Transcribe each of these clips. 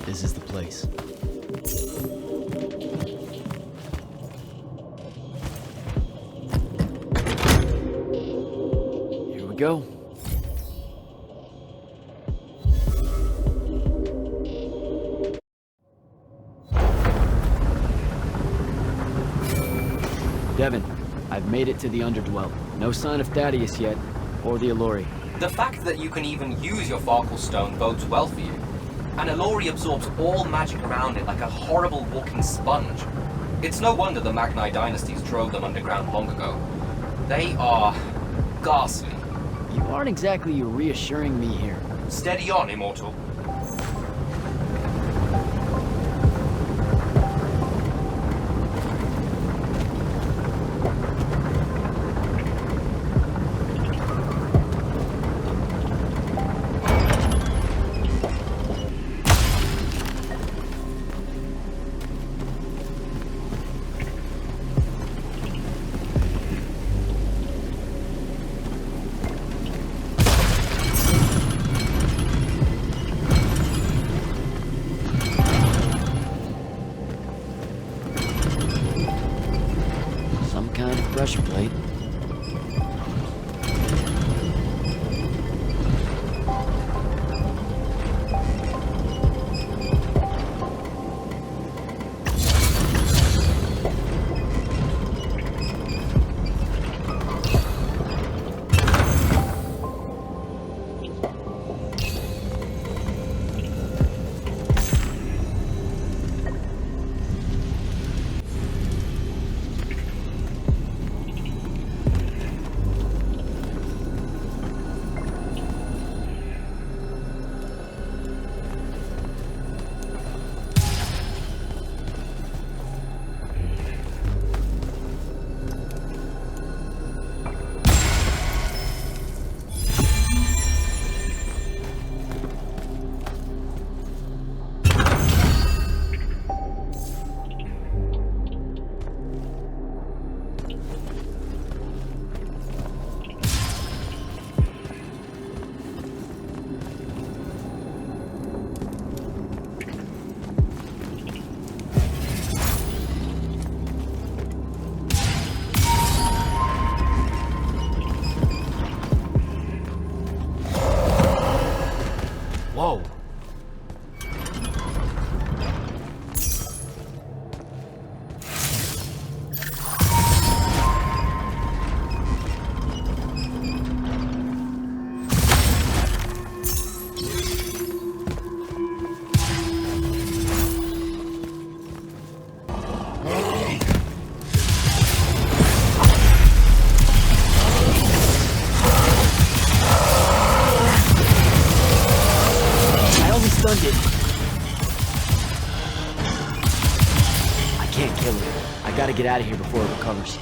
This is the place. Here we go. Devin, I've made it to the Underdwell. No sign of Thaddeus yet, or the Allori. The fact that you can even use your Farkle Stone bodes well for you. An Allori absorbs all magic around it like a horrible walking sponge. It's no wonder the Magni dynasties drove them underground long ago. They are ghastly. You aren't exactly reassuring me here. Steady on, Immortal. Pressure plate. Whoa. I can't kill it. I gotta get out of here before it recovers.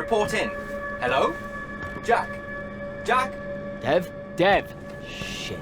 report in. Hello? Jack? Jack? Dev? Dev! Shit.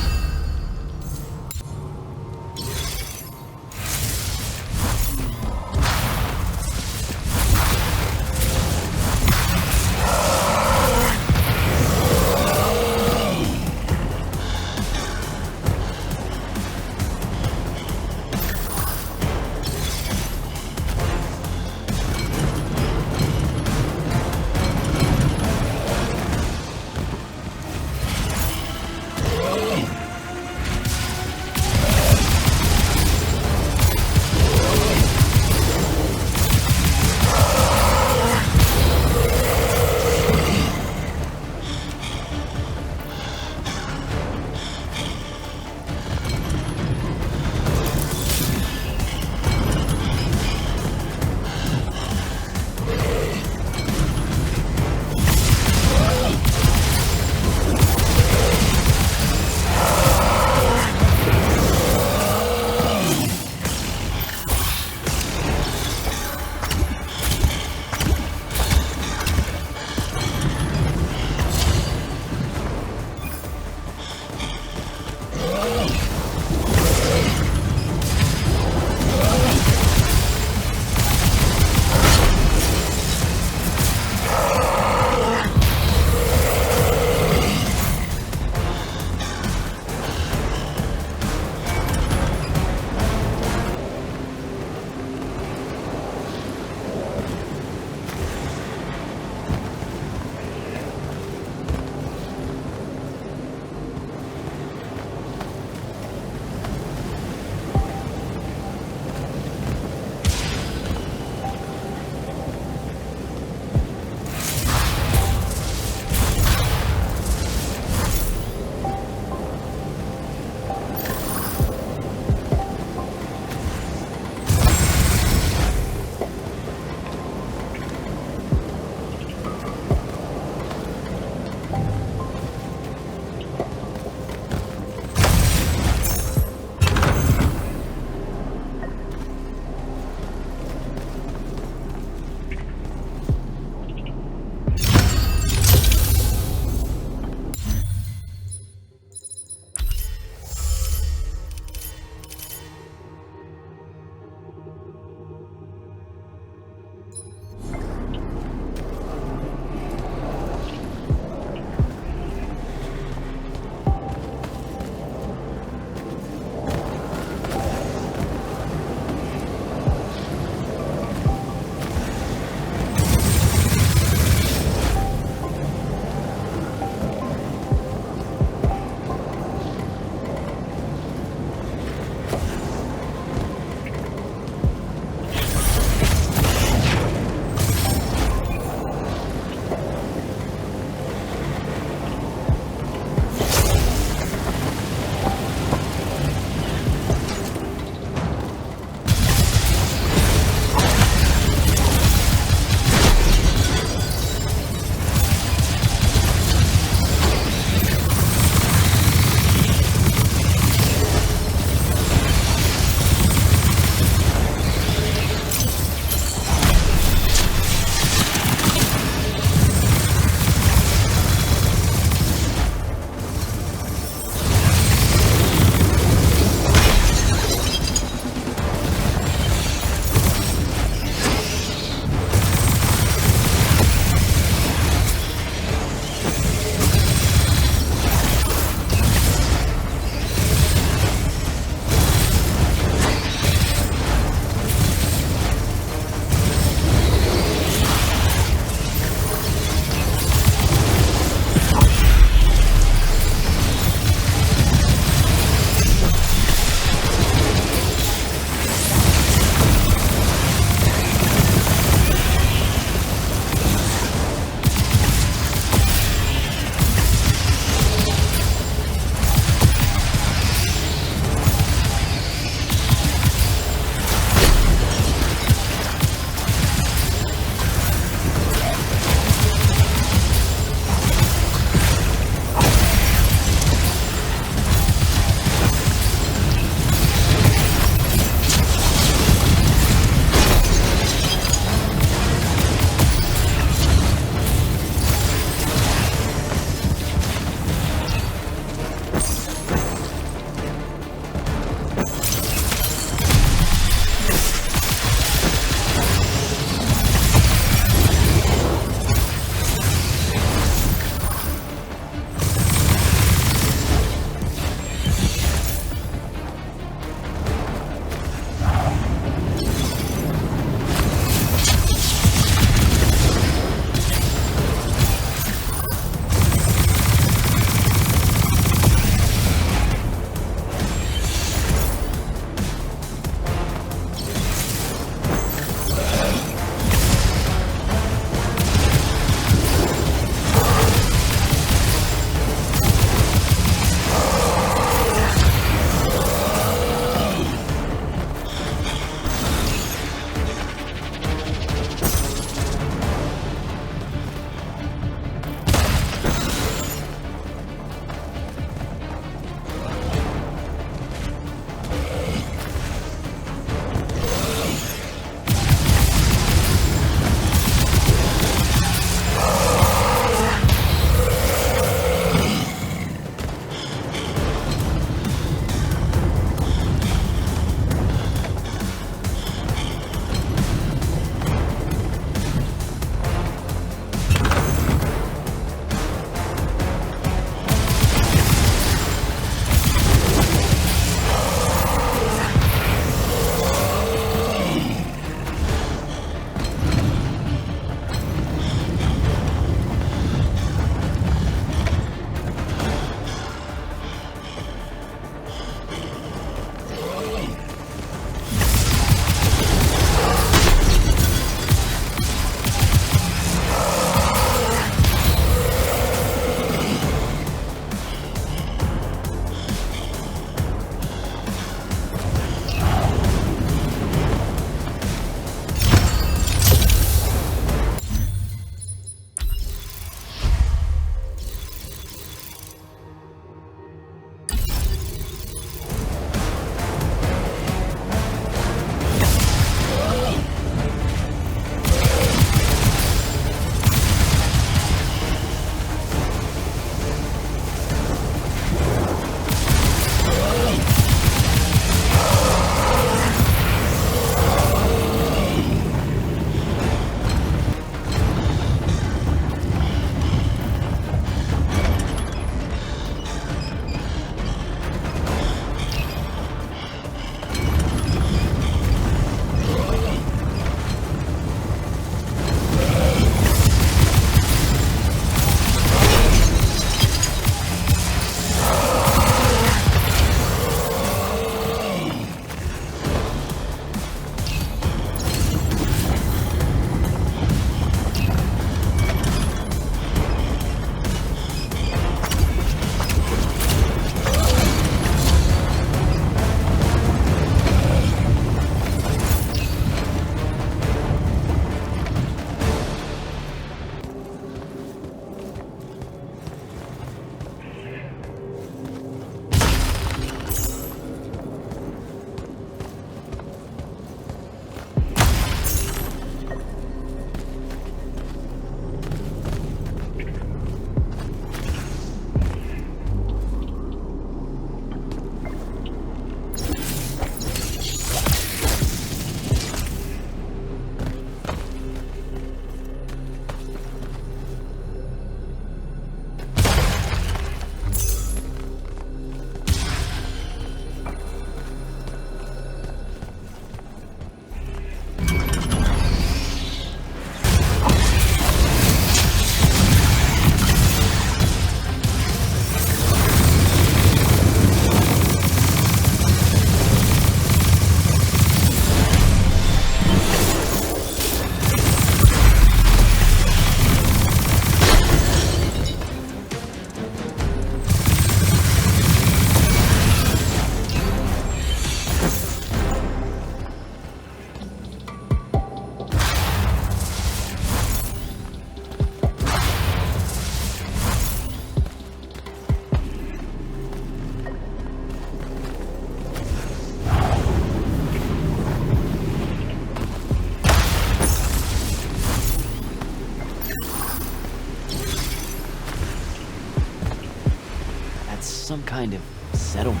some kind of settlement.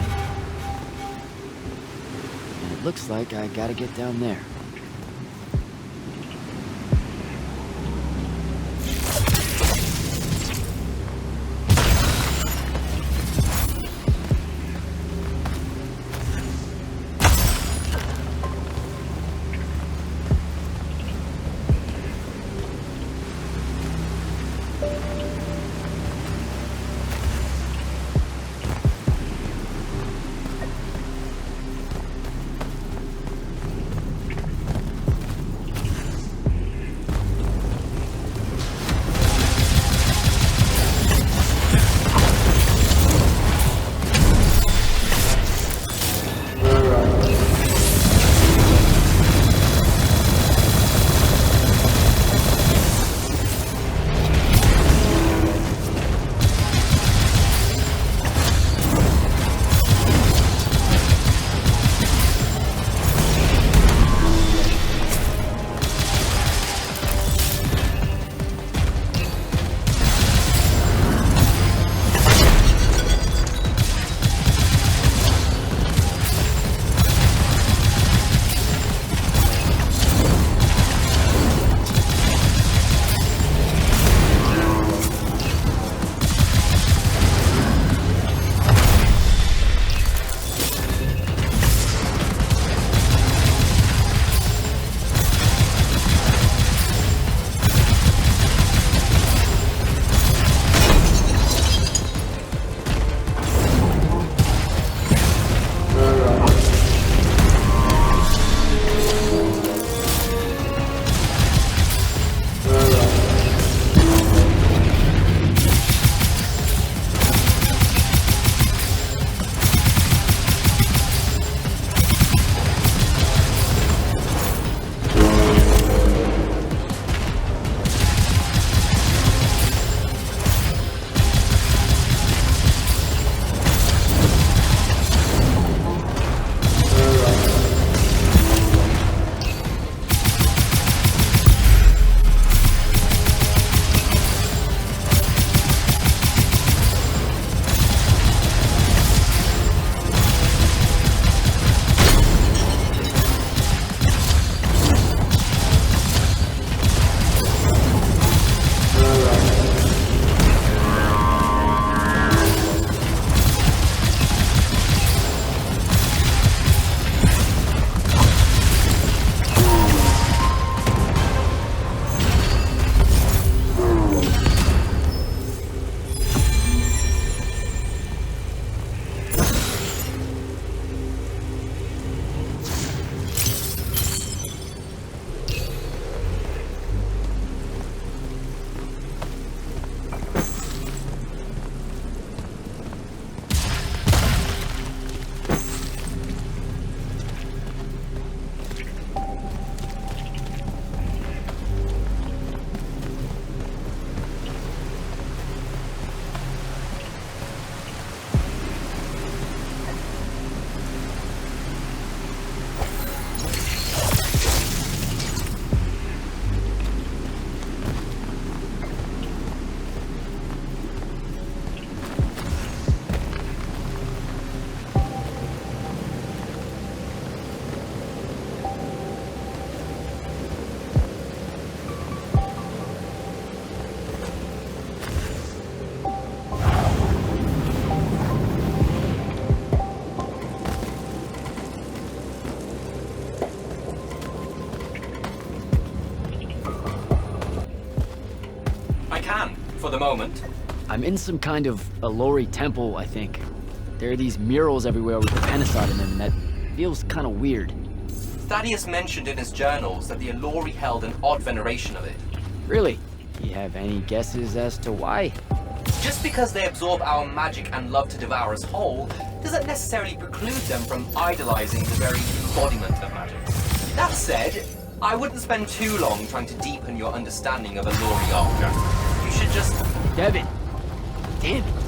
And it looks like I gotta get down there. for the moment. I'm in some kind of Allori temple, I think. There are these murals everywhere with the Penasod in them, and that feels kind of weird. Thaddeus mentioned in his journals that the Allori held an odd veneration of it. Really? Do you have any guesses as to why? Just because they absorb our magic and love to devour us whole, doesn't necessarily preclude them from idolizing the very embodiment of magic. That said, I wouldn't spend too long trying to deepen your understanding of Allori art. You should just... Devin! Damn it!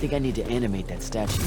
think I need to animate that statue.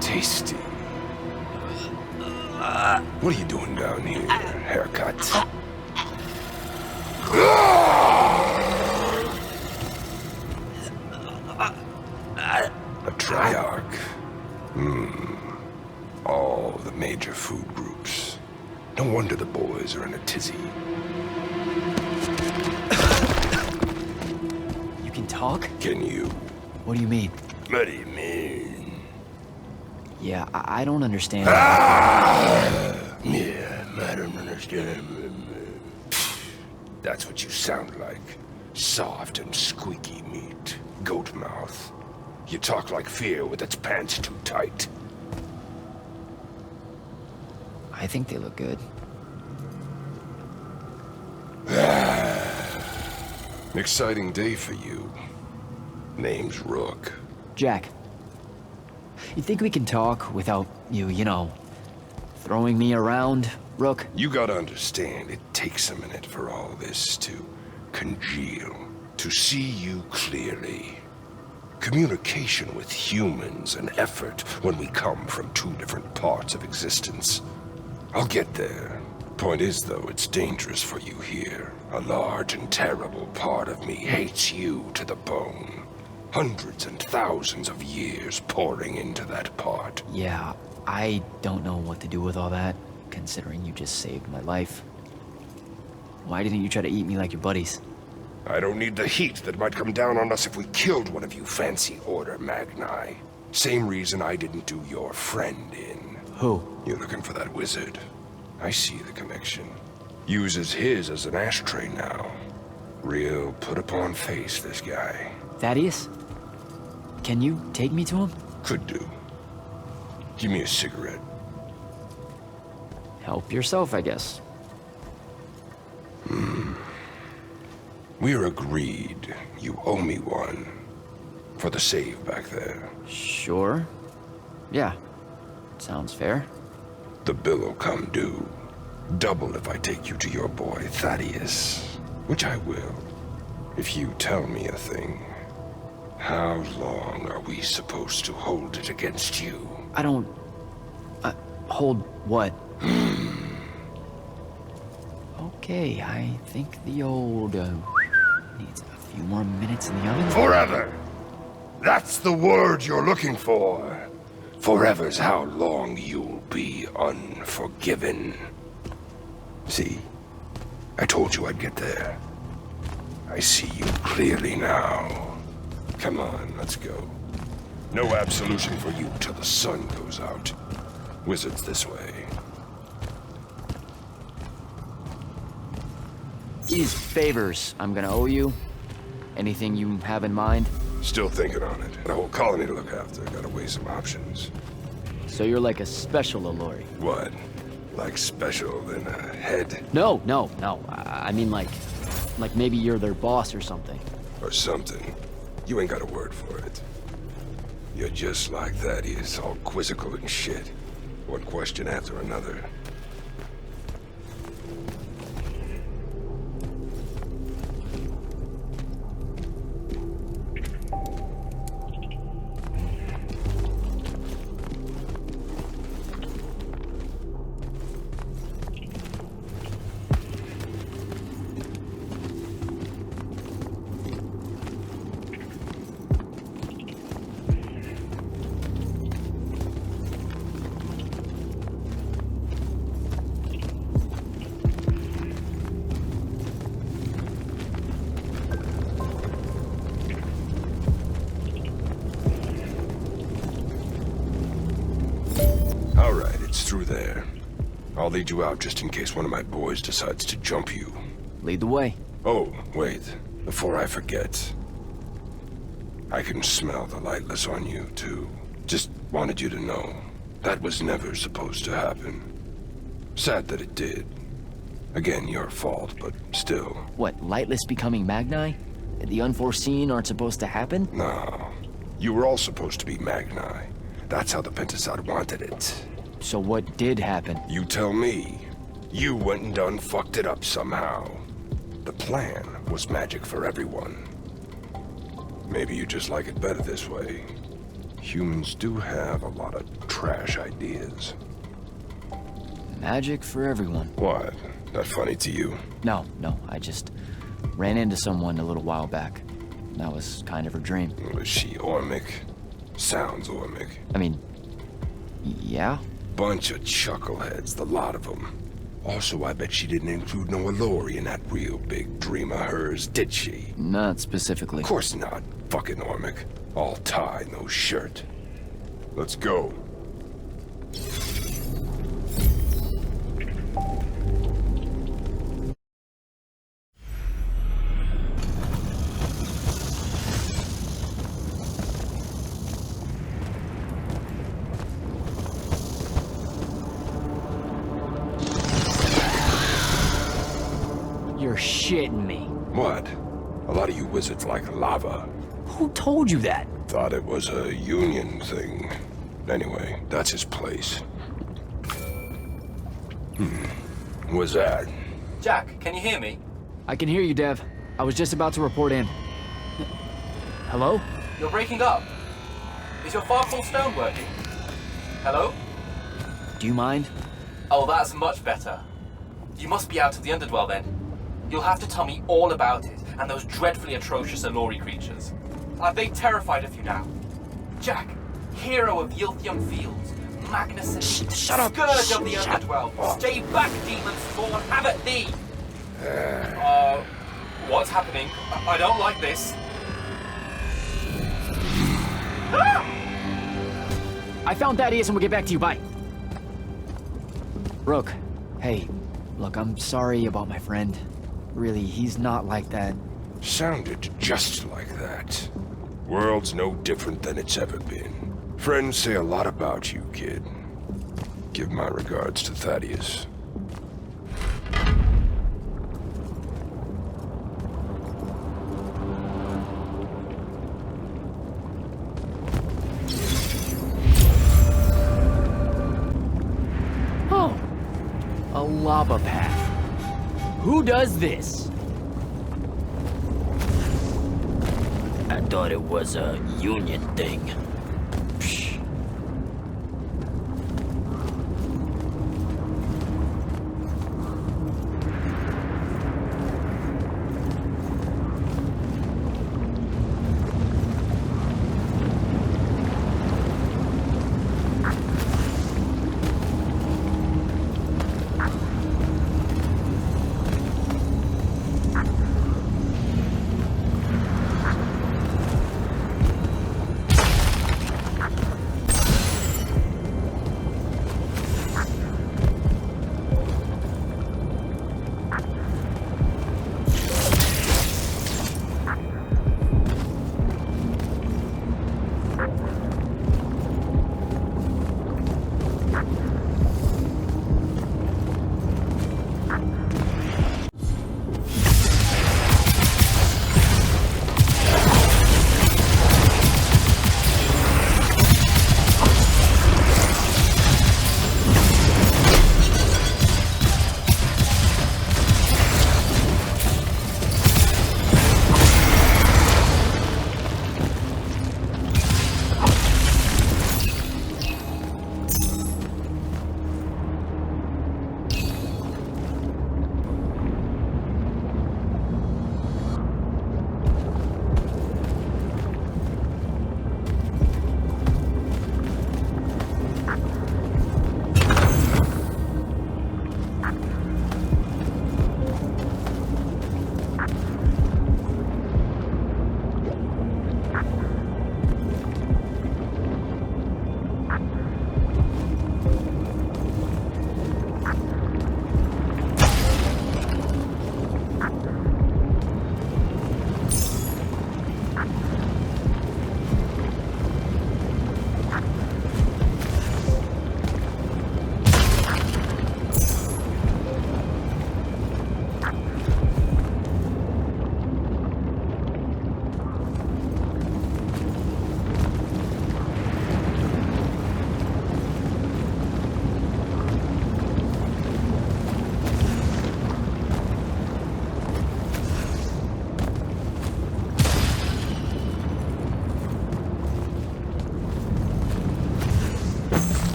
Tasty. What are you doing down here? Haircut? A triarch. All the major food groups. No wonder the boys are in a tizzy. You can talk? Can you? What do you mean? What do you mean? Yeah, I don't understand. Yeah, I don't understand. That's what you sound like. Soft and squeaky meat. Goat mouth. You talk like fear with its pants too tight. I think they look good. Exciting day for you. Name's Rook. Jack, you think we can talk without you know, throwing me around, Rook? You gotta understand, it takes a minute for all this to congeal, to see you clearly. Communication with humans, an effort when we come from two different parts of existence. I'll get there. Point is, though, it's dangerous for you here. A large and terrible part of me hates you to the bone. Hundreds and thousands of years pouring into that part. Yeah, I don't know what to do with all that, considering you just saved my life. Why didn't you try to eat me like your buddies? I don't need the heat that might come down on us if we killed one of you fancy order Magni. Same reason I didn't do your friend in. Who? You're looking for that wizard. I see the connection. Uses his as an ashtray now. Real put-upon face, this guy. Thaddeus? Can you take me to him? Could do. Give me a cigarette. Help yourself, I guess. We're agreed. You owe me one. For the save back there. Sure. Yeah. Sounds fair. The bill'll come due. Double if I take you to your boy, Thaddeus. Which I will. If you tell me a thing. How long are we supposed to hold it against you? I don't... hold what? Okay, I think the old, needs a few more minutes in the oven. Forever! That's the word you're looking for. Forever's how long you'll be unforgiven. See? I told you I'd get there. I see you clearly now. Come on, let's go. No absolution for you till the sun goes out. Wizards this way. These favors I'm gonna owe you. Anything you have in mind? Still thinking on it. The whole colony to look after. Gotta weigh some options. So you're like a special Allori. What? Like special than a head? No. I mean like maybe you're their boss or something. Or something. You ain't got a word for it. You're just like Thaddeus, all quizzical and shit. One question after another. Through there. I'll lead you out just in case one of my boys decides to jump you. Lead the way. Oh, wait. Before I forget. I can smell the lightless on you, too. Just wanted you to know. That was never supposed to happen. Sad that it did. Again, your fault, but still. What, Lightless becoming Magni? The unforeseen aren't supposed to happen? No. You were all supposed to be Magni. That's how the Pentasod wanted it. So what did happen? You tell me. You went and done fucked it up somehow. The plan was magic for everyone. Maybe you just like it better this way. Humans do have a lot of trash ideas. Magic for everyone. What? That funny to you? No, I just ran into someone a little while back. That was kind of her dream. Was she Ormic? Sounds Ormic. I mean, yeah? Bunch of chuckleheads, the lot of them. Also, I bet she didn't include no Allori in that real big dream of hers, did she? Not specifically. Of course not. Fucking Ormic. All tie, no shirt. Let's go. You're shitting me. What? A lot of you wizards like lava. Who told you that? Thought it was a union thing. Anyway, that's his place. What's that? Jack, can you hear me? I can hear you, Dev. I was just about to report in. Hello? You're breaking up. Is your Farfall stone working? Hello? Do you mind? Oh, that's much better. You must be out of the Underdwell then. You'll have to tell me all about it, and those dreadfully atrocious Allori creatures. Are they terrified of you now? Jack, hero of Yilthium Fields, Magnus and Shut up! Scourge of the Shut Underdwell. up. Stay back, demon spawn, have at thee! What's happening? I don't like this. I found Thaddeus and we'll get back to you, bye. Rook, hey, look, I'm sorry about my friend. Really, he's not like that. Sounded just like that. World's no different than it's ever been. Friends say a lot about you, kid. Give my regards to Thaddeus. Oh, a lava path. Who does this? I thought it was a union thing. Psh.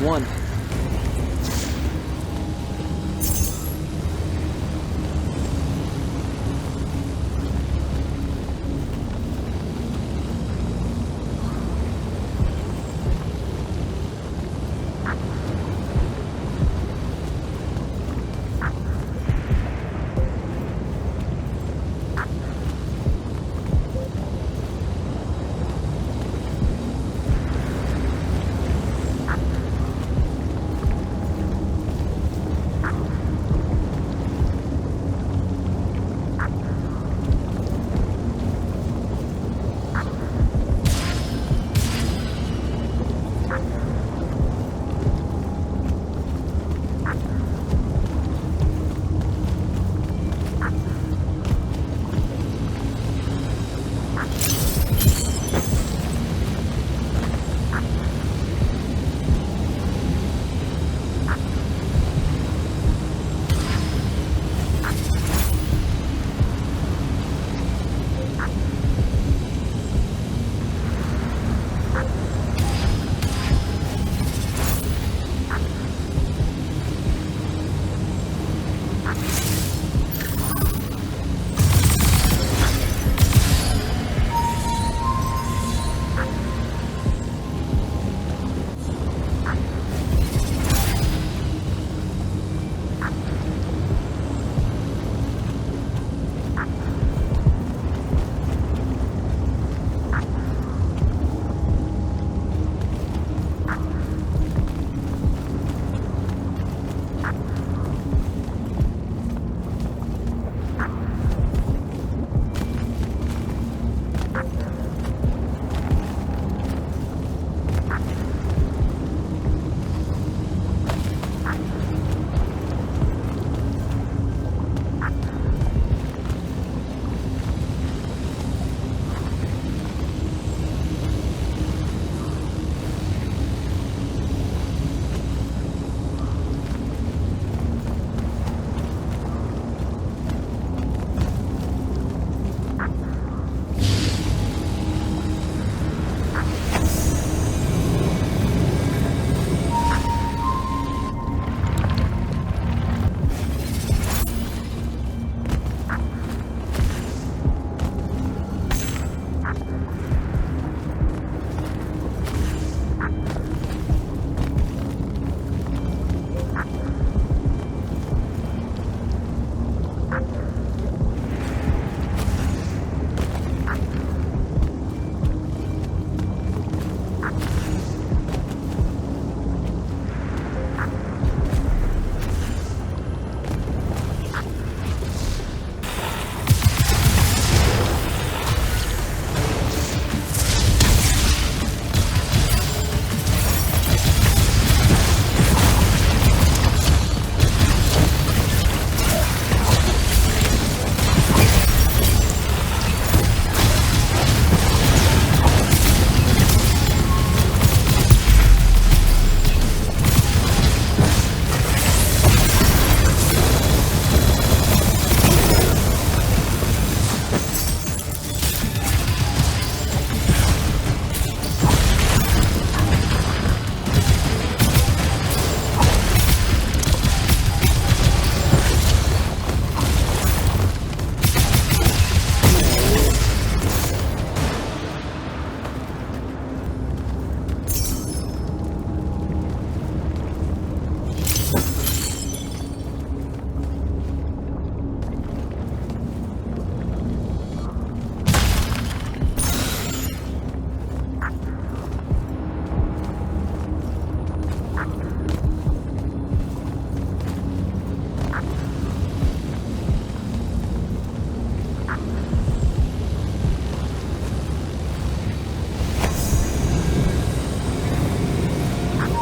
one.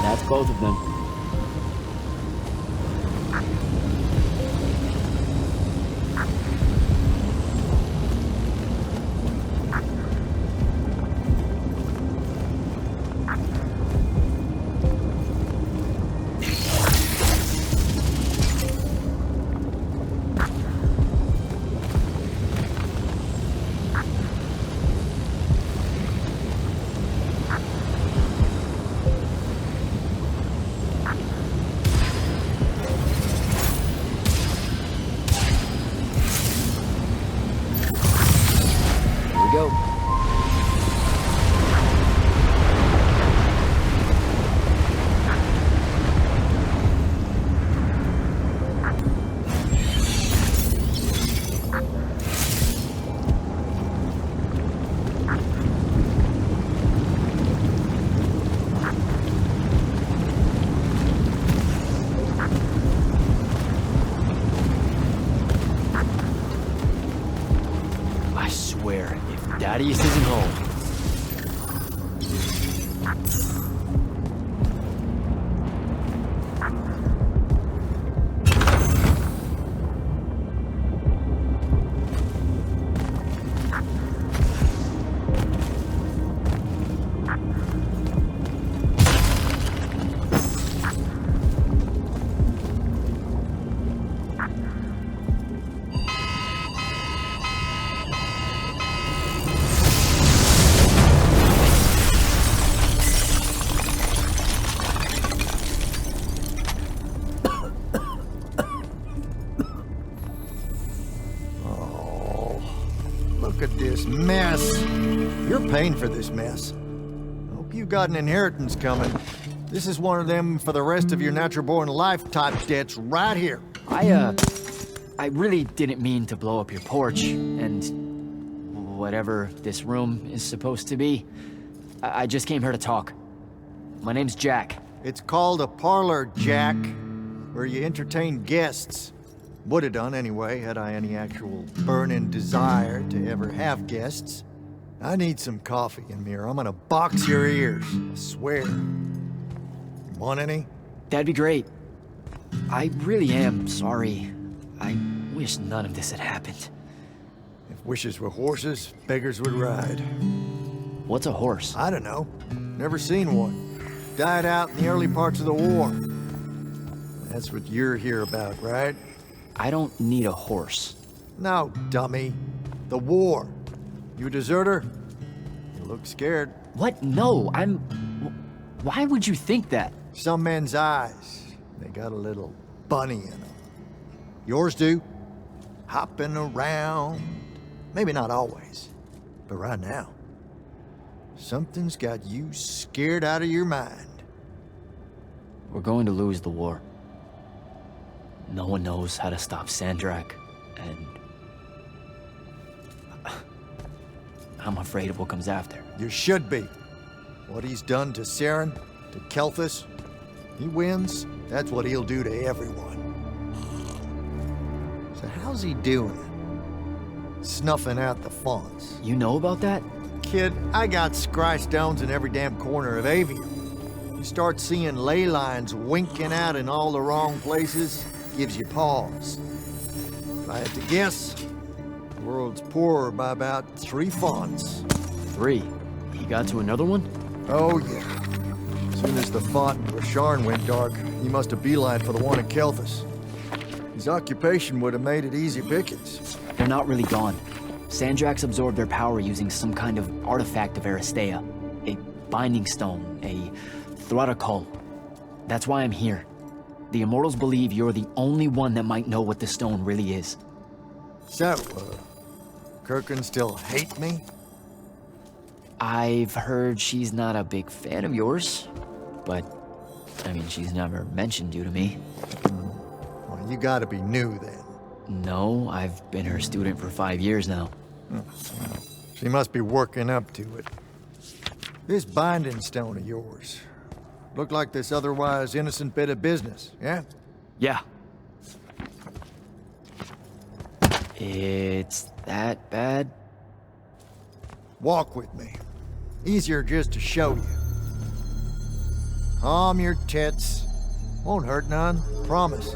That's both of them. Go. I swear, if Thaddeus isn't home. Look at this mess. You're paying for this mess. Hope you got an inheritance coming. This is one of them for the rest of your natural-born life type debts right here. I really didn't mean to blow up your porch, and whatever this room is supposed to be. I just came here to talk. My name's Jack. It's called a parlor, Jack, where you entertain guests. Would have done anyway, had I any actual burning desire to ever have guests. I need some coffee in here. I'm gonna box your ears, I swear. You want any? That'd be great. I really am sorry. I wish none of this had happened. If wishes were horses, beggars would ride. What's a horse? I don't know. Never seen one. Died out in the early parts of the war. That's what you're here about, right? I don't need a horse. No, dummy. The war. You a deserter? You look scared. What? No, I'm... Why would you think that? Some men's eyes, they got a little bunny in them. Yours do. Hopping around. Maybe not always, but right now. Something's got you scared out of your mind. We're going to lose the war. No one knows how to stop Sandrak, and... I'm afraid of what comes after. You should be. What he's done to Saren, to Kelthus, he wins, that's what he'll do to everyone. So how's he doing? Snuffing out the fonts. You know about that? Kid, I got scry stones in every damn corner of Aveum. You start seeing ley lines winking out in all the wrong places, gives you pause. If I had to guess, the world's poorer by about 3 fonts. 3? He got to another one? Oh, yeah. As soon as the font in Rasharn went dark, he must have beelined for the one in Kelthus. His occupation would have made it easy pickings. They're not really gone. Sandraks absorbed their power using some kind of artifact of Aristea. A binding stone, a Collateral. That's why I'm here. The Immortals believe you're the only one that might know what the stone really is. So, Kirkin still hate me? I've heard she's not a big fan of yours, but, I mean, she's never mentioned you to me. Well, you gotta be new then. No, I've been her student for 5 years now. She must be working up to it. This binding stone of yours, look like this otherwise innocent bit of business, yeah? Yeah. It's that bad? Walk with me. Easier just to show you. Calm your tits. Won't hurt none, promise.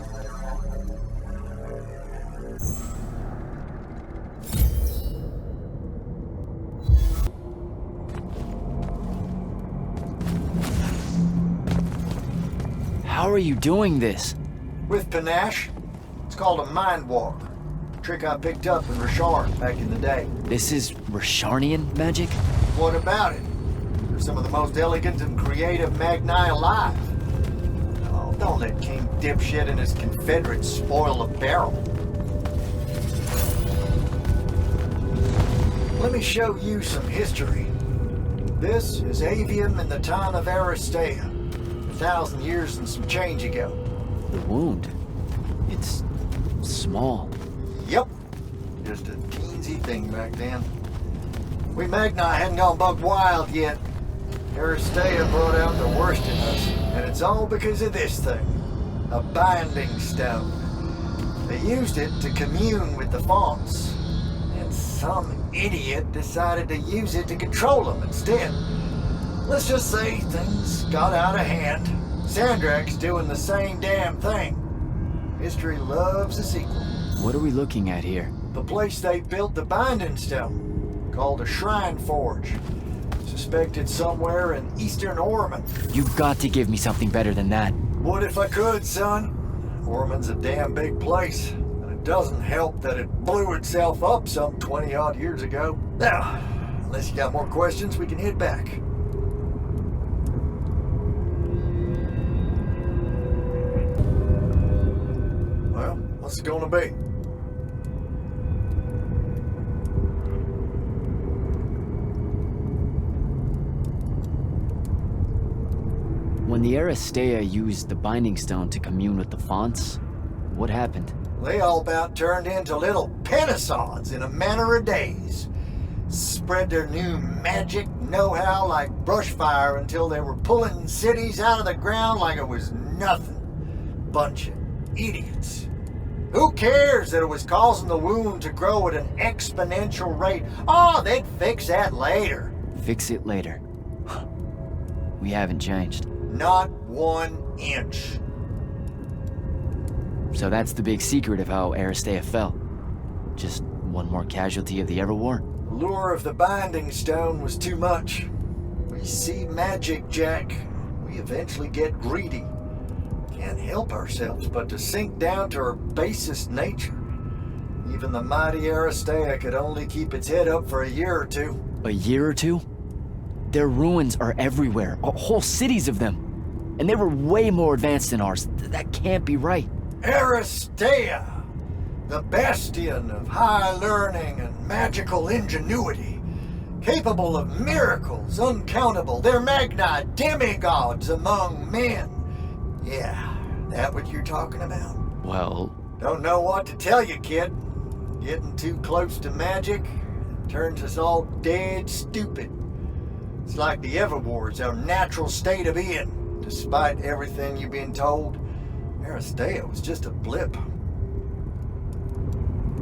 How are you doing this? With panache. It's called a mind walk. Trick I picked up in Rashard back in the day. This is Rasharnian magic? What about it? They're some of the most elegant and creative Magni alive. Oh, don't let King Dipshit and his Confederates spoil the barrel. Let me show you some history. This is Aveum in the town of Aristea. 1,000 years and some change ago. The wound. It's small. Yep. Just a teensy thing back then. We Magni hadn't gone buck wild yet. Aristea brought out the worst in us, and it's all because of this thing. A binding stone. They used it to commune with the fonts, and some idiot decided to use it to control them instead. Let's just say things got out of hand. Sandrak's doing the same damn thing. History loves a sequel. What are we looking at here? The place they built the binding stone, called a shrine forge. Suspected somewhere in eastern Orman. You've got to give me something better than that. Would if I could, son. Orman's a damn big place, and it doesn't help that it blew itself up some 20-odd years ago. Now, unless you got more questions, we can head back. Well, what's it gonna be? When the Aristea used the Binding Stone to commune with the fonts, what happened? They all about turned into little pentasons in a matter of days. Spread their new magic know-how like brushfire until they were pulling cities out of the ground like it was nothing. Bunch of idiots. Who cares that it was causing the wound to grow at an exponential rate? Oh, they'd fix that later. Fix it later. We haven't changed. Not 1 inch. So that's the big secret of how Aristea fell. Just one more casualty of the Everwar? The lure of the Binding Stone was too much. We see magic, Jack. We eventually get greedy. Can't help ourselves but to sink down to our basest nature. Even the mighty Aristea could only keep its head up for a year or two. A year or two? Their ruins are everywhere, whole cities of them. And they were way more advanced than ours. That can't be right. Aristea, the bastion of high learning and magical ingenuity, capable of miracles uncountable. They're Magni demigods among men. Yeah, that what you're talking about? Well... Don't know what to tell you, kid. Getting too close to magic turns us all dead stupid. It's like the Everwar's our natural state of being. Despite everything you've been told, Aristea was just a blip.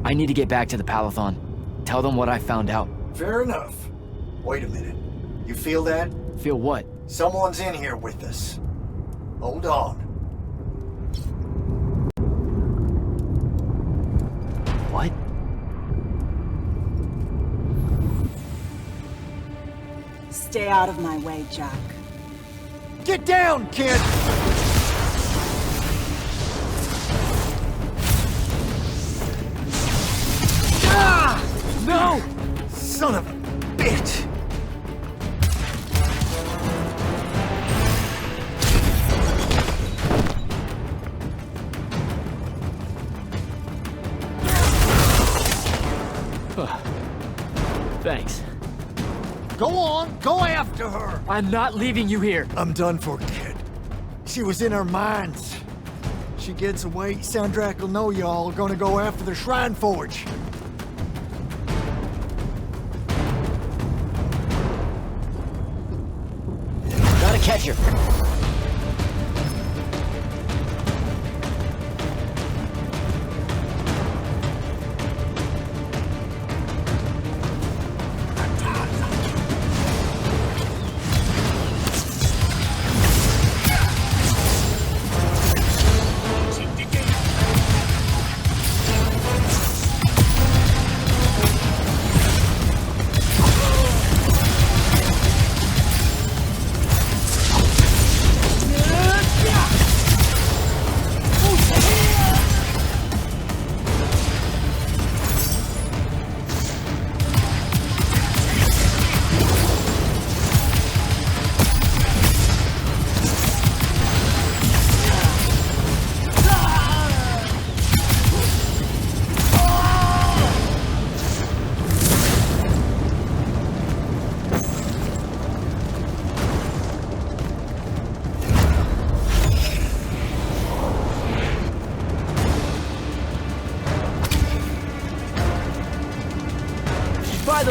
I need to get back to the Palathon. Tell them what I found out. Fair enough. Wait a minute. You feel that? Feel what? Someone's in here with us. Hold on. What? Stay out of my way, Jack. Get down, kid! Ah! No! Son of a bitch! Thanks. Go on, go after her! I'm not leaving you here. I'm done for, kid. She was in our minds. She gets away, Sandrak will know y'all are gonna go after the Shrine Forge. Gotta catch her.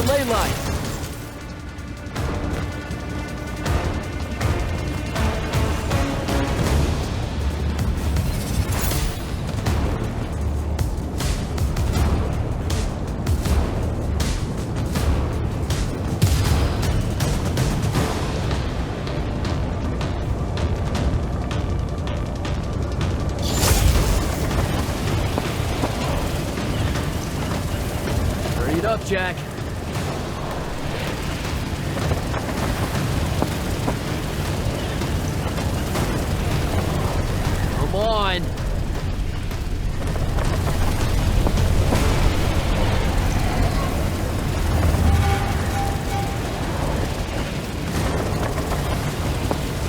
ley line. Hurry it up, Jack. Come on.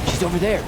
She's over there.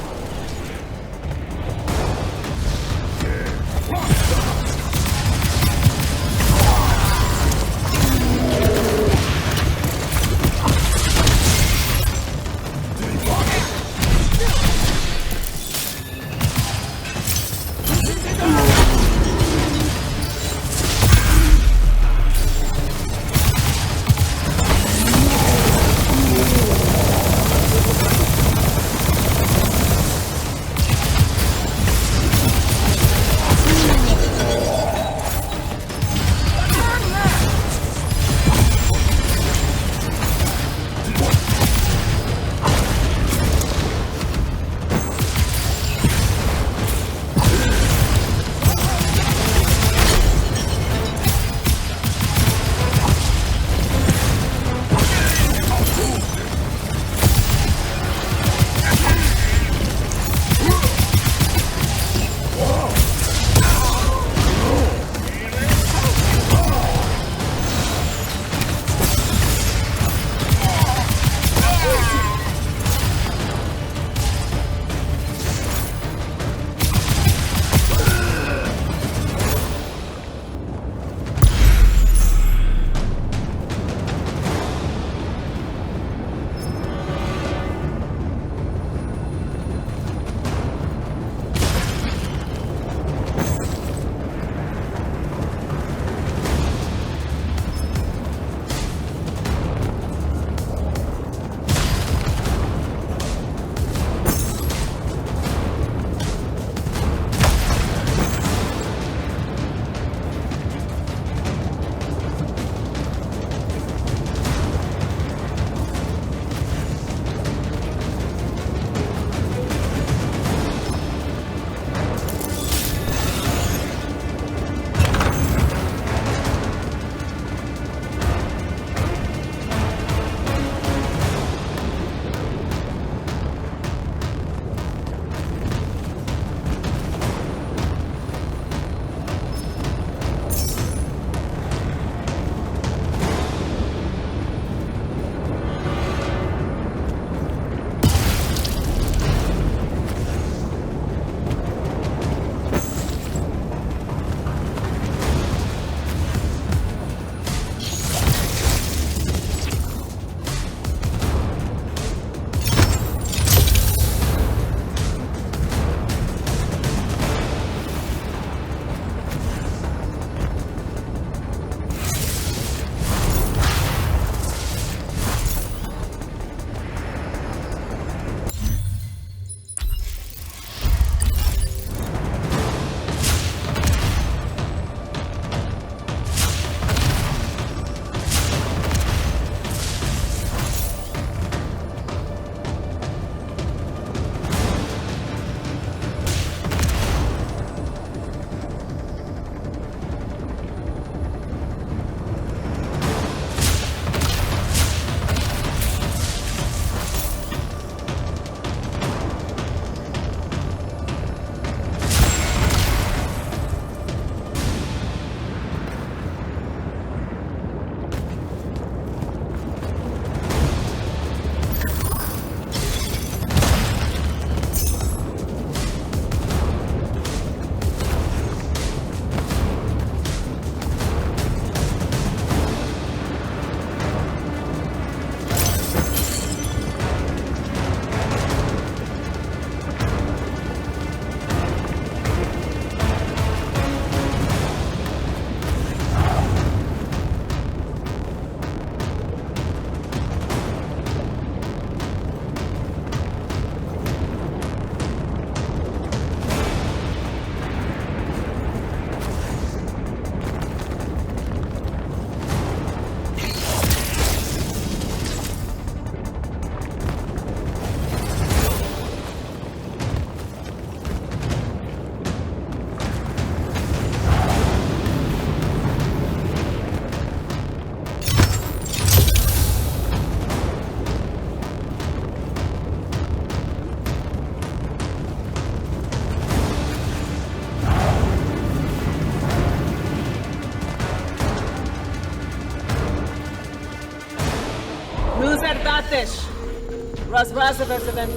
Las reservoirs of empty.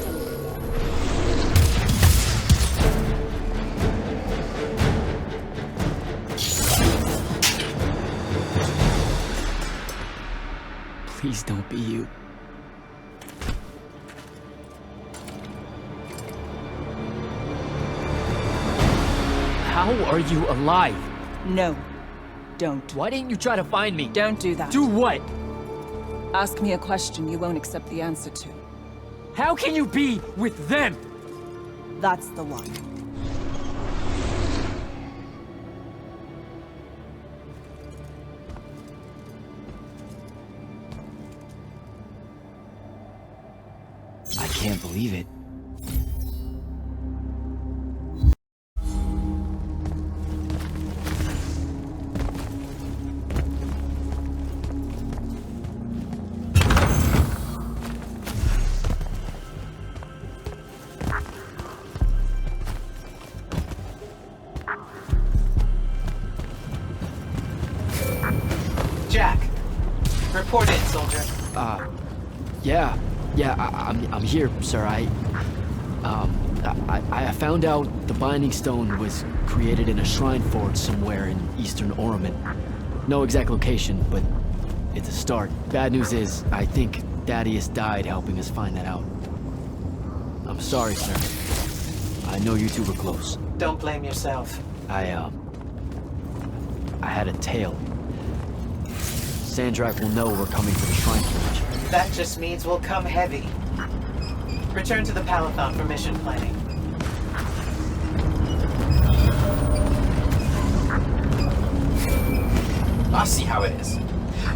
Please don't be you. How are you alive? No. Don't. Why didn't you try to find me? Don't do that. Do what? Ask me a question you won't accept the answer to. How can you be with them? That's the one. I can't believe it. Jack, report in, soldier. I'm here, sir. I found out the Binding Stone was created in a shrine forge somewhere in Eastern Oromon. No exact location, but it's a start. Bad news is, I think Thaddeus died helping us find that out. I'm sorry, sir. I know you two were close. Don't blame yourself. I had a tail. Sandrak will know we're coming for the shrine forge. That just means we'll come heavy. Return to the Palathon for mission planning. I see how it is.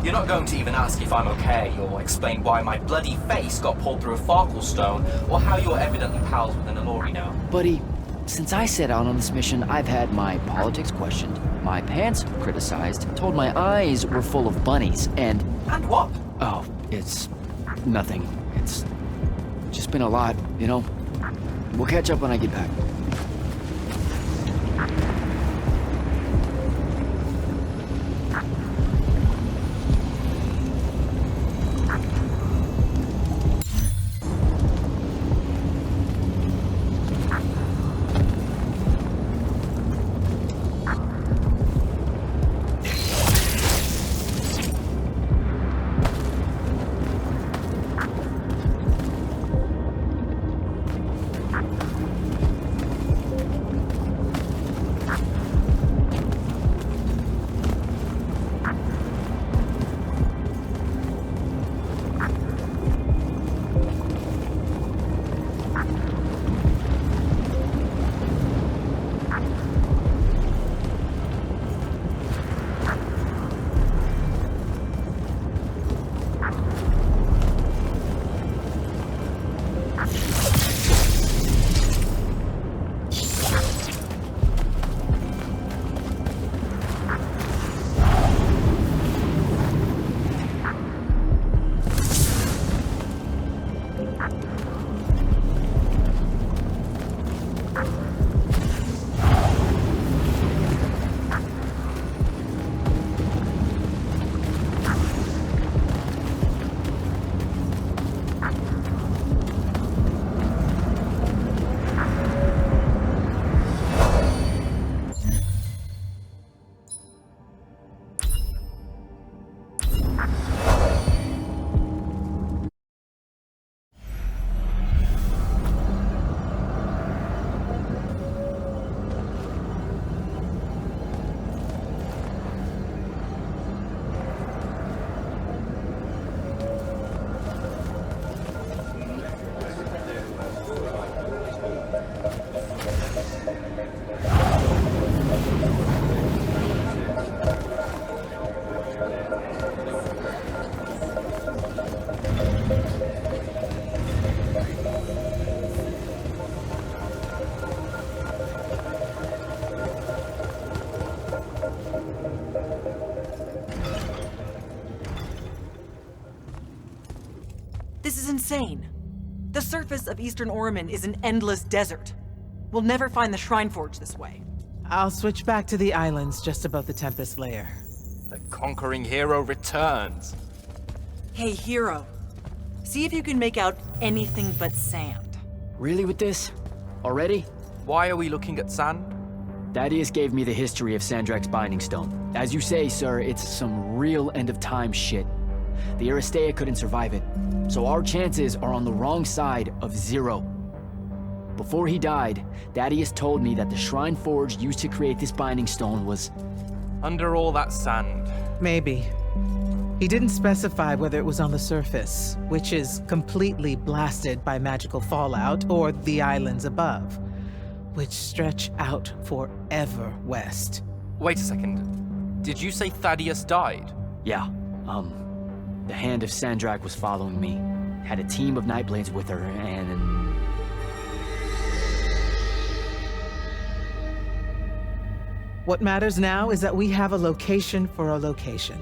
You're not going to even ask if I'm okay, or explain why my bloody face got pulled through a Farkle stone, or how you're evidently pals with an Alori now. Buddy, since I set out on this mission, I've had my politics questioned, my pants criticized, told my eyes were full of bunnies, and... And what? Oh, it's... nothing. It's... just been a lot, you know? We'll catch up when I get back. This is insane. The surface of Eastern Oromon is an endless desert. We'll never find the Shrine Forge this way. I'll switch back to the islands just above the Tempest Lair. The conquering hero returns. Hey, hero. See if you can make out anything but sand. Really with this? Already? Why are we looking at sand? Thaddeus gave me the history of Sandrak's Binding Stone. As you say, sir, it's some real end-of-time shit. The Aristea couldn't survive it, so our chances are on the wrong side of 0. Before he died, Thaddeus told me that the Shrine Forge used to create this Binding Stone was... Under all that sand. Maybe. He didn't specify whether it was on the surface, which is completely blasted by magical fallout, or the islands above, which stretch out forever west. Wait a second. Did you say Thaddeus died? Yeah, the Hand of Sandrak was following me. Had a team of Nightblades with her, and... What matters now is that we have a location for a location.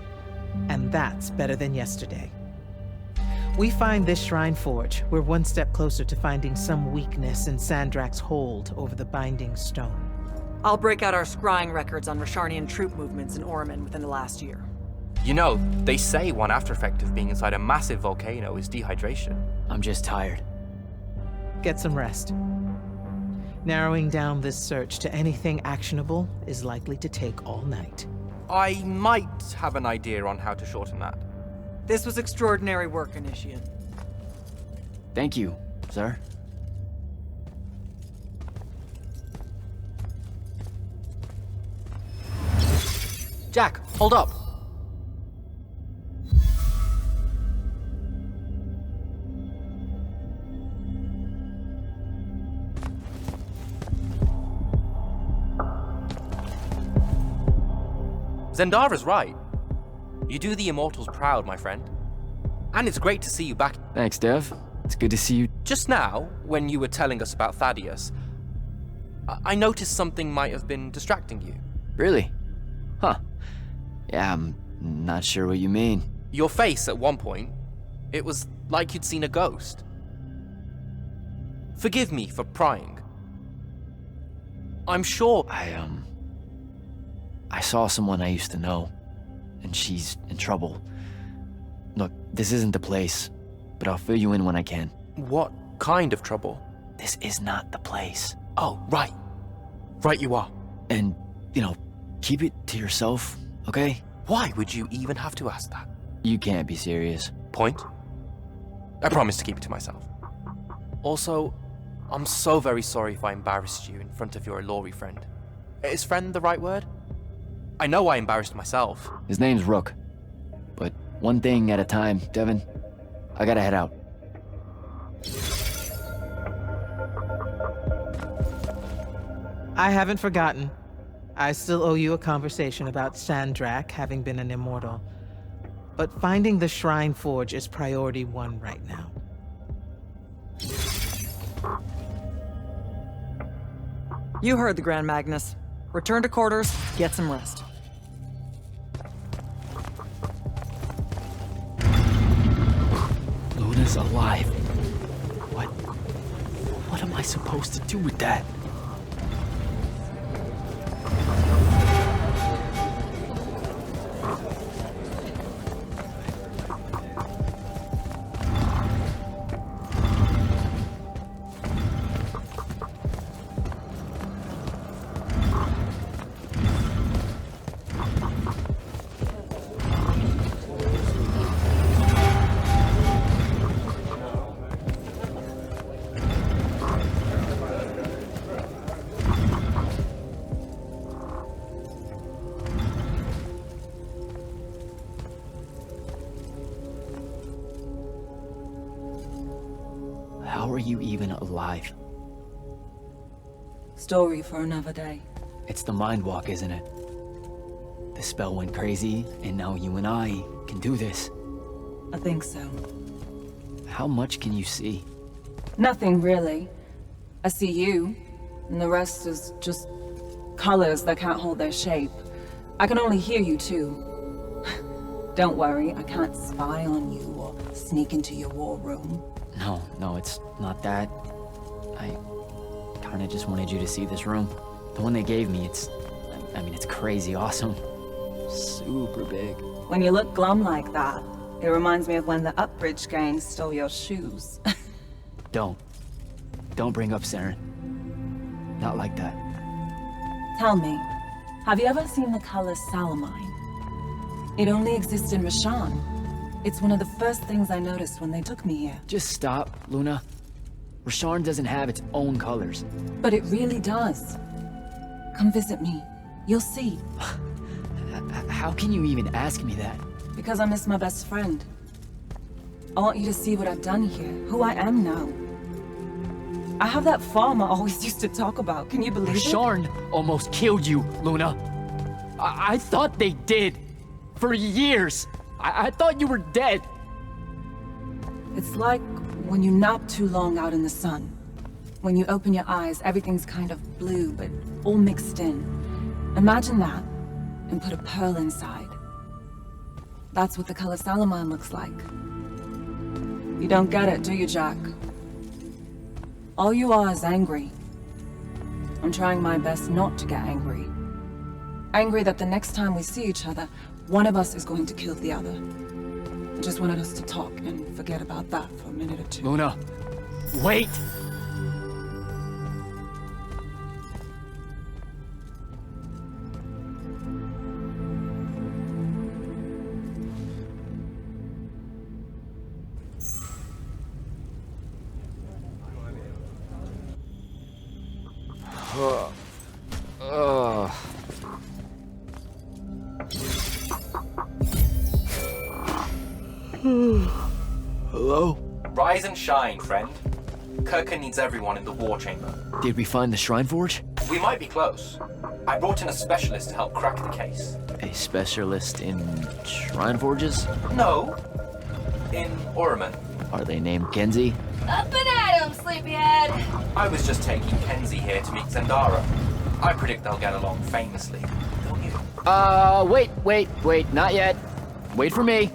And that's better than yesterday. We find this Shrine Forge, we're one step closer to finding some weakness in Sandrak's hold over the Binding Stone. I'll break out our scrying records on Rasharnian troop movements in Orman within the last year. You know, they say one after effect of being inside a massive volcano is dehydration. I'm just tired. Get some rest. Narrowing down this search to anything actionable is likely to take all night. I might have an idea on how to shorten that. This was extraordinary work, Initiate. Thank you, sir. Jack, hold up. Zendara's right. You do the Immortals proud, my friend. And it's great to see you back. Thanks, Dev. It's good to see you. Just now, when you were telling us about Thaddeus, I noticed something might have been distracting you. Really? Huh. Yeah, I'm not sure what you mean. Your face at one point, it was like you'd seen a ghost. Forgive me for prying. I'm sure... I saw someone I used to know, and she's in trouble. Look, this isn't the place, but I'll fill you in when I can. What kind of trouble? This is not the place. Oh, right. Right you are. And, keep it to yourself, okay? Why would you even have to ask that? You can't be serious. Point? I promise to keep it to myself. Also, I'm so very sorry if I embarrassed you in front of your Ilori friend. Is friend the right word? I know I embarrassed myself. His name's Rook. But one thing at a time, Devin. I gotta head out. I haven't forgotten. I still owe you a conversation about Sandrak having been an immortal. But finding the Shrine Forge is priority 1 right now. You heard the Grand Magnus. Return to quarters, get some rest. Luna's alive. What am I supposed to do with that? How are you even alive? Story for another day. It's the Mind Walk, isn't it? The spell went crazy, and now you and I can do this. I think so. How much can you see? Nothing really. I see you, and the rest is just colors that can't hold their shape. I can only hear you too. Don't worry, I can't spy on you or sneak into your war room. No, it's not that. I kinda just wanted you to see this room. The one they gave me, it's crazy awesome. Super big. When you look glum like that, It reminds me of when the Upbridge gang stole your shoes. Don't bring up Saren. Not like that. Tell me, have you ever seen the color Salamine? It only exists in Rashan. It's one of the first things I noticed when they took me here. Just stop, Luna. Rasharn doesn't have its own colors. But it really does. Come visit me. You'll see. How can you even ask me that? Because I miss my best friend. I want you to see what I've done here, who I am now. I have that farm I always used to talk about. Can you believe it? Rasharn almost killed you, Luna. I thought they did. For years. I thought you were dead. It's like when you nap too long out in the sun. When you open your eyes, everything's kind of blue, but all mixed in. Imagine that, and put a pearl inside. That's what the color Salamine looks like. You don't get it, do you, Jack? All you are is angry. I'm trying my best not to get angry. Angry that the next time we see each other, one of us is going to kill the other. I just wanted us to talk and forget about that for a minute or two. Luna, wait! Hello? Rise and shine, friend. Kirka needs everyone in the war chamber. Did we find the Shrine Forge? We might be close. I brought in a specialist to help crack the case. A specialist in Shrine Forges? No. In Orman. Are they named Kenzie? Up and at 'em, sleepyhead! I was just taking Kenzie here to meet Zendara. I predict they'll get along famously, don't you? Wait, not yet. Wait for me.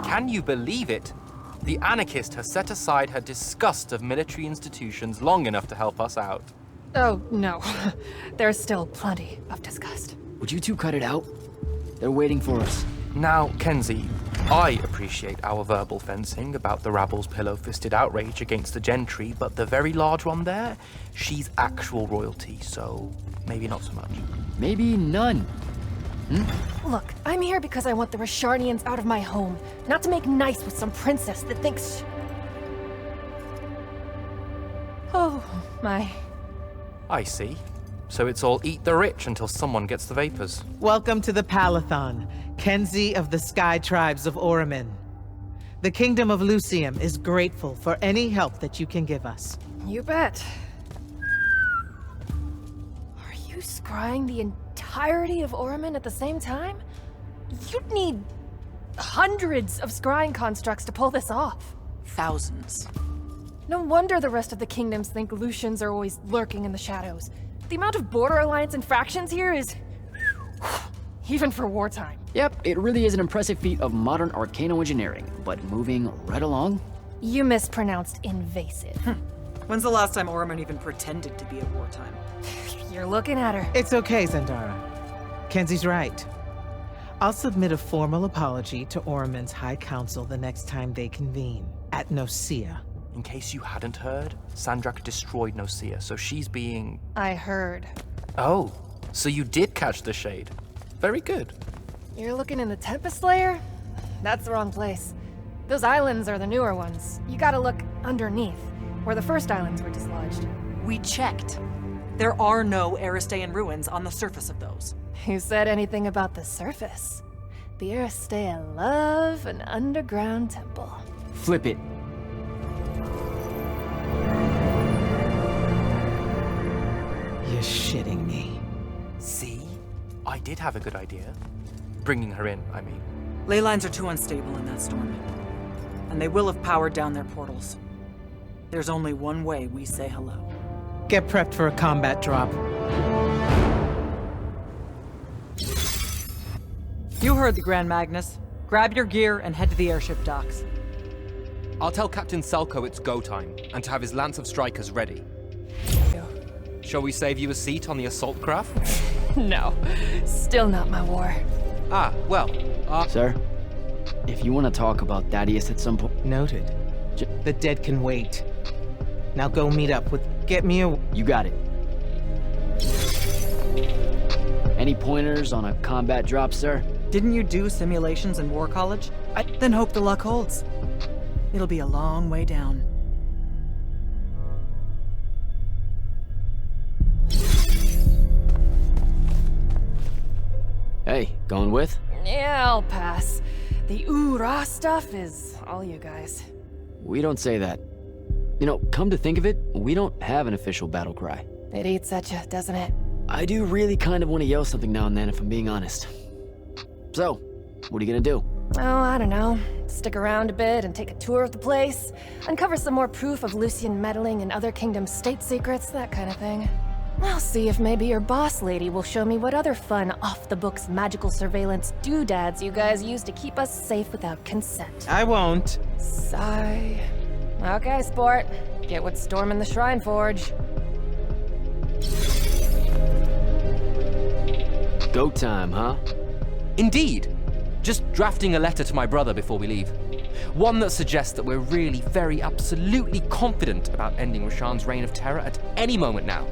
Can you believe it? The anarchist has set aside her disgust of military institutions long enough to help us out. Oh, no. There's still plenty of disgust. Would you two cut it out? They're waiting for us. Now, Kenzie, I appreciate our verbal fencing about the rabble's pillow-fisted outrage against the gentry, but the very large one there, she's actual royalty, so maybe not so much. Maybe none. Look, I'm here because I want the Rasharnians out of my home, not to make nice with some princess that thinks... Oh, my... I see. So it's all eat the rich until someone gets the vapors. Welcome to the Palathon, Kenzie of the Sky Tribes of Oramin. The Kingdom of Lucium is grateful for any help that you can give us. You bet. Are you scrying the entirety of Oramin at the same time? You'd need hundreds of scrying constructs to pull this off. Thousands. No wonder the rest of the kingdoms think Lucians are always lurking in the shadows. The amount of border alliance and factions here is... even for wartime. Yep, it really is an impressive feat of modern arcano engineering, but moving right along. You mispronounced invasive. When's the last time Orman even pretended to be at wartime? You're looking at her. It's okay, Zendara. Kenzie's right. I'll submit a formal apology to Oramin's High Council the next time they convene, at Nosea. In case you hadn't heard, Sandrak destroyed Nosea, so she's being... I heard. Oh, so you did catch the shade. Very good. You're looking in the Tempest layer? That's the wrong place. Those islands are the newer ones. You gotta look underneath, where the first islands were dislodged. We checked. There are no Aristean ruins on the surface of those. Who said anything about the surface? The Aristea love an underground temple. Flip it. You're shitting me. See? I did have a good idea. Bringing her in, I mean. Ley lines are too unstable in that storm. And they will have powered down their portals. There's only one way we say hello. Get prepped for a combat drop. You heard the Grand Magnus. Grab your gear and head to the airship docks. I'll tell Captain Selko it's go time, and to have his lance of strikers ready. Shall we save you a seat on the assault craft? No, still not my war. Ah, well, Sir, if you want to talk about Thaddeus at some point... Noted. The dead can wait. Now go meet up with... Get me a... You got it. Any pointers on a combat drop, sir? Didn't you do simulations in War College? Then hope the luck holds. It'll be a long way down. Hey, going with? Yeah, I'll pass. The ooh-rah stuff is all you guys. We don't say that. You know, come to think of it, we don't have an official battle cry. It eats at you, doesn't it? I do really kind of want to yell something now and then, if I'm being honest. So, what are you gonna do? Oh, I don't know. Stick around a bit and take a tour of the place. Uncover some more proof of Lucian meddling in other kingdoms' state secrets, that kind of thing. I'll see if maybe your boss lady will show me what other fun, off-the-books magical surveillance doodads you guys use to keep us safe without consent. I won't. Sigh. Okay, sport. Get what's storming the Shrine Forge. Go time, huh? indeed. Just drafting a letter to my brother before we leave. One that suggests that we're really very absolutely confident about ending Rasharn's reign of terror at any moment now.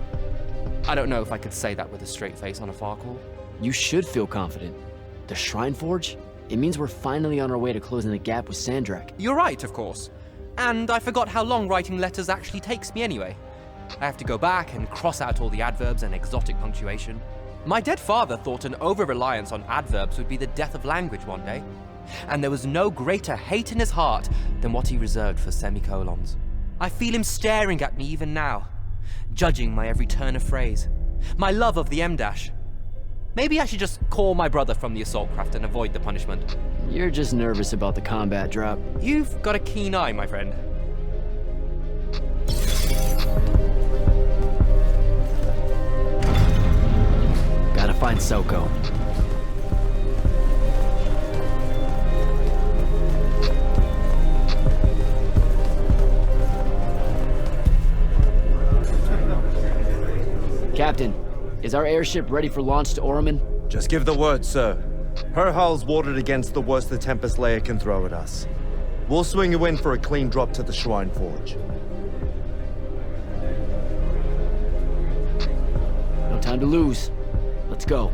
I don't know if I could say that with a straight face on a Farcall. You should feel confident. The Shrine Forge? It means we're finally on our way to closing the gap with Sandrak. You're right, of course. And I forgot how long writing letters actually takes me anyway. I have to go back and cross out all the adverbs and exotic punctuation. My dead father thought an over-reliance on adverbs would be the death of language one day. And there was no greater hate in his heart than what he reserved for semicolons. I feel him staring at me even now, judging my every turn of phrase, my love of the M-dash. Maybe I should just call my brother from the assault craft and avoid the punishment. You're just nervous about the combat drop. You've got a keen eye, my friend. Gotta find Soko. Captain, is our airship ready for launch to Orman? Just give the word, sir. Her hull's warded against the worst the Tempest layer can throw at us. We'll swing you in for a clean drop to the Shrine Forge. No time to lose. Let's go.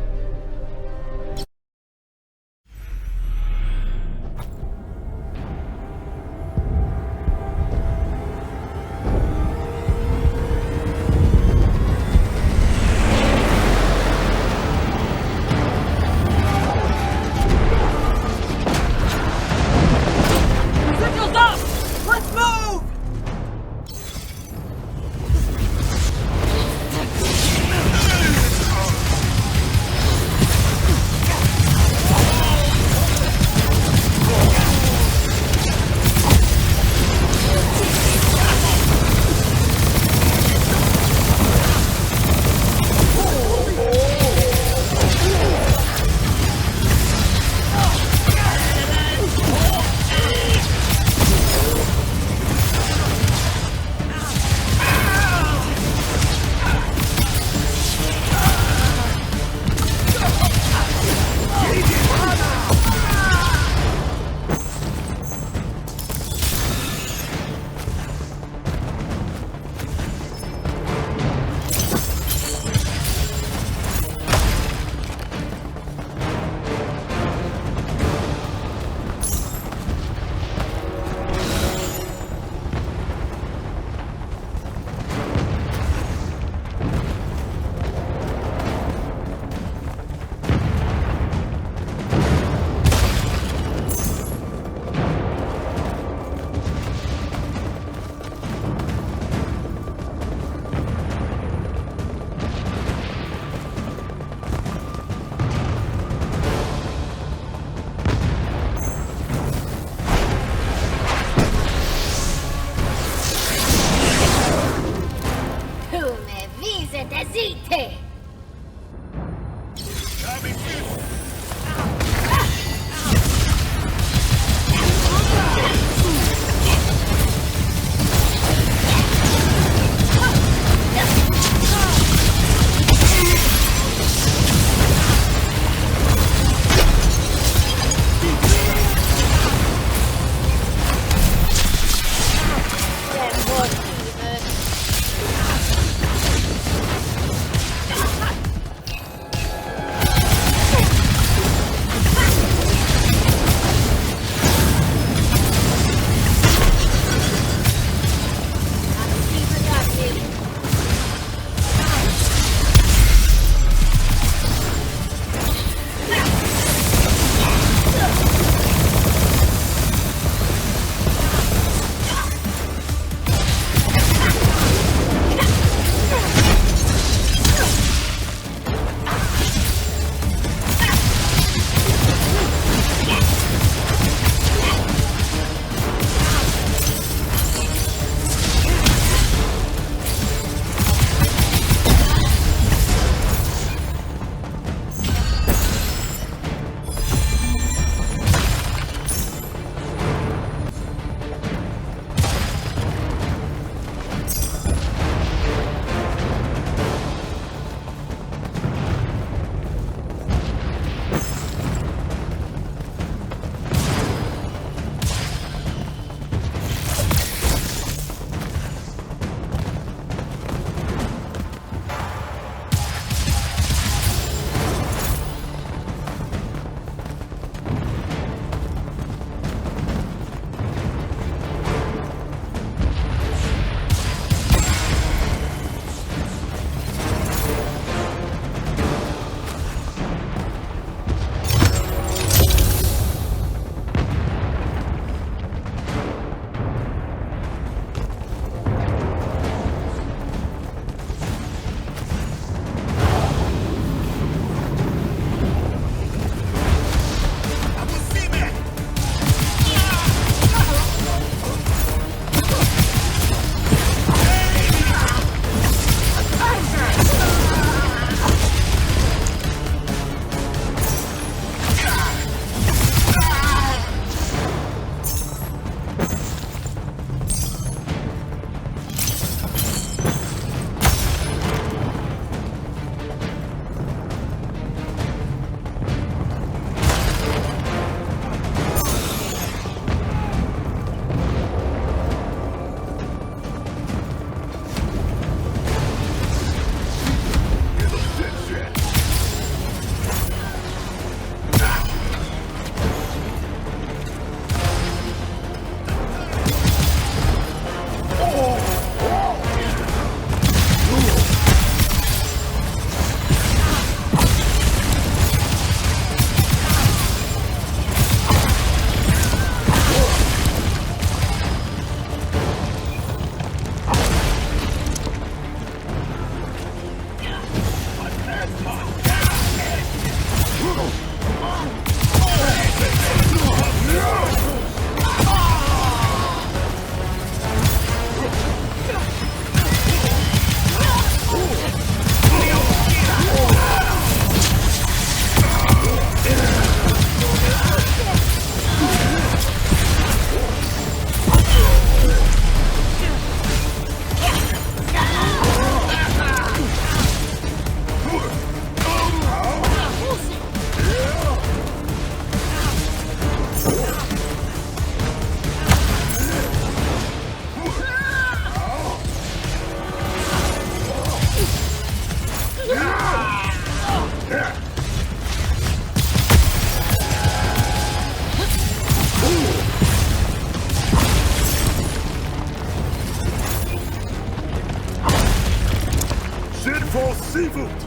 Mannsevut!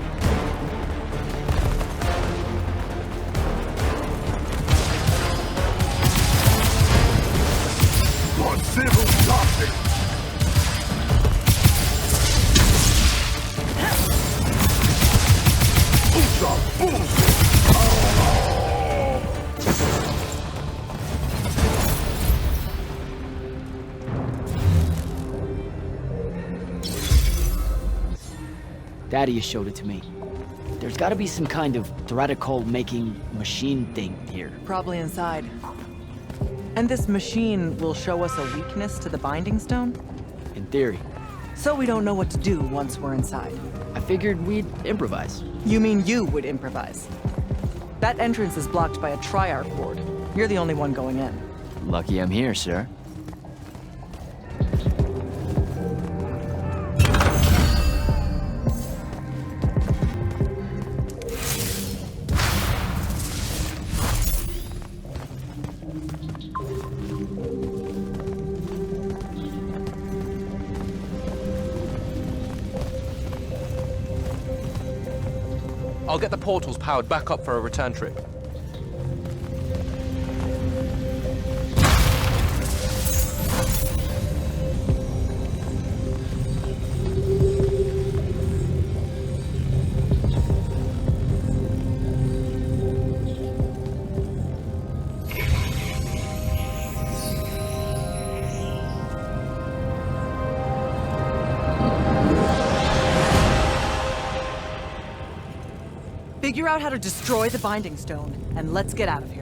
Mannsevut Toxic! Usa Bullshit! Daddy showed it to me. There's gotta be some kind of theoretical-making machine thing here. Probably inside. And this machine will show us a weakness to the Binding Stone? In theory. So we don't know what to do once we're inside. I figured we'd improvise. You mean you would improvise? That entrance is blocked by a Triarch ward. You're the only one going in. Lucky I'm here, sir. I'll get the portals powered back up for a return trip. Figure out how to destroy the Binding Stone, and let's get out of here.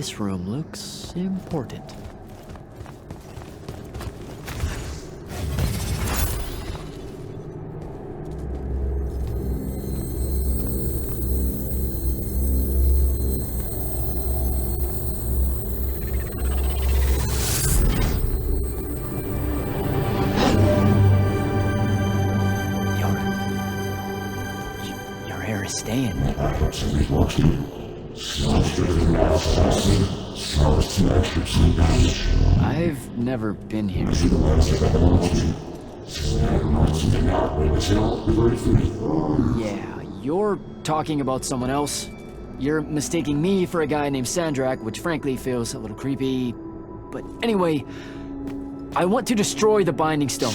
This room looks important. Your hair is staying. I've never been here. Yeah, you're talking about someone else. You're mistaking me for a guy named Sandrak, which frankly feels a little creepy. But anyway, I want to destroy the Binding Stone.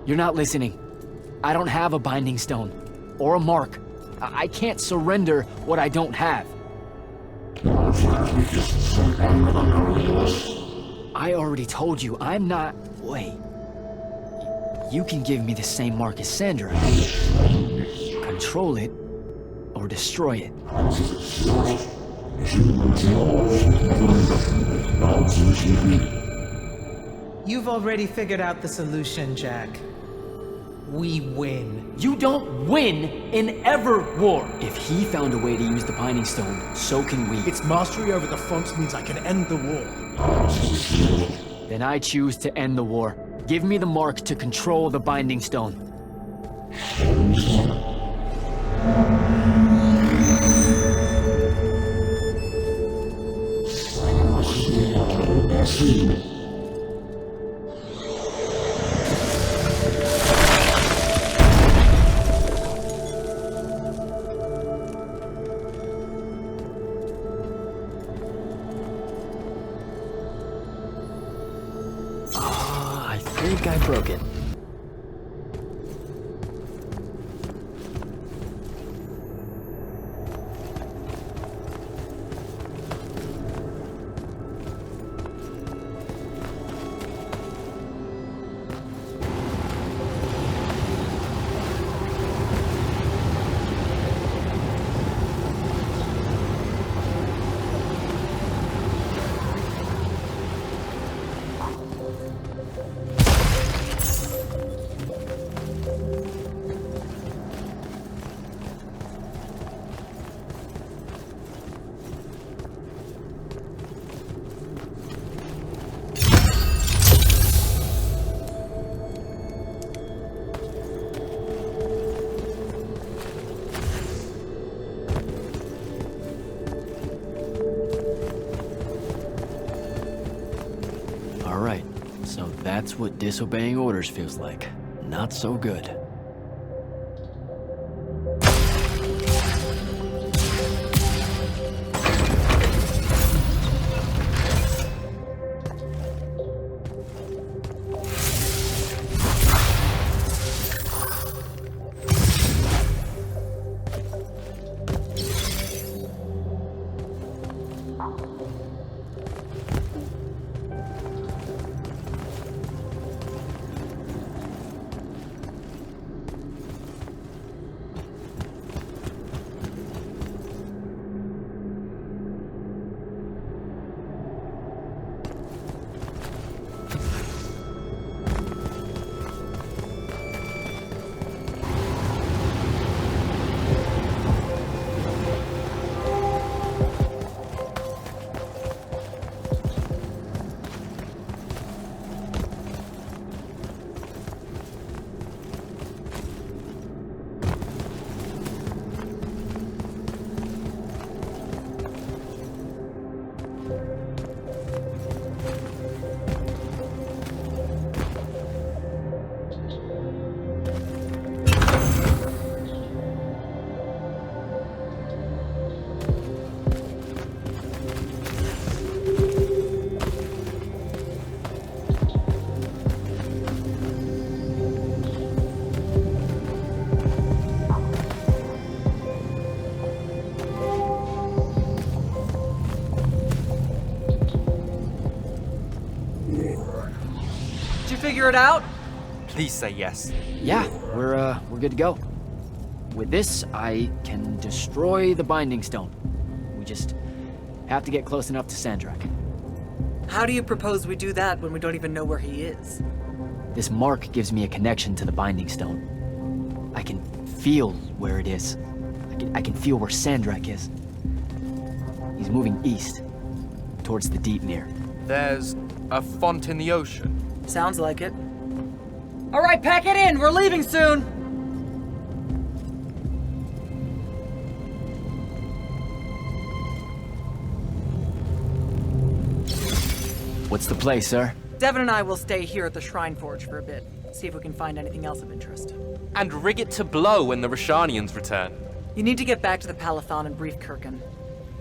You're not listening. I don't have a Binding Stone. Or a mark. I can't surrender what I don't have. I already told you, I'm not... Wait. You can give me the same mark as Sandra. Control it, or destroy it. You've already figured out the solution, Jack. We win. You don't win in ever war. If he found a way to use the Binding Stone, so can we. Its mastery over the font means I can end the war. Then I choose to end the war. Give me the mark to control the Binding Stone. I think I broke it. Alright, so that's what disobeying orders feels like. Not so good. figure it out? Please say yes. Yeah, we're good to go. With this, I can destroy the Binding Stone. We just have to get close enough to Sandrak. How do you propose we do that when we don't even know where he is? This mark gives me a connection to the Binding Stone. I can feel where it is. I can feel where Sandrak is. He's moving east, towards the deep mirror. There's a font in the ocean. Sounds like it. All right, pack it in. We're leaving soon. What's the play, sir? Devin and I will stay here at the Shrine Forge for a bit. See if we can find anything else of interest. And rig it to blow when the Rashanians return. You need to get back to the Palathon and brief Kirkin.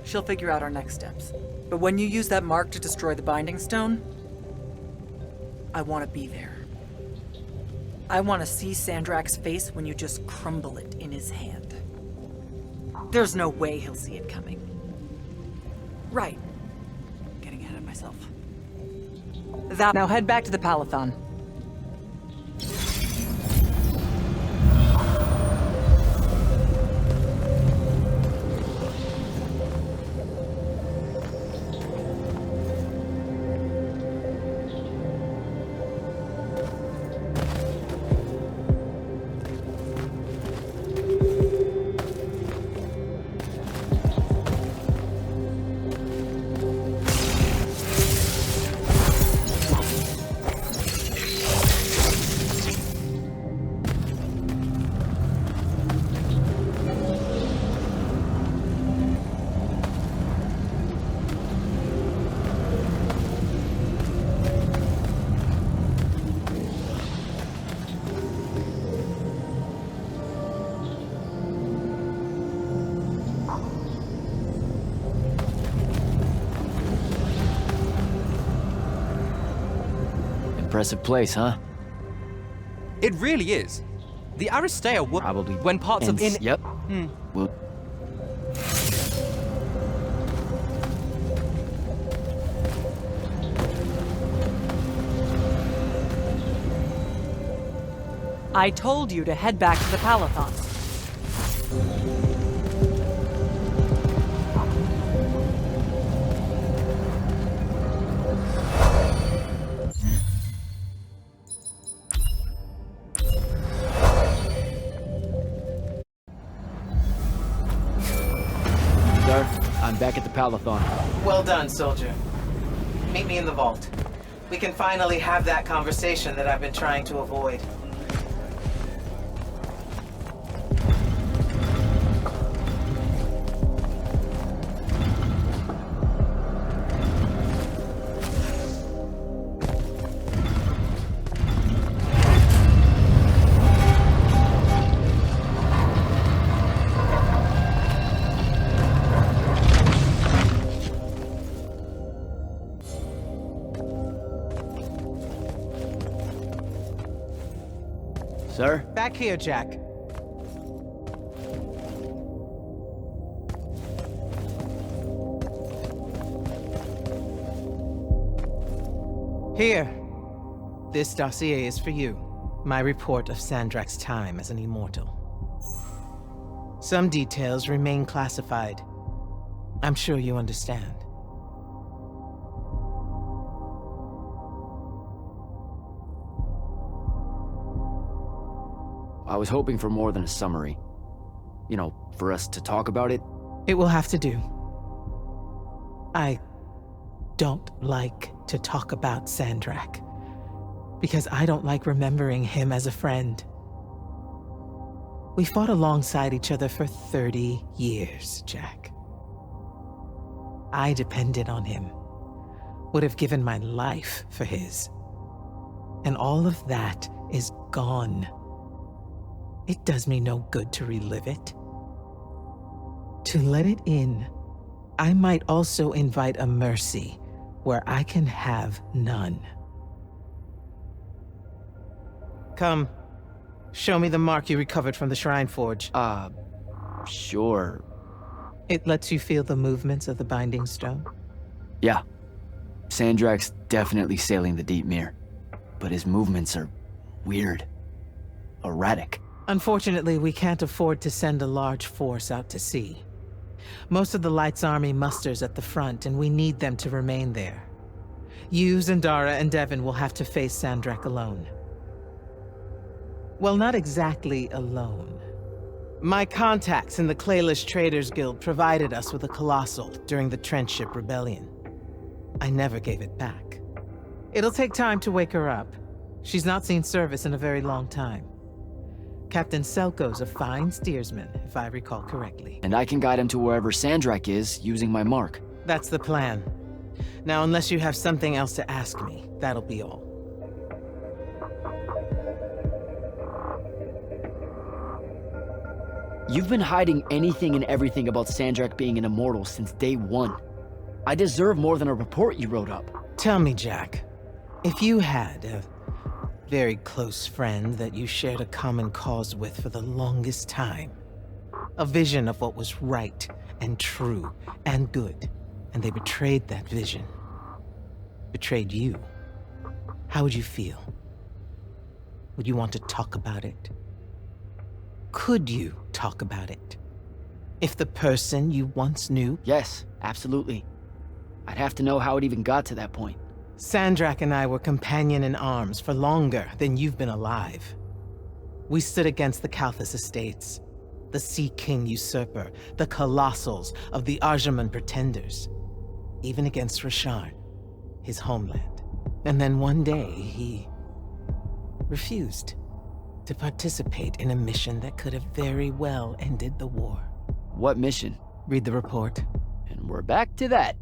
She'll figure out our next steps. But when you use that mark to destroy the Binding Stone, I want to be there. I want to see Sandrak's face when you just crumble it in his hand. There's no way he'll see it coming. Right. Getting ahead of myself. Now head back to the Palathon. Impressive place, huh? It really is. The Aristea were Probably when parts of Yep. Well, I told you to head back to the Palathon. sir, I'm back at the Palathon. Well done, soldier. Meet me in the vault. We can finally have that conversation that I've been trying to avoid. Sir? Back here, Jack. Here. This dossier is for you. My report of Sandrak's time as an immortal. Some details remain classified. I'm sure you understand. I was hoping for more than a summary. You know, for us to talk about it. It will have to do. I don't like to talk about Sandrak, because I don't like remembering him as a friend. We fought alongside each other for 30 years, Jack. I depended on him, would have given my life for his. And all of that is gone. It does me no good to relive it. To let it in, I might also invite a mercy where I can have none. Come, show me the mark you recovered from the Shrine Forge. Sure. It lets you feel the movements of the Binding Stone? Yeah. Sandrak's definitely sailing the deep mirror. but his movements are weird. Erratic. Unfortunately, we can't afford to send a large force out to sea. Most of the Light's army musters at the front, and we need them to remain there. You, Zendara, and Devin will have to face Sandrak alone. Well, not exactly alone. My contacts in the Clayless Traders Guild provided us with a Colossal during the Trenchship Rebellion. I never gave it back. It'll take time to wake her up. She's not seen service in a very long time. Captain Selko's a fine steersman, if I recall correctly. And I can guide him to wherever Sandrak is, using my mark. That's the plan. Now, unless you have something else to ask me, that'll be all. You've been hiding anything and everything about Sandrak being an immortal since day one. I deserve more than a report you wrote up. Tell me, Jack, if you had a very close friend that you shared a common cause with for the longest time, a vision of what was right and true and good, and they betrayed that vision, betrayed you, how would you feel? Would you want to talk about it? Could you talk about it? If the person you once knew? Yes, absolutely. I'd have to know how it even got to that point. Sandrak and I were companion in arms for longer than you've been alive. We stood against the Kalthus estates, the Sea King usurper, the Colossals of the Arjaman Pretenders, even against Rasharn, his homeland. And then one day, he refused to participate in a mission that could have very well ended the war. What mission? Read the report. And we're back to that.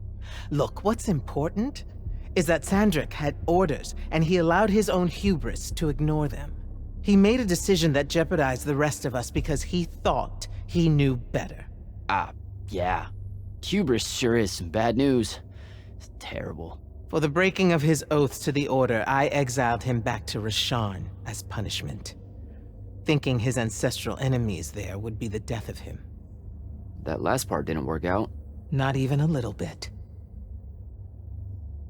Look, what's important is that Sandrak had orders, and he allowed his own hubris to ignore them. He made a decision that jeopardized the rest of us because he thought he knew better. Yeah. Hubris sure is some bad news. It's terrible. For the breaking of his oaths to the Order, I exiled him back to Rasharn as punishment, thinking his ancestral enemies there would be the death of him. That last part didn't work out. Not even a little bit.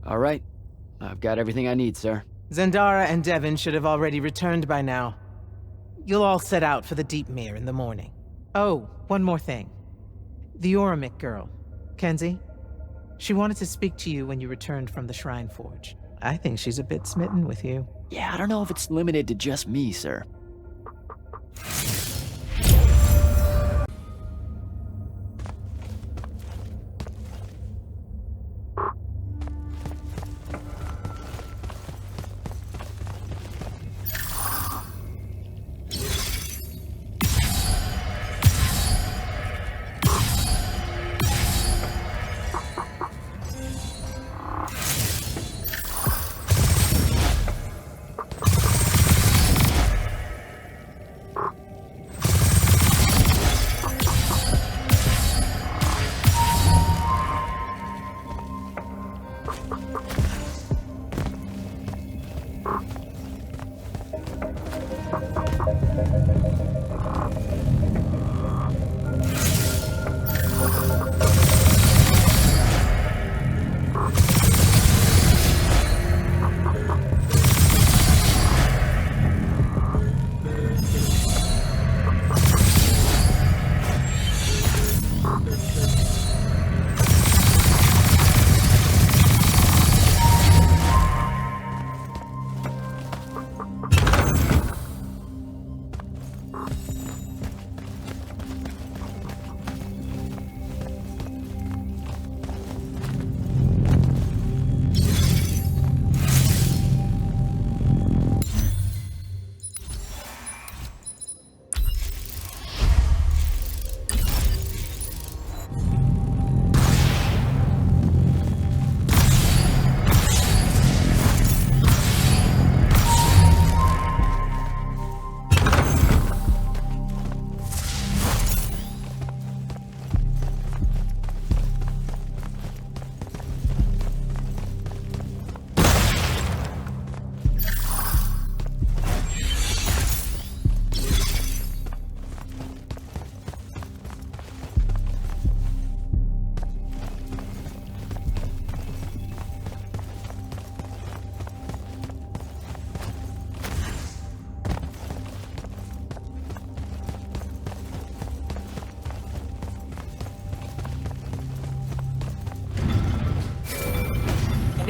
All right. I've got everything I need, sir. Zendara and Devin should have already returned by now. You'll all set out for the Deep Mere in the morning. Oh, one more thing. The Oromik girl, Kenzie. She wanted to speak to you when you returned from the Shrine Forge. I think she's a bit smitten with you. Yeah, I don't know if it's limited to just me, sir.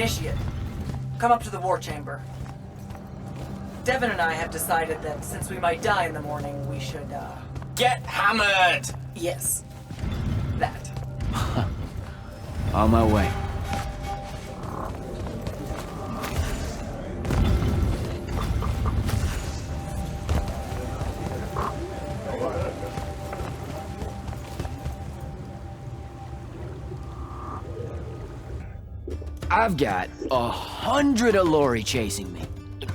Initiate, come up to the war chamber. Devin and I have decided that since we might die in the morning, we should, Get hammered! Yes. That. On my way. I've got 100 Alori chasing me.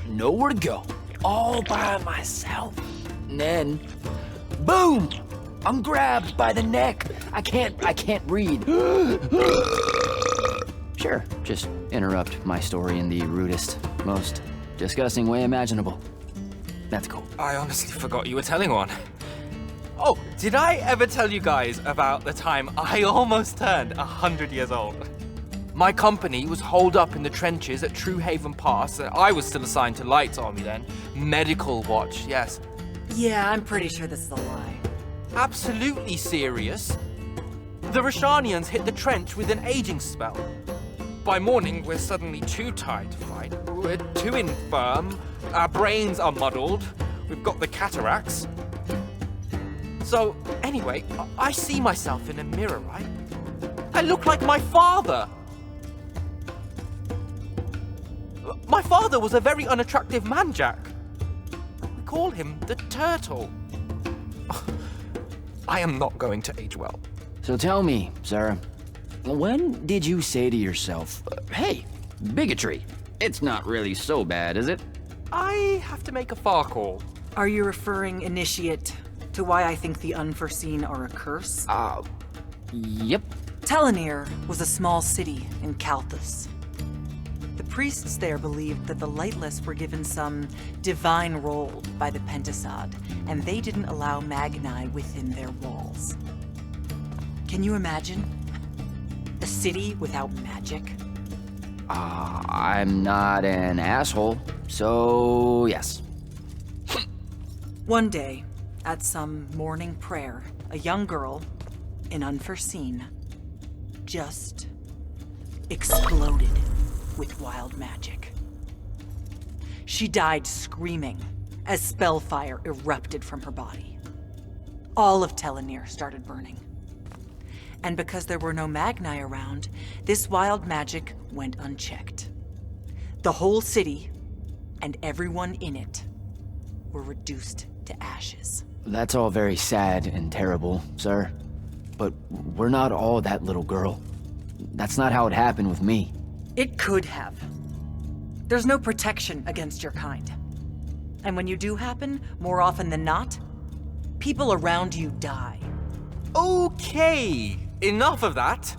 Nowhere to go. All by myself. And then, boom! I'm grabbed by the neck. I can't breathe. Sure, just interrupt my story in the rudest, most disgusting way imaginable. That's cool. I honestly forgot you were telling one. Oh, did I ever tell you guys about the time I almost turned 100 years old? My company was holed up in the trenches at True Haven Pass. I was still assigned to Lights Army then. Medical watch, yes. Yeah, I'm pretty sure this is a lie. Absolutely serious. The Rashanians hit the trench with an aging spell. By morning, we're suddenly too tired to fight. We're too infirm. Our brains are muddled. We've got the cataracts. So, anyway, I see myself in a mirror, right? I look like my father. My father was a very unattractive man, Jack. We call him the Turtle. I am not going to age well. So tell me, sir, when did you say to yourself, hey, bigotry, it's not really so bad, is it? I have to make a far call. Are you referring, Initiate, to why I think the unforeseen are a curse? Yep. Telenir was a small city in Kalthus. The priests there believed that the Lightless were given some divine role by the Pentasod, and they didn't allow Magni within their walls. Can you imagine? A city without magic? I'm not an asshole, so yes. One day, at some morning prayer, a young girl, in Unforeseen, just exploded with wild magic. She died screaming as spellfire erupted from her body. All of Telenir started burning. And because there were no Magni around, this wild magic went unchecked. The whole city, and everyone in it, were reduced to ashes. That's all very sad and terrible, sir. But we're not all that little girl. That's not how it happened with me. It could have. There's no protection against your kind. And when you do happen, more often than not, people around you die. Okay, enough of that.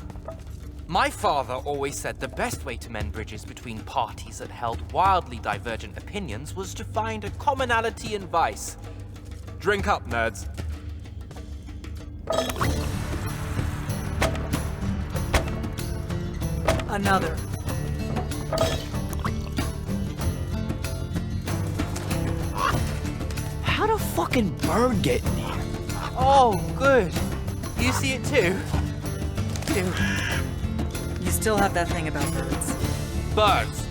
My father always said the best way to mend bridges between parties that held wildly divergent opinions was to find a commonality in vice. Drink up, nerds. Another. How'd a fucking bird get in here? Oh, good. You see it too? Dude, you still have that thing about birds. Birds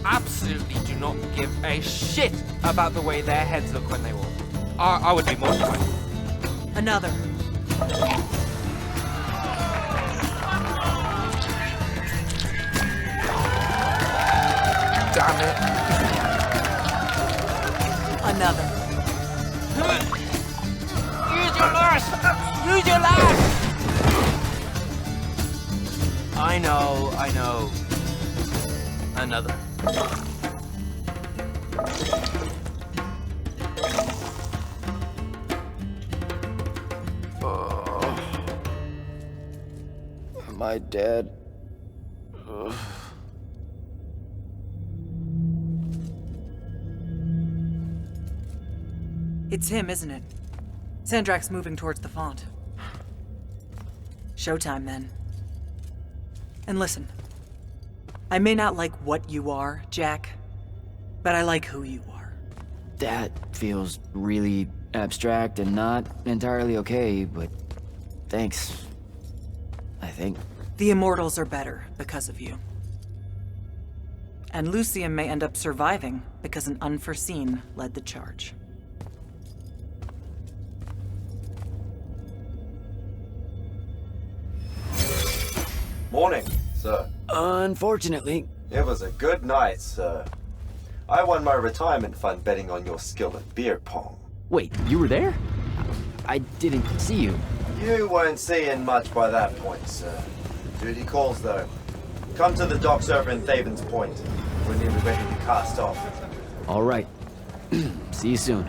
absolutely do not give a shit about the way their heads look when they walk. I would be mortified. Another. Damn it. Another. Use your lash! Use your lash! I know. Another. Am I dead? It's him, isn't it? Sandrak's moving towards the font. Showtime, then. And listen, I may not like what you are, Jack, but I like who you are. That feels really abstract and not entirely okay, but thanks. I think. The Immortals are better because of you. And Lucian may end up surviving because an unforeseen led the charge. Morning, sir. Unfortunately. It was a good night, sir. I won my retirement fund betting on your skill at beer pong. Wait, you were there? I didn't see you. You weren't seeing much by that point, sir. Duty calls, though. Come to the docks over in Thaven's Point. We're nearly ready to cast off. All right. See you soon.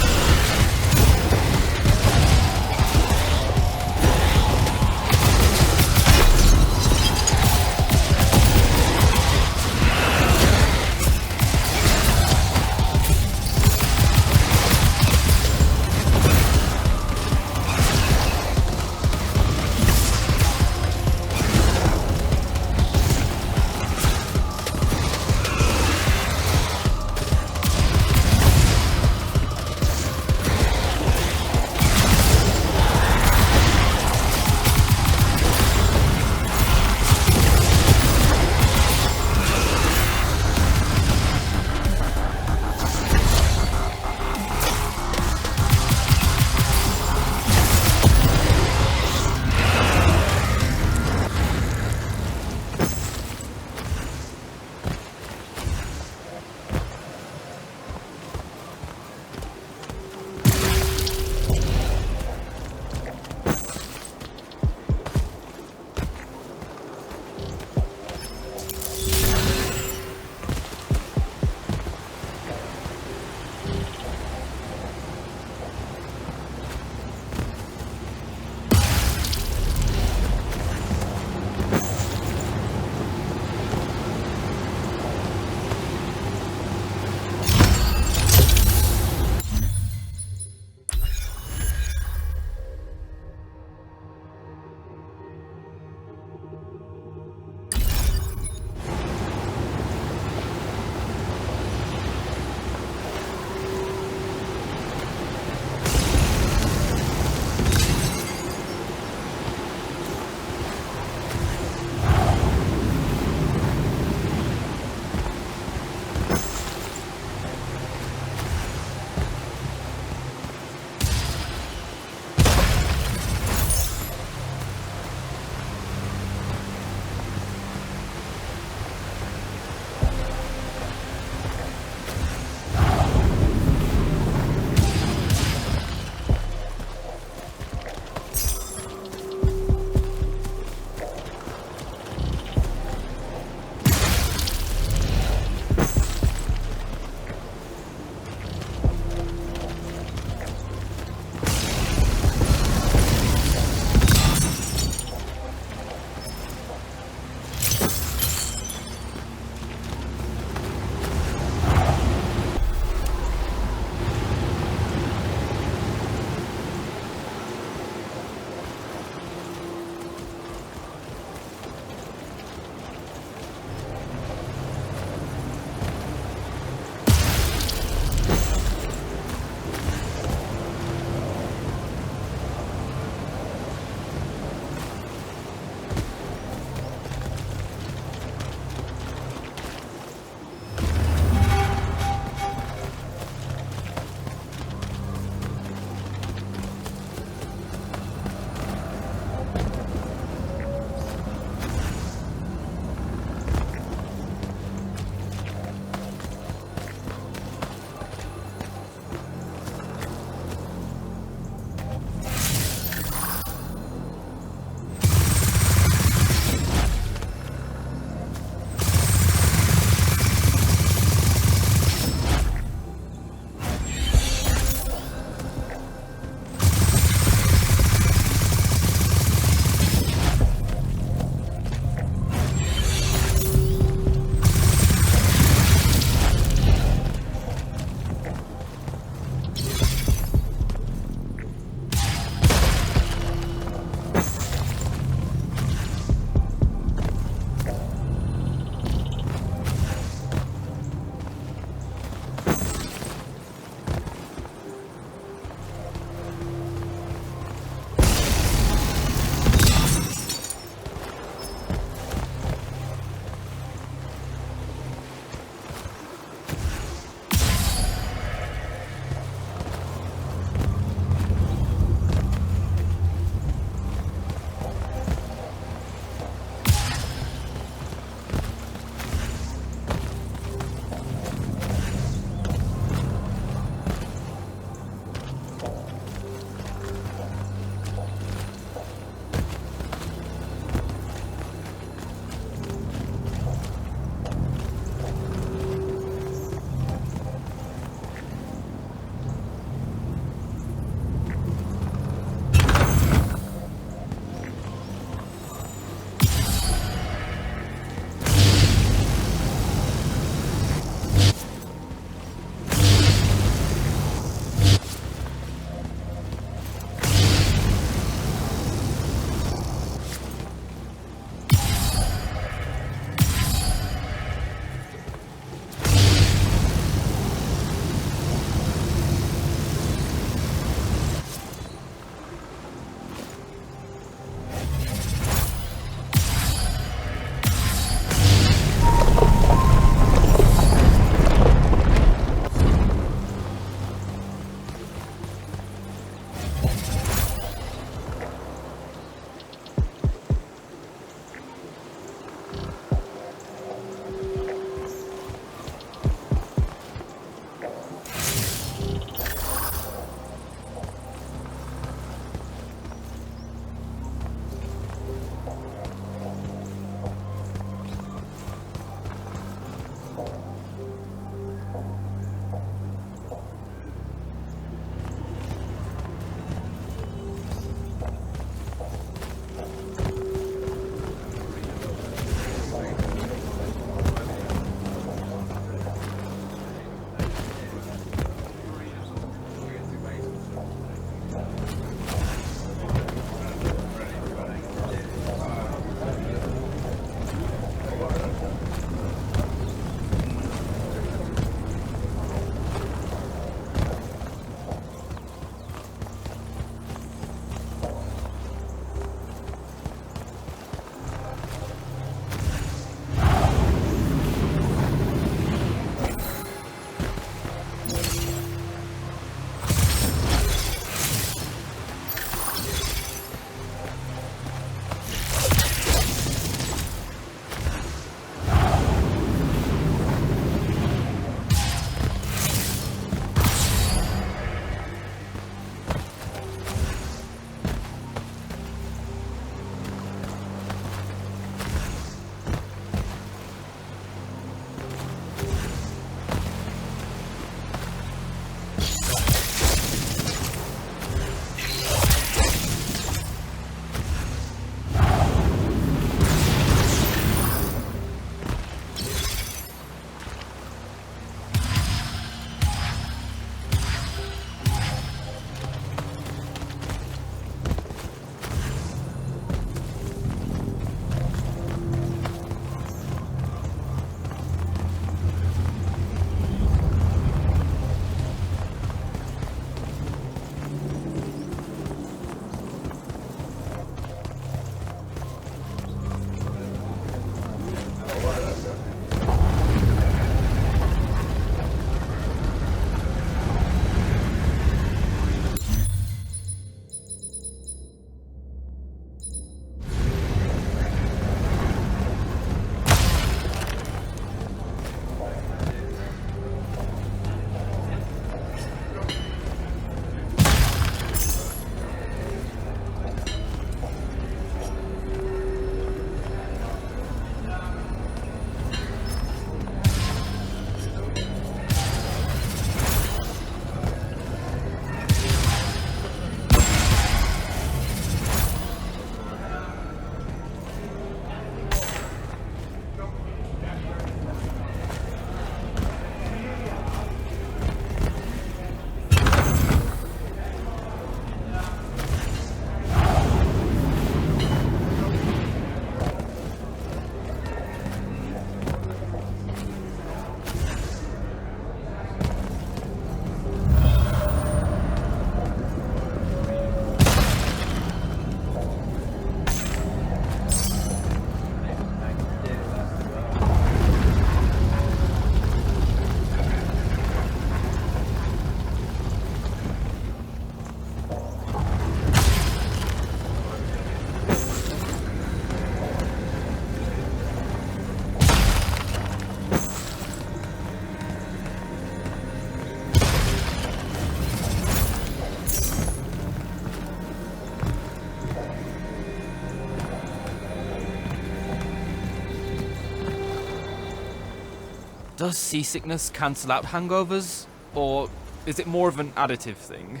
Does seasickness cancel out hangovers? Or is it more of an additive thing?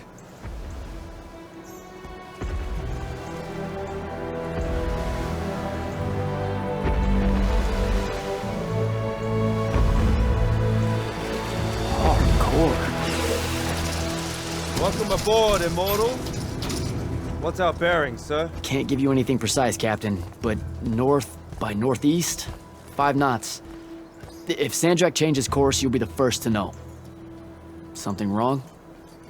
Welcome aboard, Immortal. What's our bearing, sir? Can't give you anything precise, Captain, but north by northeast, 5 knots. If Sandrak changes course, you'll be the first to know. Something wrong?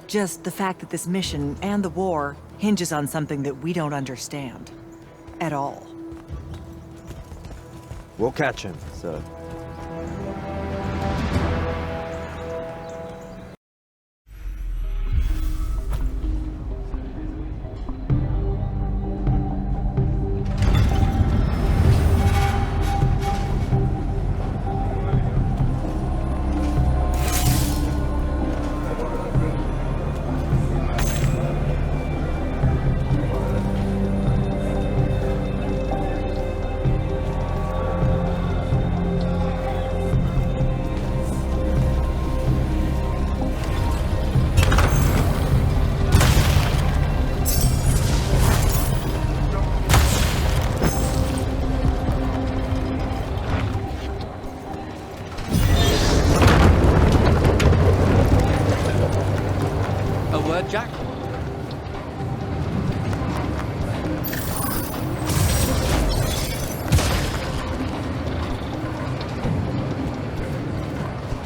Just the fact that this mission and the war hinges on something that we don't understand. At all. We'll catch him, sir. Jack?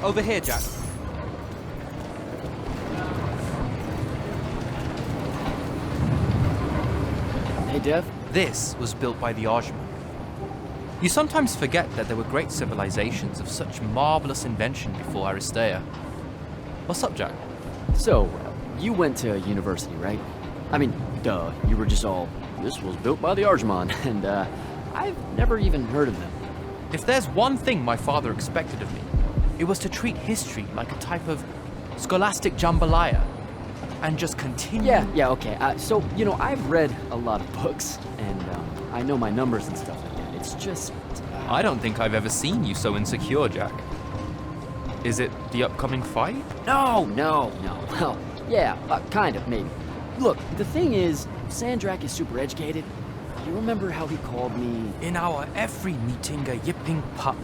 Over here, Jack. Hey, Dev. This was built by the Ajman. You sometimes forget that there were great civilizations of such marvelous invention before Aristea. What's up, Jack? So, you went to university, right? I mean, duh, you were just all, this was built by the Ajman, and I've never even heard of them. If there's one thing my father expected of me, it was to treat history like a type of scholastic jambalaya, and just continue... Yeah, okay. So, you know, I've read a lot of books, and I know my numbers and stuff like that. It's just... I don't think I've ever seen you so insecure, Jack. Is it the upcoming fight? No. Well, yeah, kind of, maybe. Look, the thing is, Sandrak is super educated. You remember how he called me... In our every meeting, a yipping pup.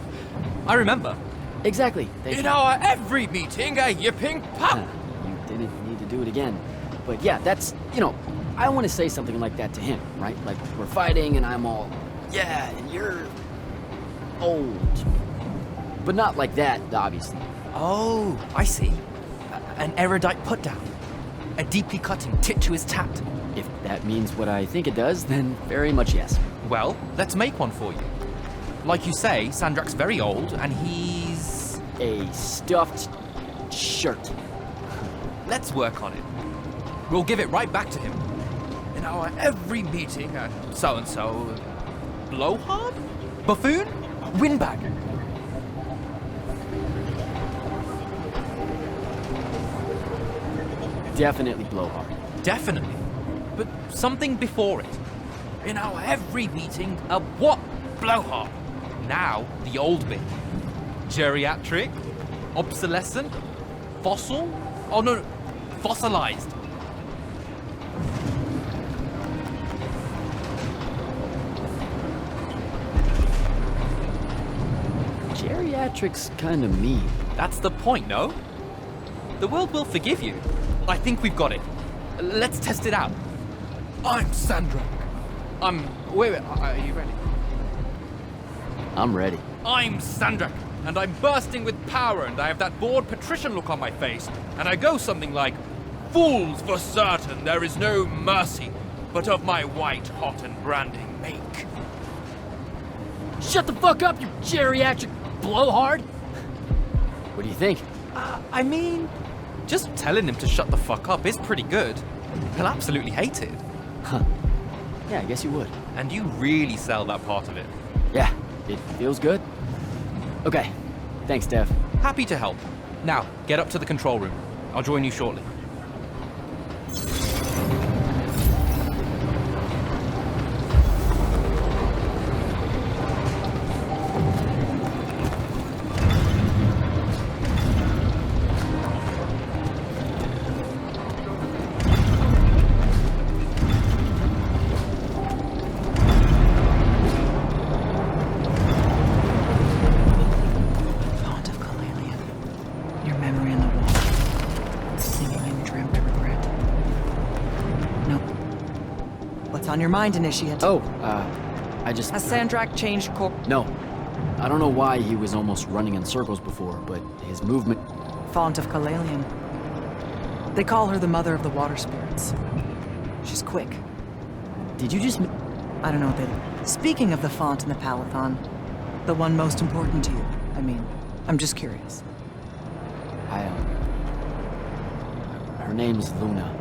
I remember. Exactly. In our every meeting, a yipping pup! You didn't need to do it again. But yeah, that's, you know, I want to say something like that to him, right? Like, we're fighting and I'm all, yeah, and you're... old. But not like that, obviously. Oh, I see. An erudite put-down. A deeply cutting tit to his tat. If that means what I think it does, then very much yes. Well, let's make one for you. Like you say, Sandrak's very old, and he's... a stuffed shirt. Let's work on it. We'll give it right back to him. In our every meeting, so-and-so... blowhard? Buffoon? Windbag? Definitely blowhard. Definitely. But something before it. In our every meeting, a what? Blowhard. Now, the old bit. Geriatric? Obsolescent? Fossil? Oh no, fossilized. Geriatric's kinda mean. That's the point, no? The world will forgive you. I think we've got it. Let's test it out. I'm Sandrak. Wait, are you ready? I'm ready. I'm Sandrak, and I'm bursting with power, and I have that bored patrician look on my face, and I go something like, "Fools, for certain, there is no mercy, but of my white, hot, and branding make." Shut the fuck up, you geriatric blowhard! What do you think? I mean, just telling him to shut the fuck up is pretty good. He'll absolutely hate it. Huh. Yeah, I guess you would. And you really sell that part of it. Yeah, it feels good. Okay, thanks, Dev. Happy to help. Now, get up to the control room. I'll join you shortly. your mind, Initiate? Oh, I just... Has Sandrak changed course? No. I don't know why he was almost running in circles before, but his movement... Font of Kalalian. They call her the mother of the water spirits. She's quick. Did you just... I don't know what they... Speaking of the font in the Palathon, the one most important to you, I mean, I'm just curious. Her name's Luna.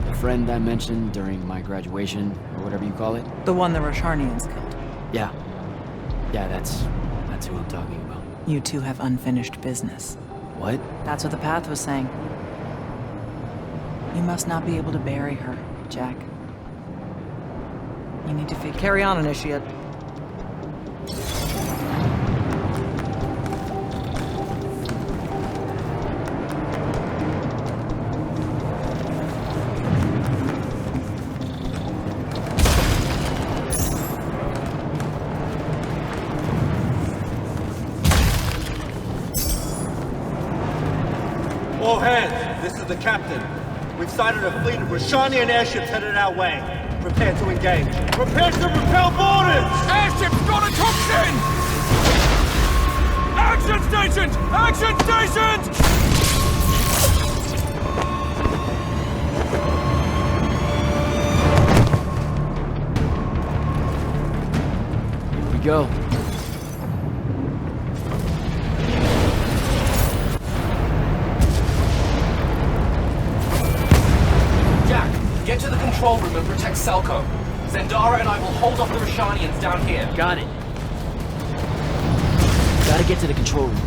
The friend I mentioned during my graduation, or whatever you call it. The one the Rosharnians killed. Yeah. Yeah, that's who I'm talking about. You two have unfinished business. What? That's what the Path was saying. You must not be able to bury her, Jack. You need to carry on, Initiate. All hands, this is the captain. We've sighted a fleet of Rosharnian airships headed our way. Prepare to engage. Prepare to repel boarders! Airship's got a toxin! Action stations! Action stations! Here we go. Get to the control room and protect Selko. Zendara and I will hold off the Rosharnians down here. Got it. Gotta get to the control room.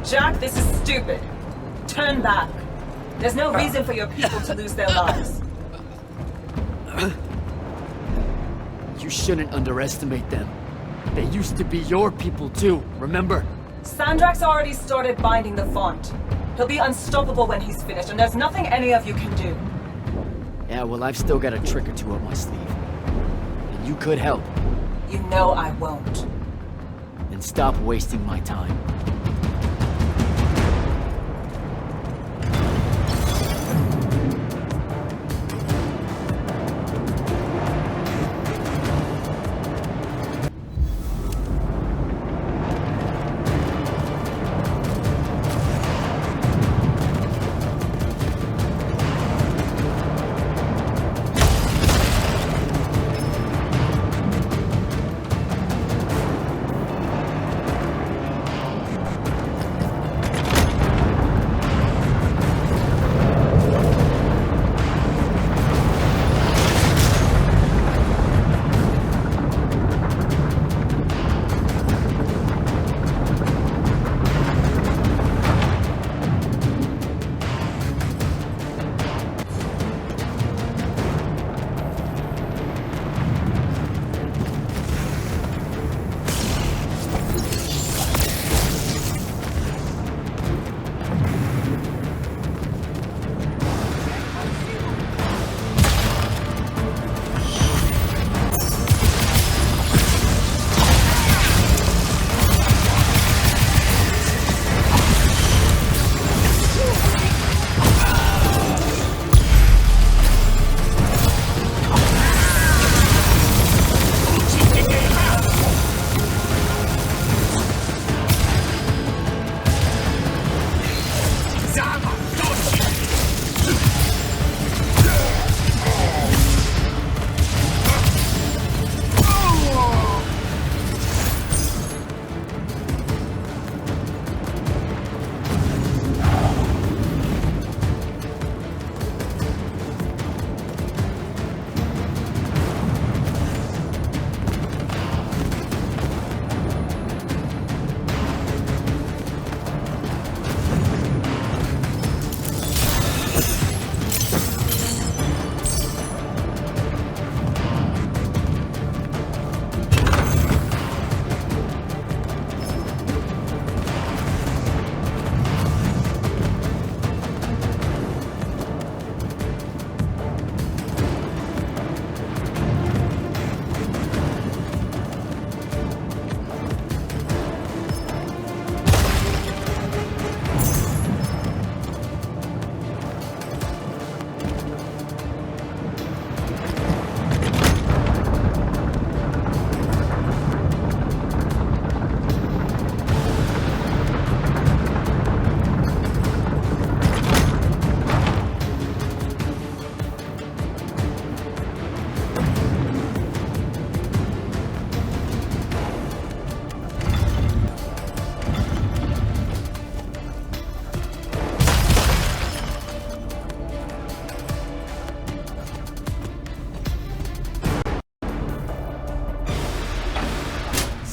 Jack, this is stupid. Turn back. There's no reason for your people to lose their lives. You shouldn't underestimate them. They used to be your people too, remember? Sandrak's already started binding the font. He'll be unstoppable when he's finished, and there's nothing any of you can do. Yeah, well, I've still got a trick or two up my sleeve. And you could help. You know I won't. Then stop wasting my time.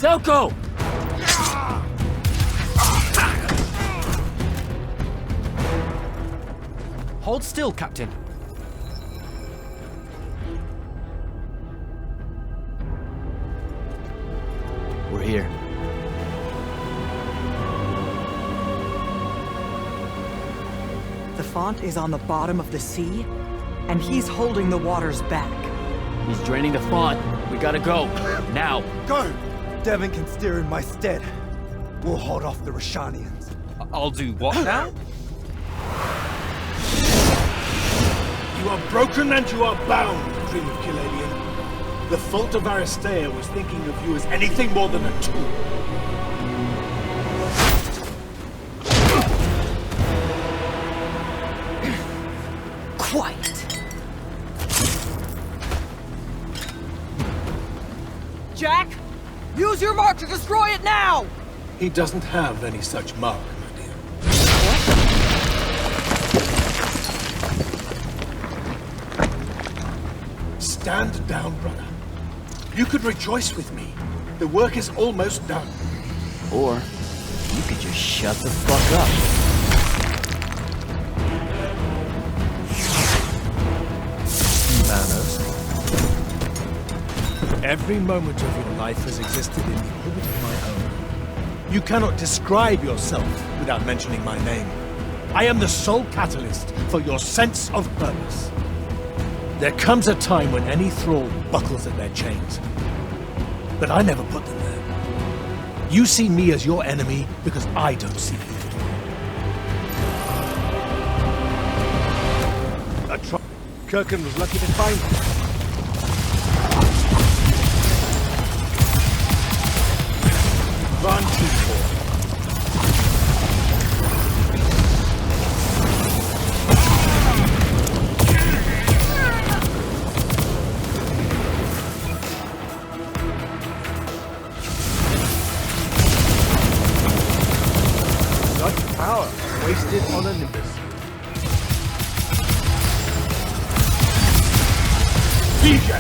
Selko! Hold still, Captain. We're here. The font is on the bottom of the sea, and he's holding the waters back. He's draining the font. We gotta go. Now. Go! Devin can steer in my stead. We'll hold off the Rashanians. I'll do what now? You are broken and you are bound, Dream of Kiladian. The fault of Aristea was thinking of you as anything more than a tool. Quiet. Jack, use your mark to destroy it now! He doesn't have any such mark, my dear. Stand down, brother. You could rejoice with me. The work is almost done. Or You could just shut the fuck up. Magnus. Every moment of your life has existed in the orbit of my own. You cannot describe yourself without mentioning my name. I am the sole catalyst for your sense of purpose. There comes a time when any thrall buckles at their chains. But I never put them there. You see me as your enemy because I don't see you. Kirkin was lucky to find you. Van T4. Such power wasted on Olympus. DJ!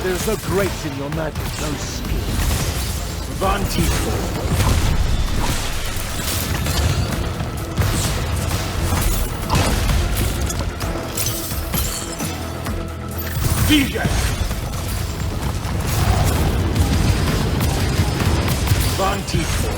There's no grace in your magic, no skill. Van T4. DJ! Van T4.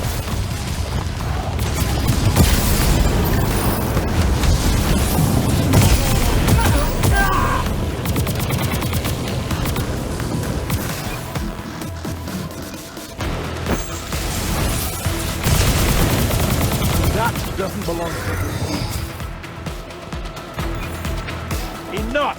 That doesn't belong to you. Enough!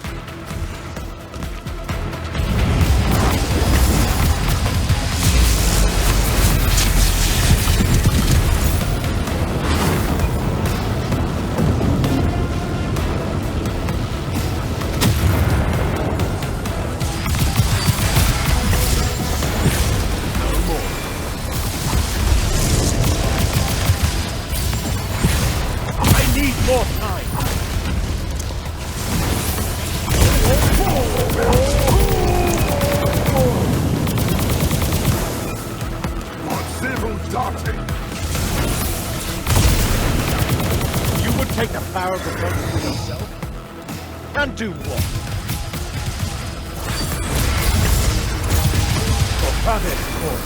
More time. You would take the power of the focus for yourself? And do what? Or have it, or...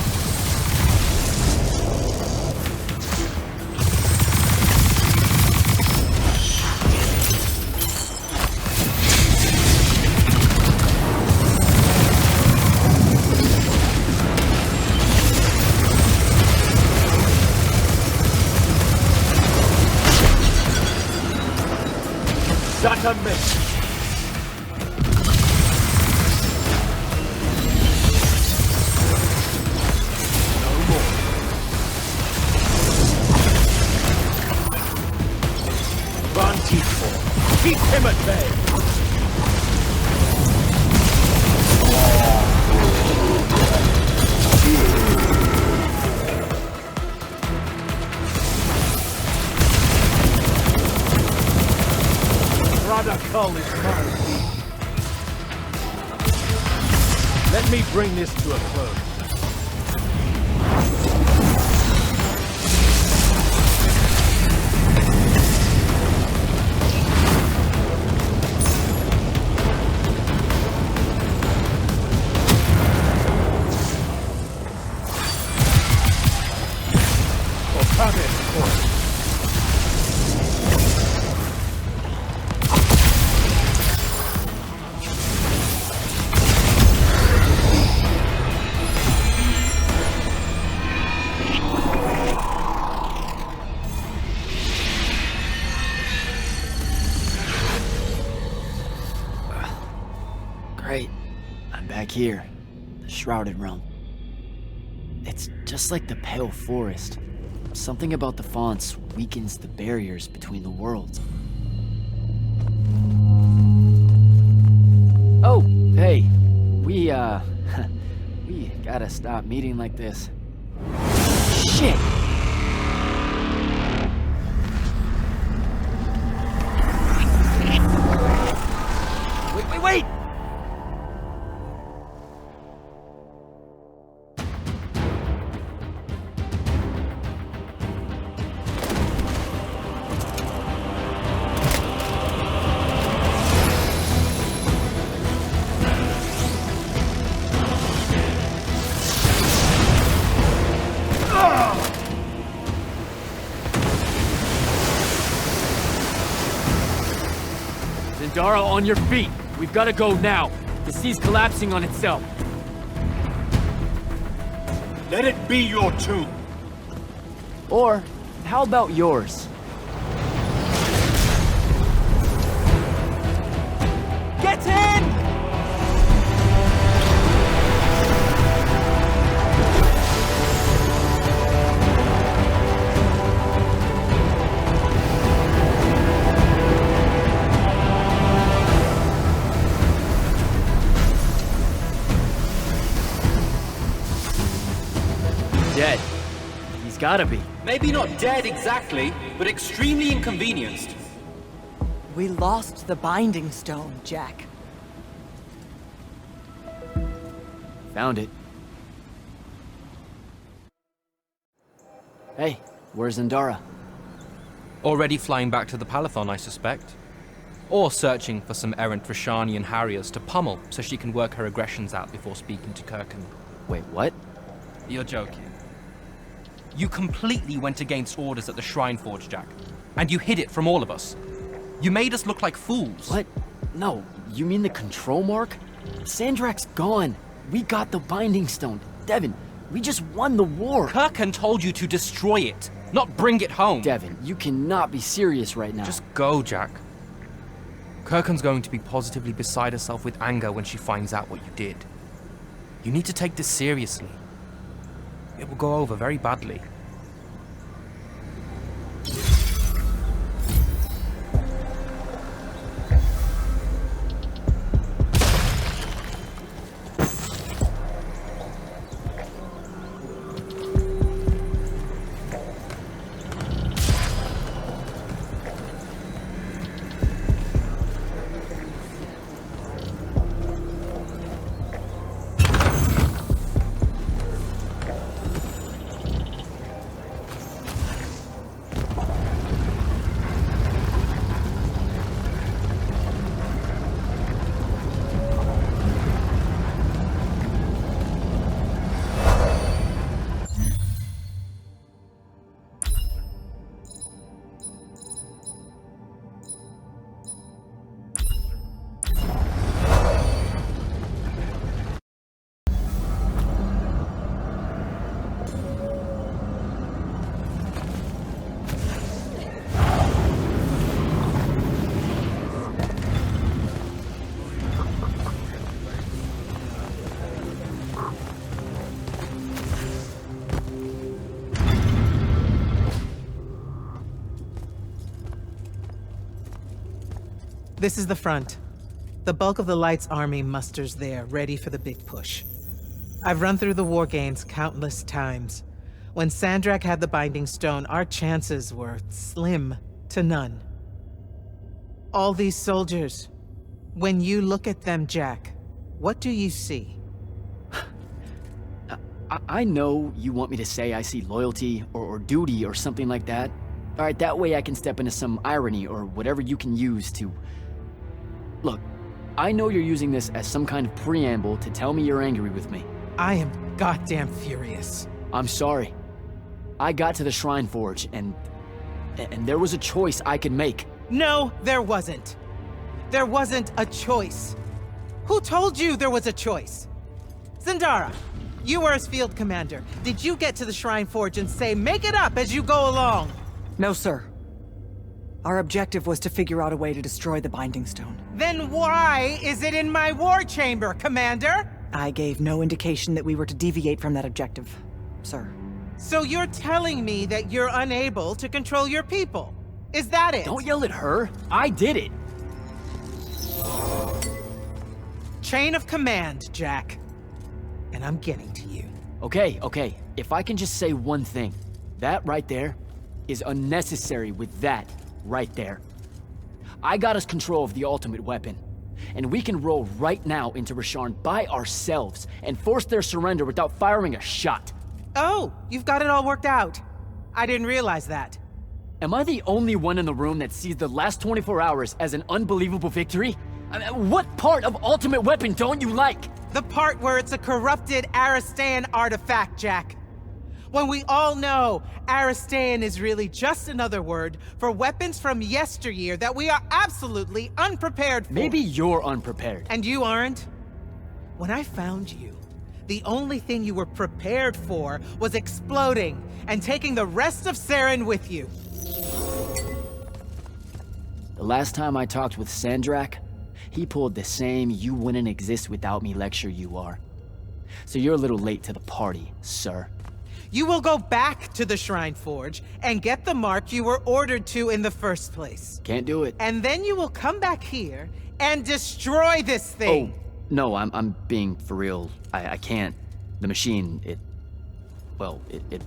That's a miss. No more. Van T4. Keep him at bay. Colossal is mine. Let me bring this to a close. Or have it, of course. Great. I'm back here. The Shrouded realm. It's just like the Pale Forest. Something about the fonts weakens the barriers between the worlds. Oh, hey. We gotta stop meeting like this. Shit! Wait! Zendara, on your feet! We've got to go now! The sea's collapsing on itself! Let it be your tomb! Or, how about yours? Get in! Dead. He's gotta be. Maybe not dead exactly, but extremely inconvenienced. We lost the Binding Stone, Jack. Found it. Hey, where's Zendara? Already flying back to the Palathon, I suspect. Or searching for some errant Rashanian harriers to pummel so she can work her aggressions out before speaking to Kirkan. Wait, what? You're joking. You completely went against orders at the Shrine Forge, Jack. And you hid it from all of us. You made us look like fools. What? No, you mean the control mark? Sandrak's gone. We got the Binding Stone. Devin, we just won the war. Kirkan told you to destroy it, not bring it home. Devin, you cannot be serious right now. Just go, Jack. Kirkan's going to be positively beside herself with anger when she finds out what you did. You need to take this seriously. It will go over very badly. This is the front. The bulk of the Light's army musters there, ready for the big push. I've run through the war games countless times. When Sandrak had the Binding Stone, our chances were slim to none. All these soldiers, when you look at them, Jack, what do you see? I know you want me to say I see loyalty or duty or something like that. All right, that way I can step into some irony or whatever you can use to... Look, I know you're using this as some kind of preamble to tell me you're angry with me. I am goddamn furious. I'm sorry. I got to the Shrine Forge and there was a choice I could make. No, there wasn't. There wasn't a choice. Who told you there was a choice? Zendara, you were as field commander. Did you get to the Shrine Forge and say, make it up as you go along? No, sir. Our objective was to figure out a way to destroy the Binding Stone. Then why is it in my war chamber, Commander? I gave no indication that we were to deviate from that objective, sir. So you're telling me that you're unable to control your people? Is that it? Don't yell at her. I did it. Chain of command, Jack. And I'm getting to you. Okay. If I can just say one thing. That right there is unnecessary with that right there. I got us control of the ultimate weapon. and we can roll right now into Rasharn by ourselves and force their surrender without firing a shot. Oh, you've got it all worked out. I didn't realize that. Am I the only one in the room that sees the last 24 hours as an unbelievable victory? I mean, what part of Ultimate Weapon don't you like? The part where it's a corrupted Aristean artifact, Jack. When we all know Aristean is really just another word for weapons from yesteryear that we are absolutely unprepared for. Maybe you're unprepared. And you aren't? When I found you, the only thing you were prepared for was exploding and taking the rest of Saren with you. The last time I talked with Sandrak, he pulled the same "you wouldn't exist without me" lecture you are. So you're a little late to the party, sir. You will go back to the Shrine Forge and get the mark you were ordered to in the first place. Can't do it. And then you will come back here and destroy this thing. Oh, no, I'm being for real. I can't. The machine, it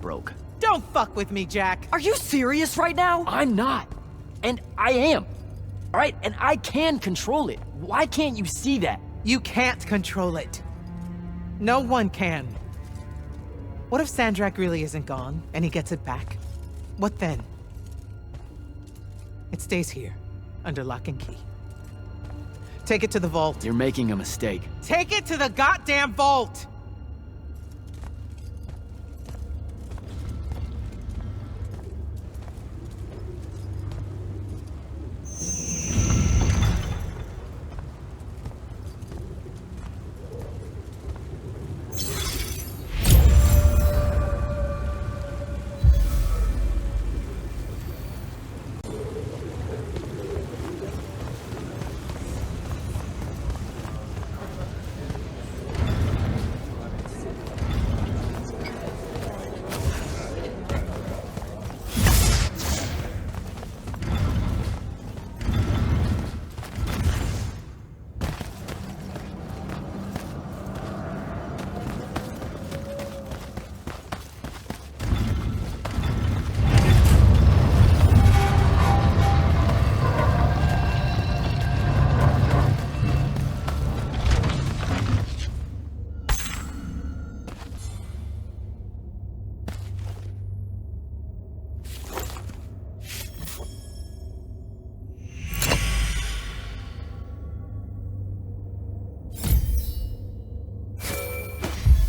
broke. Don't fuck with me, Jack. Are you serious right now? I'm not. And I am. All right, and I can control it. Why can't you see that? You can't control it. No one can. What if Sandrak really isn't gone, and he gets it back? What then? It stays here, under lock and key. Take it to the vault. You're making a mistake. Take it to the goddamn vault!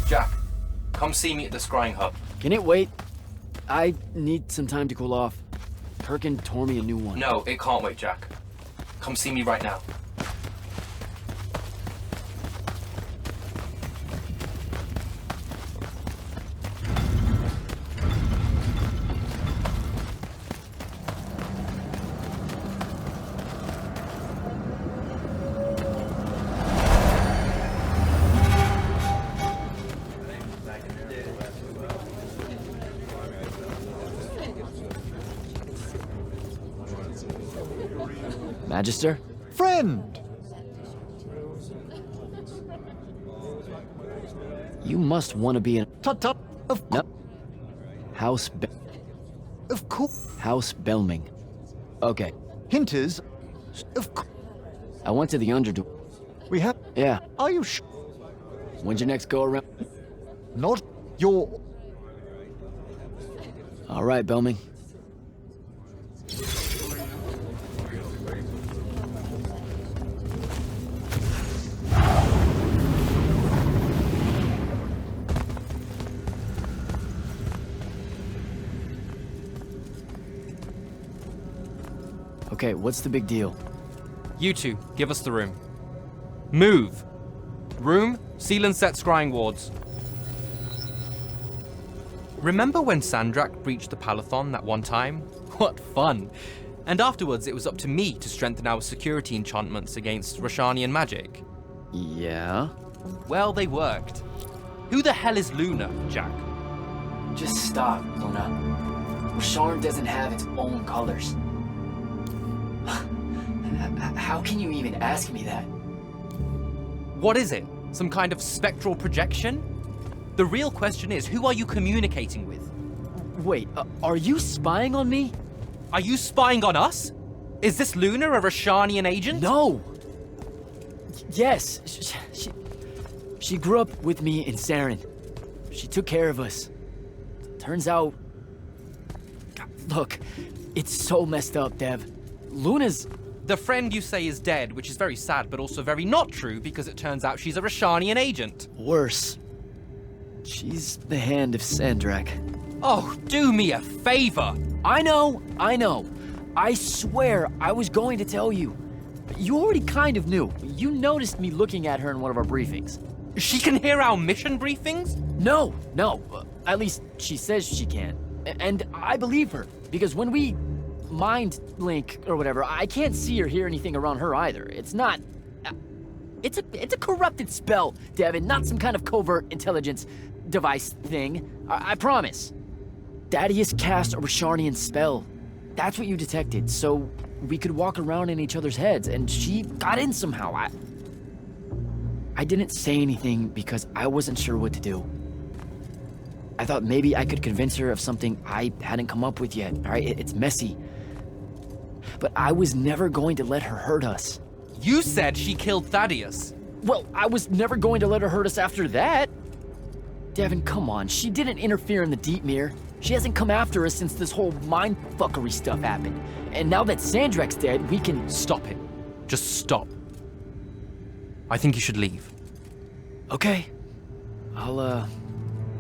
Jack, come see me at the scrying hub. Can it wait? I need some time to cool off. Kirkin tore me a new one. No, it can't wait, Jack. Come see me right now. Magister? Friend! You must want to be in... Tut-tut! Of No. House Of course. House Belming. Okay. Hinters. Of course. I went to the Underdoor. We have... Yeah. Are you sure? When's your next go around? Not your... All right, Belming. Okay, what's the big deal? You two, give us the room. Move! Room, seal and set scrying wards. Remember when Sandrak breached the Palathon that one time? What fun! And afterwards it was up to me to strengthen our security enchantments against Rashanian magic. Yeah? Well, they worked. Who the hell is Luna, Jack? Just stop, Luna. Rasharn doesn't have its own colors. How can you even ask me that? What is it? Some kind of spectral projection? The real question is, who are you communicating with? Wait, are you spying on me? Are you spying on us? Is this Luna a Rashanian agent? No! Yes, she grew up with me in Saren. She took care of us. Turns out... Look, it's so messed up, Dev. Luna's... The friend you say is dead, which is very sad, but also very not true, because it turns out she's a Rashanian agent. Worse. She's the hand of Sandrak. Oh, do me a favor! I know. I swear I was going to tell you. You already kind of knew. You noticed me looking at her in one of our briefings. She can hear our mission briefings? No. At least she says she can. And I believe her, because when we mind link or whatever, I can't see or hear anything around her either. It's not... It's a corrupted spell, Devin, not some kind of covert intelligence device thing. I promise. Thaddeus cast a Rashanian spell. That's what you detected, so we could walk around in each other's heads, and she got in somehow. I didn't say anything because I wasn't sure what to do. I thought maybe I could convince her of something I hadn't come up with yet, all right? It's messy. But I was never going to let her hurt us. You said she killed Thaddeus. Well, I was never going to let her hurt us after that. Devin, come on. She didn't interfere in the Deep Mirror. She hasn't come after us since this whole mindfuckery stuff happened. And now that Sandrak's dead, we can... Stop it. Just stop. I think you should leave. Okay. I'll,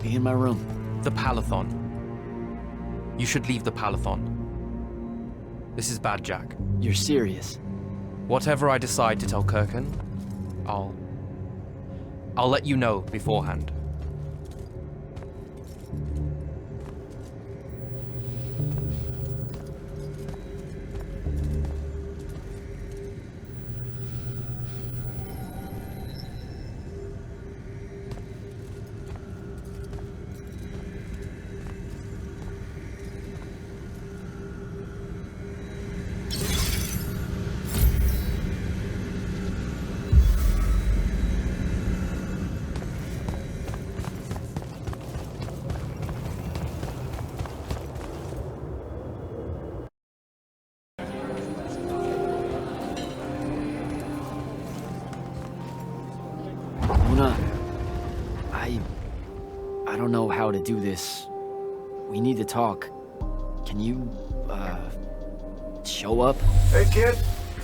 be in my room. The Palathon. You should leave the Palathon. This is bad, Jack. You're serious? Whatever I decide to tell Kirkin, I'll let you know beforehand. I don't know how to do this. We need to talk. Can you, show up? Hey, kid.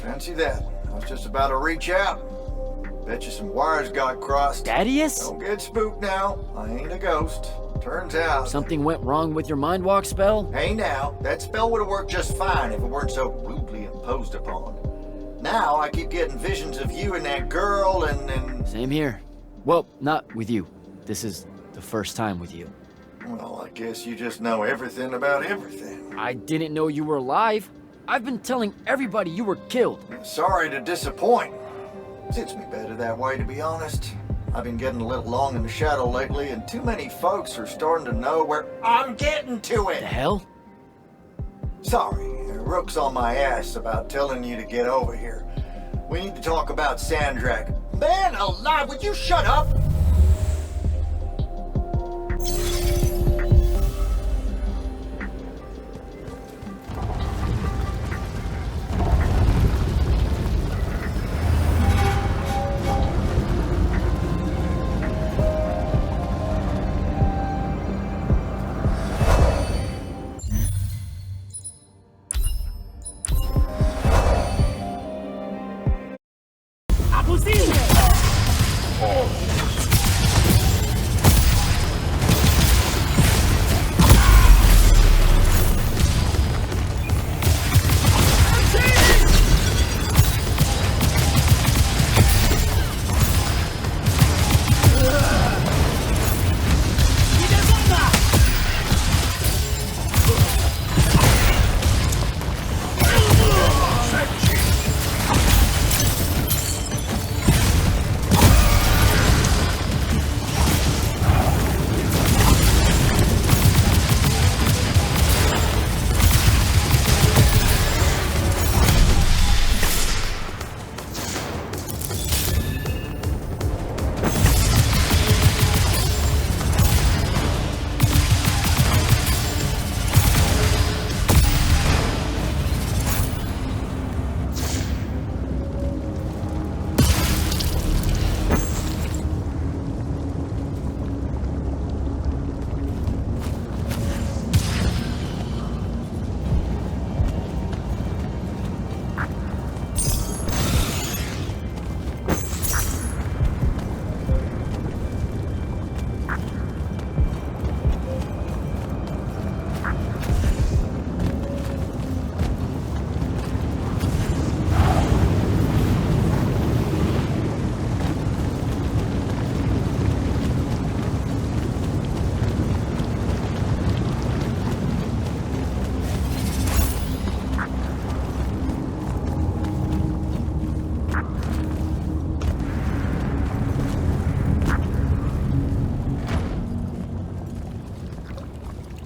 Fancy that. I was just about to reach out. Bet you some wires got crossed. Thaddeus? Don't get spooked now. I ain't a ghost. Turns out... Something went wrong with your mind walk spell? Hey now, that spell would have worked just fine if it weren't so rudely imposed upon. Now I keep getting visions of you and that girl and... Same here. Well, not with you. This is the first time with you. Well, I guess you just know everything about everything. I didn't know you were alive. I've been telling everybody you were killed. Sorry to disappoint. Suits me better that way, to be honest. I've been getting a little long in the shadow lately, and too many folks are starting to know where I'm getting to it. The hell? Sorry, Rook's on my ass about telling you to get over here. We need to talk about Sandrak. Man alive, would you shut up?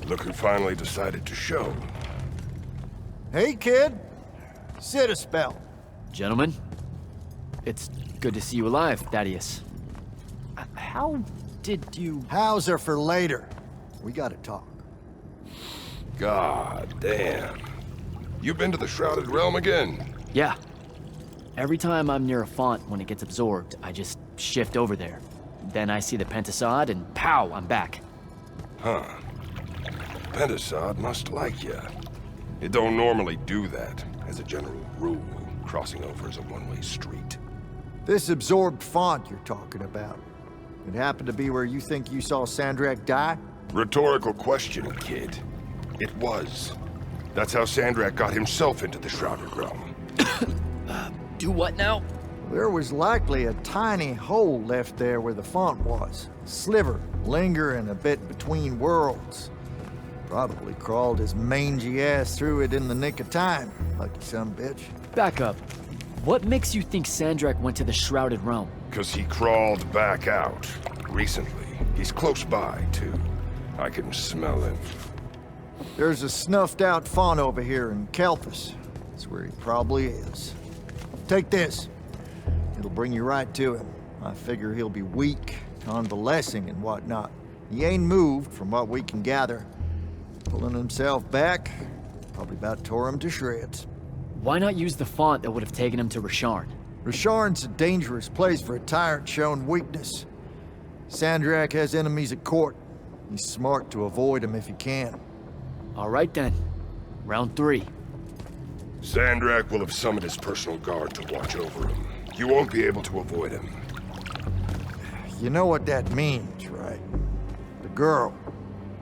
Look who finally decided to show. Hey, kid. Sit a spell. Gentlemen, it's good to see you alive, Thaddeus. How did you... How's are for later. We gotta talk. God damn. You been to the Shrouded Realm again? Yeah. Every time I'm near a font when it gets absorbed, I just shift over there. Then I see the Pentasod and pow, I'm back. Huh. Pentasod must like ya. It don't normally do that. As a general rule, crossing over is a one-way street. This absorbed font you're talking about, it happened to be where you think you saw Sandrak die? Rhetorical question, kid. It was. That's how Sandrak got himself into the Shrouded Realm. Do what now? There was likely a tiny hole left there where the font was. A sliver, lingering a bit between worlds. Probably crawled his mangy ass through it in the nick of time, lucky son bitch. Back up. What makes you think Sandrak went to the Shrouded Realm? 'Cause he crawled back out. Recently. He's close by, too. I can smell him. There's a snuffed out font over here in Kelphus. That's where he probably is. Take this. It'll bring you right to him. I figure he'll be weak, convalescing and whatnot. He ain't moved, from what we can gather. Pulling himself back, probably about tore him to shreds. Why not use the font that would have taken him to Rasharn? Rasharn's a dangerous place for a tyrant showing weakness. Sandrak has enemies at court. He's smart to avoid them if he can. All right then. Round 3. Sandrak will have summoned his personal guard to watch over him. You won't be able to avoid him. You know what that means, right? The girl.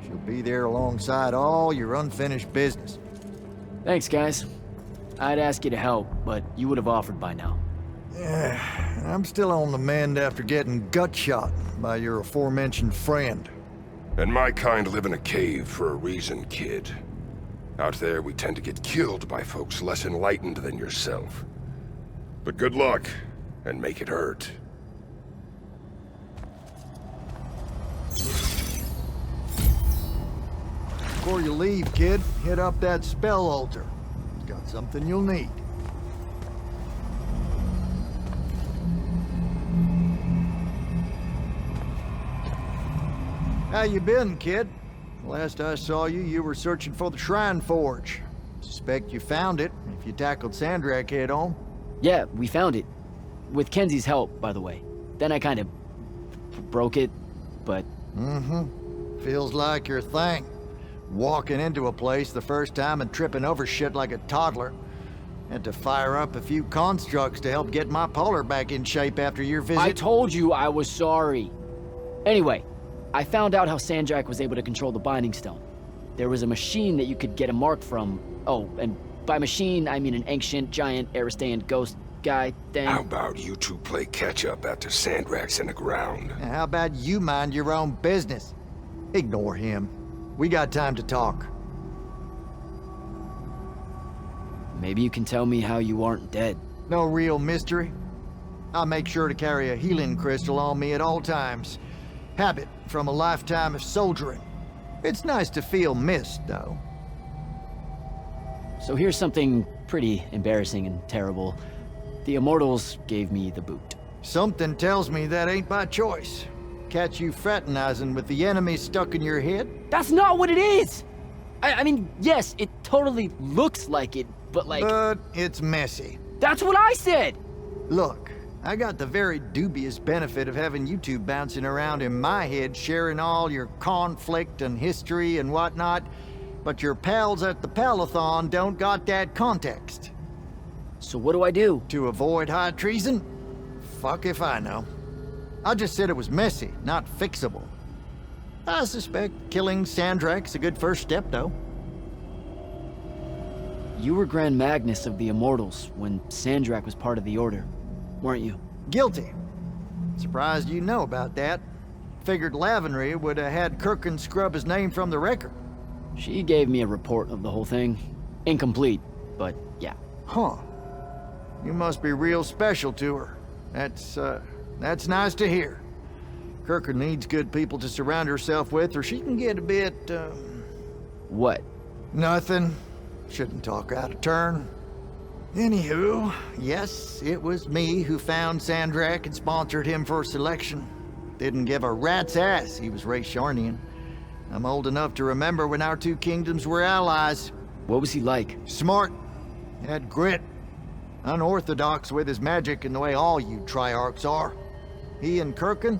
She'll be there alongside all your unfinished business. Thanks, guys. I'd ask you to help, but you would have offered by now. Yeah, I'm still on the mend after getting gut-shot by your aforementioned friend. And my kind live in a cave for a reason, kid. Out there, we tend to get killed by folks less enlightened than yourself. But good luck, and make it hurt. Before you leave, kid, hit up that spell altar. It's got something you'll need. How you been, kid? Last I saw you, you were searching for the Shrine Forge. Suspect you found it, if you tackled Sandrak head on. Yeah, we found it. With Kenzie's help, by the way. Then I kind of broke it, but... Mm-hmm. Feels like your thing. Walking into a place the first time and tripping over shit like a toddler. Had to fire up a few constructs to help get my polar back in shape after your visit. I told you I was sorry. Anyway, I found out how Sandrak was able to control the Binding Stone. There was a machine that you could get a mark from. Oh, and by machine, I mean an ancient, giant, Aristean ghost guy thing. How about you two play catch-up after Sandrak's in the ground? How about you mind your own business? Ignore him. We got time to talk. Maybe you can tell me how you aren't dead. No real mystery. I'll make sure to carry a healing crystal on me at all times. Habit from a lifetime of soldiering. It's nice to feel missed, though. So here's something pretty embarrassing and terrible. The Immortals gave me the boot. Something tells me that ain't by choice. Catch you fraternizing with the enemy stuck in your head? That's not what it is! I mean, yes, it totally looks like it, but like... But it's messy. That's what I said! Look, I got the very dubious benefit of having you two bouncing around in my head, sharing all your conflict and history and whatnot, but your pals at the Palathon don't got that context. So what do I do? To avoid high treason? Fuck if I know. I just said it was messy, not fixable. I suspect killing Sandrak's a good first step, though. You were Grand Magnus of the Immortals when Sandrak was part of the Order, weren't you? Guilty. Surprised you know about that. Figured Lavenry would have had Kirkin scrub his name from the record. She gave me a report of the whole thing. Incomplete, but yeah. Huh. You must be real special to her. That's nice to hear. Kirkin needs good people to surround herself with, or she can get a bit, What? Nothing. Shouldn't talk out of turn. Anywho, yes, it was me who found Sandrak and sponsored him for selection. Didn't give a rat's ass he was Raysharnian. I'm old enough to remember when our two kingdoms were allies. What was he like? Smart. Had grit. Unorthodox with his magic in the way all you Triarchs are. He and Kirkin?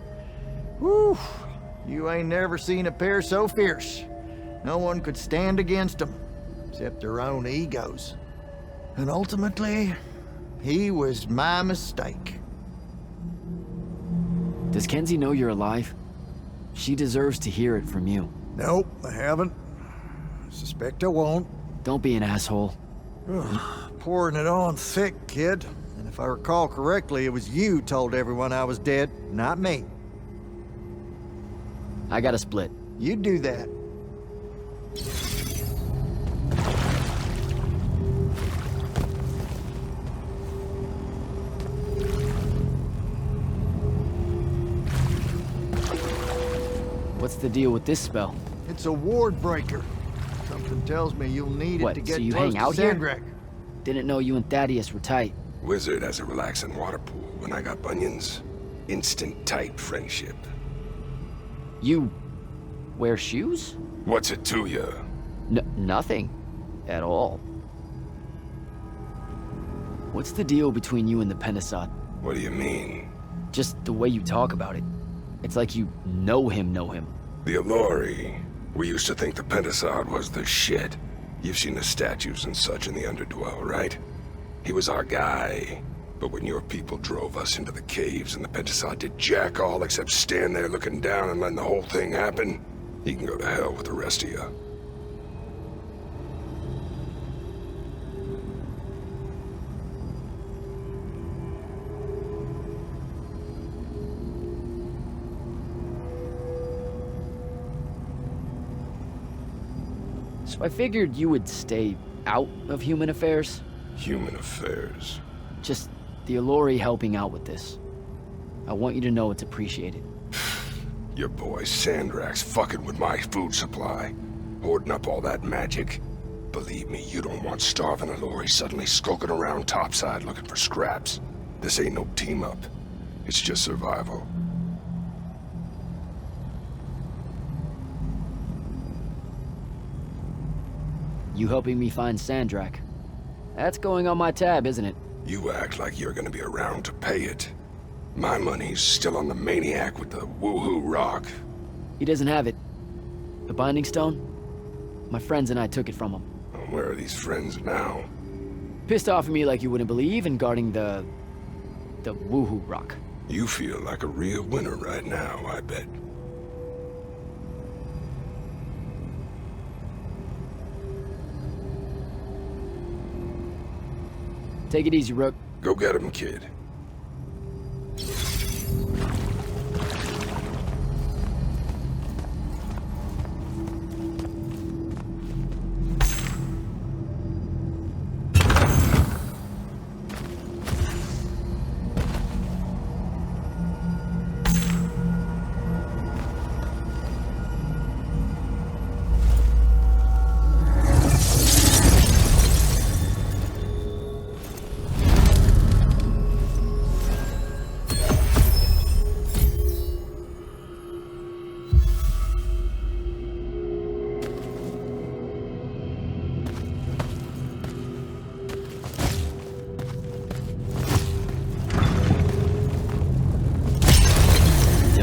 Whew. You ain't never seen a pair so fierce. No one could stand against them, except their own egos. And ultimately, he was my mistake. Does Kenzie know you're alive? She deserves to hear it from you. Nope, I haven't. Suspect I won't. Don't be an asshole. Pouring it on thick, kid. And if I recall correctly, it was you told everyone I was dead, not me. I got a split. You do that. What's the deal with this spell? It's a ward breaker. Something tells me you'll need What, it to get so you close hang out to here? Sandrak. Didn't know you and Thaddeus were tight. Wizard has a relaxing water pool when I got bunions. Instant tight friendship. You wear shoes? What's it to you? Nothing. At all. What's the deal between you and the Pentasod? What do you mean? Just the way you talk about it. It's like you know him. The Allori. We used to think the Pentasod was the shit. You've seen the statues and such in the Underdwell, right? He was our guy. But when your people drove us into the caves and the Pentasod did jack all except stand there looking down and letting the whole thing happen, he can go to hell with the rest of you. So I figured you would stay out of human affairs. Human affairs? Just the Allori helping out with this. I want you to know it's appreciated. Your boy Sandrak's fucking with my food supply, hoarding up all that magic. Believe me, you don't want starving Allori suddenly skulking around topside looking for scraps. This ain't no team up. It's just survival. You helping me find Sandrak. That's going on my tab, isn't it? You act like you're gonna be around to pay it. My money's still on the maniac with the woohoo rock. He doesn't have it. The Binding Stone? My friends and I took it from him. Where are these friends now? Pissed off at me like you wouldn't believe and guarding the woohoo rock. You feel like a real winner right now, I bet. Take it easy, Rook. Go get him, kid.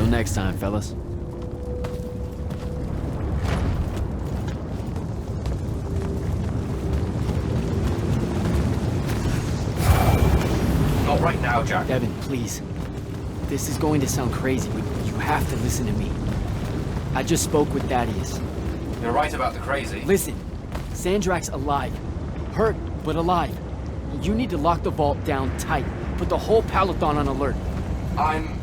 Next time, fellas. Not right now, Jack. Devin, please. This is going to sound crazy, but you have to listen to me. I just spoke with Thaddeus. You're right about the crazy. Listen, Sandrak's alive. Hurt, but alive. You need to lock the vault down tight. Put the whole Palathan on alert. I'm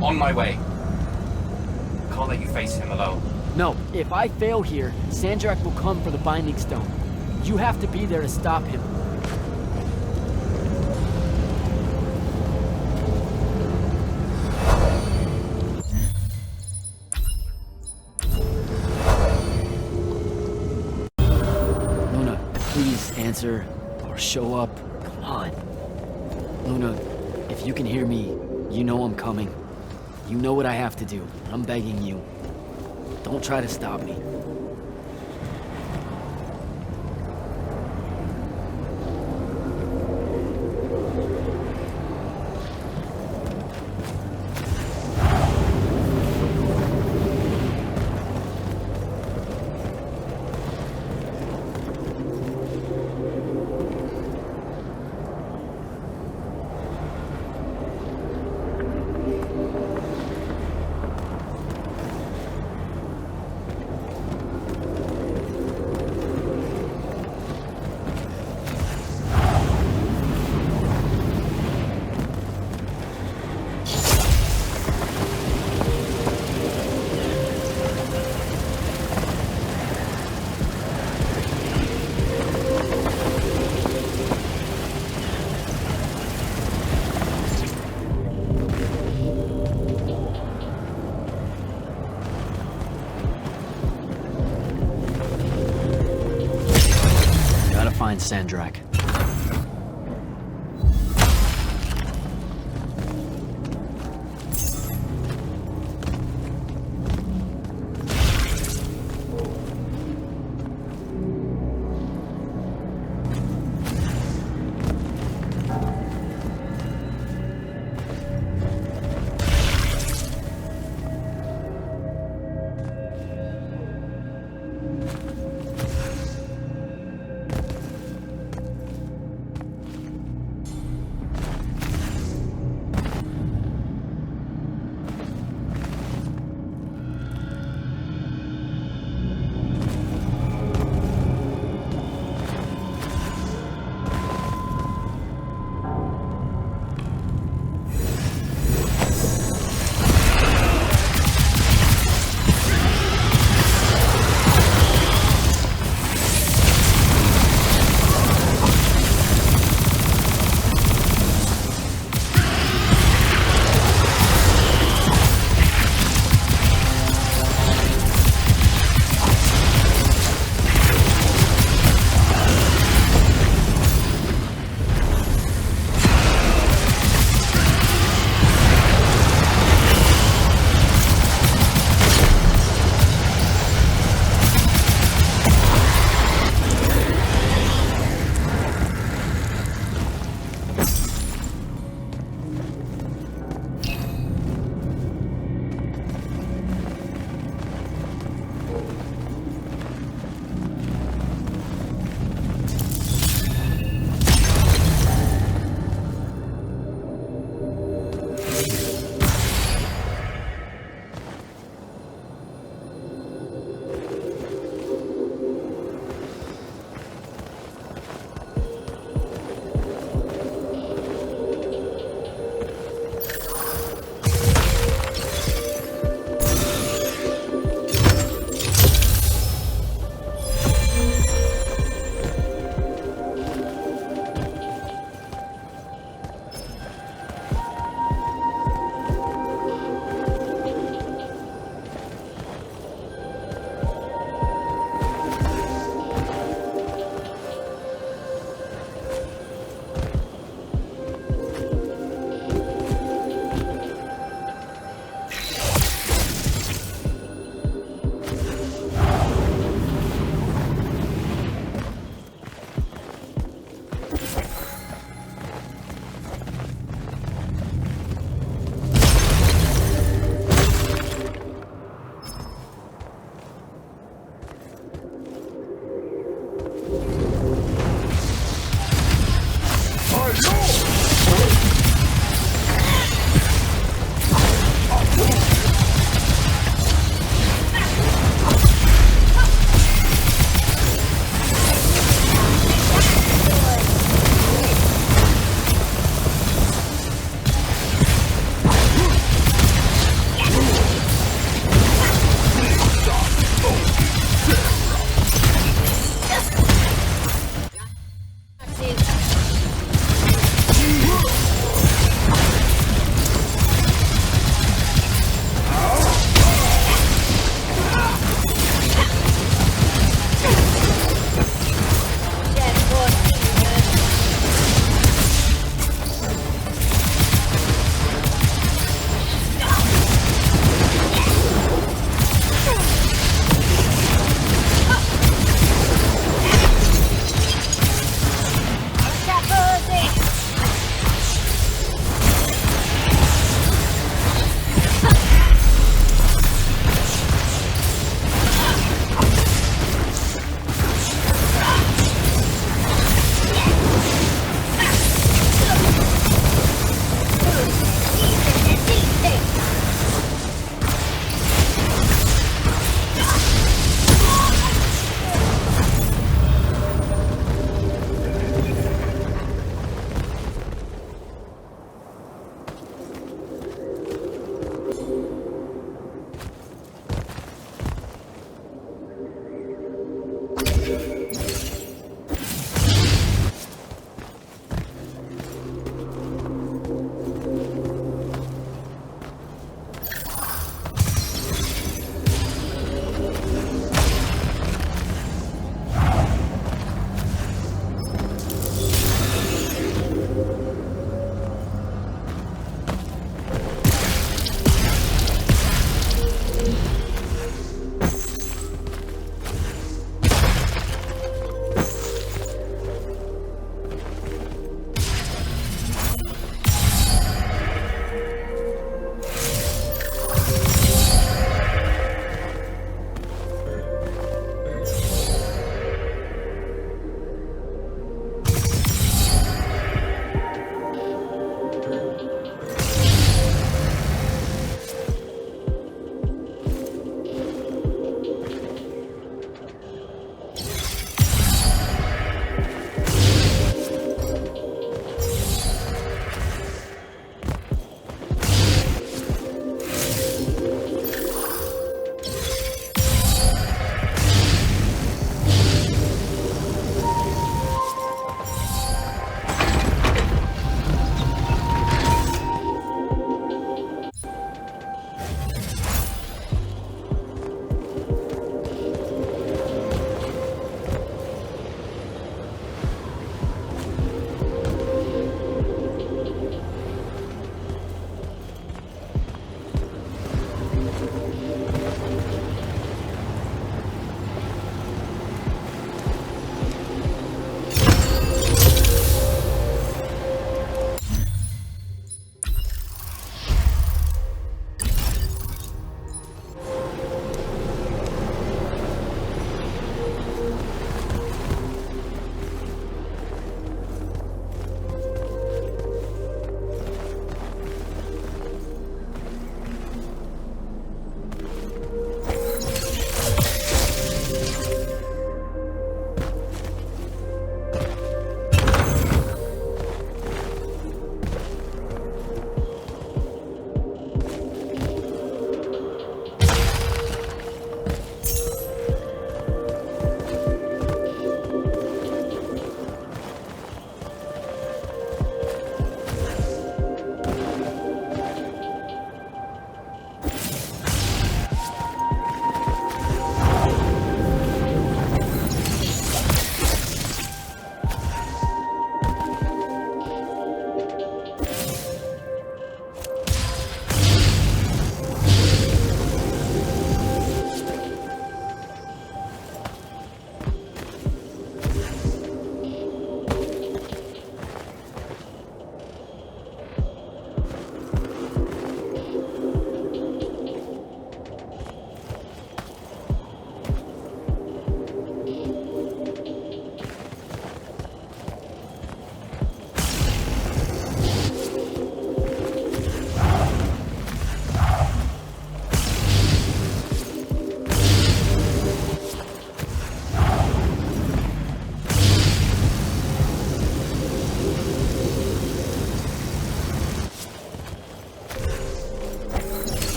on my way. Can't let you face him alone. No, if I fail here, Sandrak will come for the Binding Stone. You have to be there to stop him. answer or show up. Come on. Luna, if you can hear me, you know I'm coming. You know what I have to do. I'm begging you. Don't try to stop me. Find Sandrak.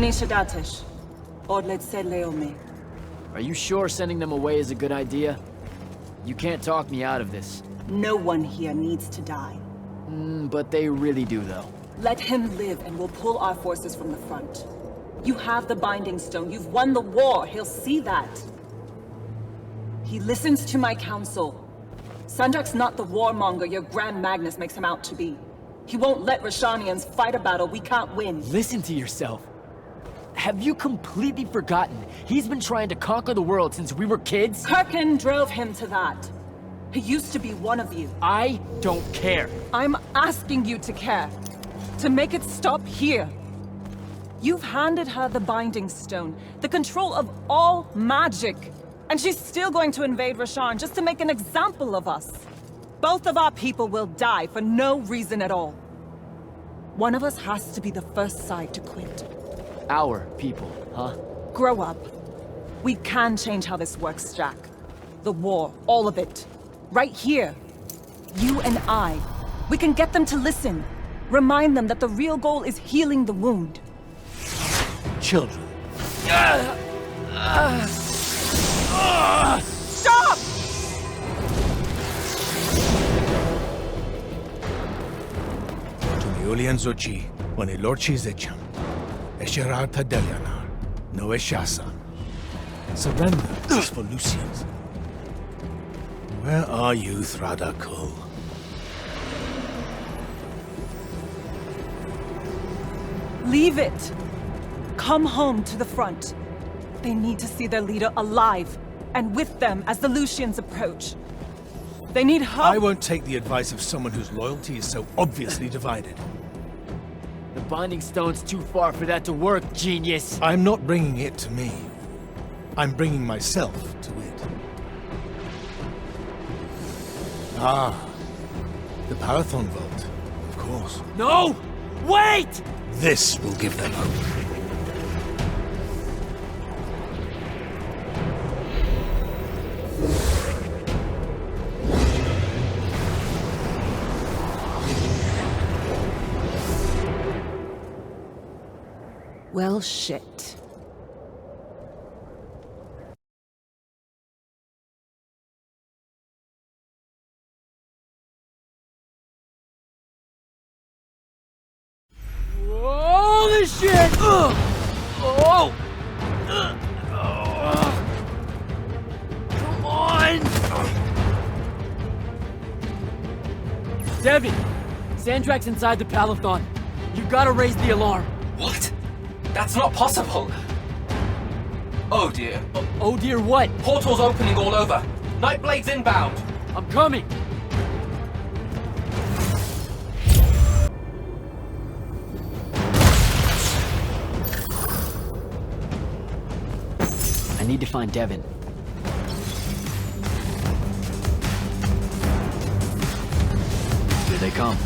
Unishadatish. Odlet Leome. Are you sure sending them away is a good idea? You can't talk me out of this. No one here needs to die. But they really do, though. Let him live and we'll pull our forces from the front. You have the Binding Stone. You've won the war. He'll see that. He listens to my counsel. Sandrak's not the warmonger your Grand Magnus makes him out to be. He won't let Rashanians fight a battle we can't win. Listen to yourself. Have you completely forgotten? He's been trying to conquer the world since we were kids? Kirkin drove him to that. He used to be one of you. I don't care. I'm asking you to care. To make it stop here. You've handed her the Binding Stone, the control of all magic. And she's still going to invade Rasharn just to make an example of us. Both of our people will die for no reason at all. One of us has to be the first side to quit. Our people, huh? Grow up. We can change how this works, Jack. The war, all of it. Right here. You and I. We can get them to listen. Remind them that the real goal is healing the wound. Children. Stop! Julian Zochi, when a lorchi zecham, Esherata Delianar, no Eshasa. Surrender is for Lucians. Where are you, Thradakul? Leave it. Come home to the front. They need to see their leader alive, and with them as the Lucians approach. They need help. I won't take the advice of someone whose loyalty is so obviously divided. The Binding Stone's too far for that to work, genius. I'm not bringing it to me. I'm bringing myself to it. Ah, the Parathon Vault, of course. No! Wait! This will give them hope. Well, shit. Holy shit! Oh! Come on! Devin! Sandrak's inside the Palathon. You gotta raise the alarm. What? That's not possible. Oh dear. Oh dear what? Portals opening all over. Nightblade's inbound. I'm coming. I need to find Devin. Here they come.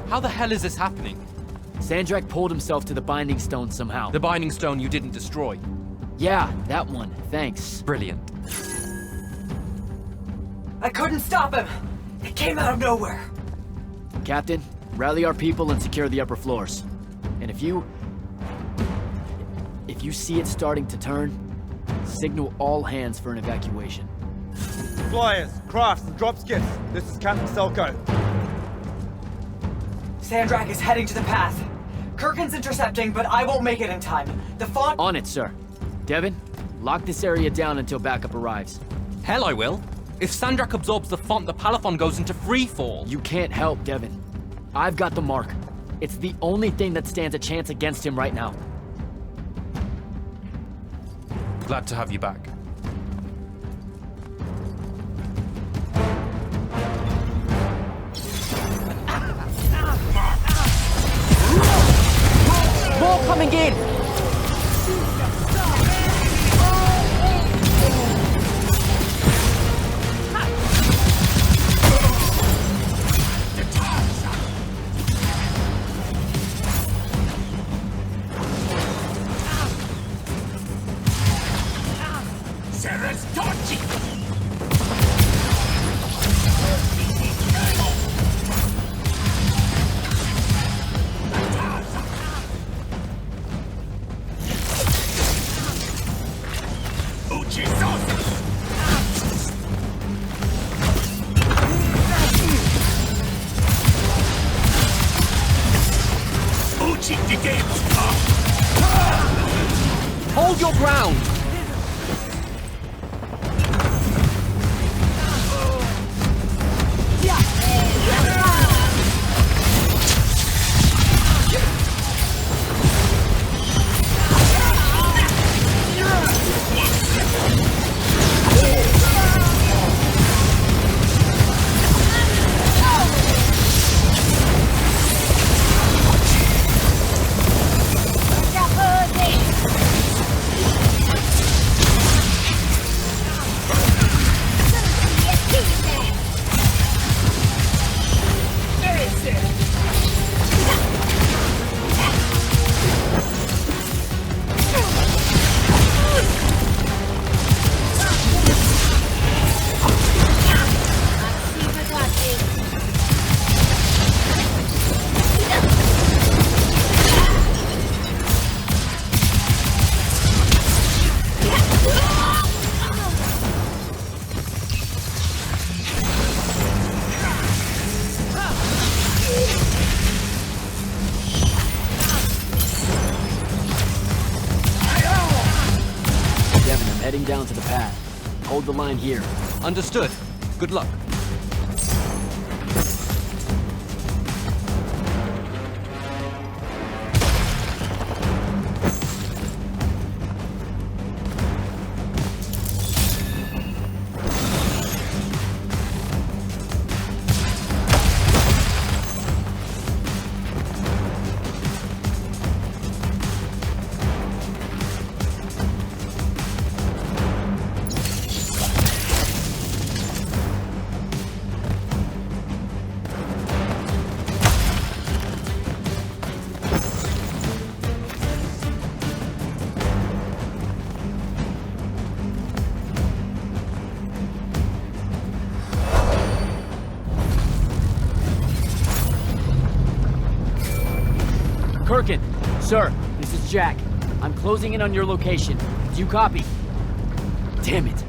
How the hell is this happening? Sandrak pulled himself to the Binding Stone somehow. The Binding Stone you didn't destroy? Yeah, that one. Thanks. Brilliant. I couldn't stop him! It came out of nowhere! Captain, rally our people and secure the upper floors. And if you see it starting to turn, signal all hands for an evacuation. Flyers, crafts, and drop skiffs. This is Captain Selko. Sandrak is heading to the path. Kirkin's intercepting, but I won't make it in time. The font— On it, sir. Devin, lock this area down until backup arrives. Hell I will. If Sandrak absorbs the font, the Palathon goes into freefall. You can't help, Devin. I've got the mark. It's the only thing that stands a chance against him right now. Glad to have you back. More coming in! Hold your ground! hold the line here. Understood. Good luck. Kirkin, sir, this is Jack. I'm closing in on your location. Do you copy? Damn it.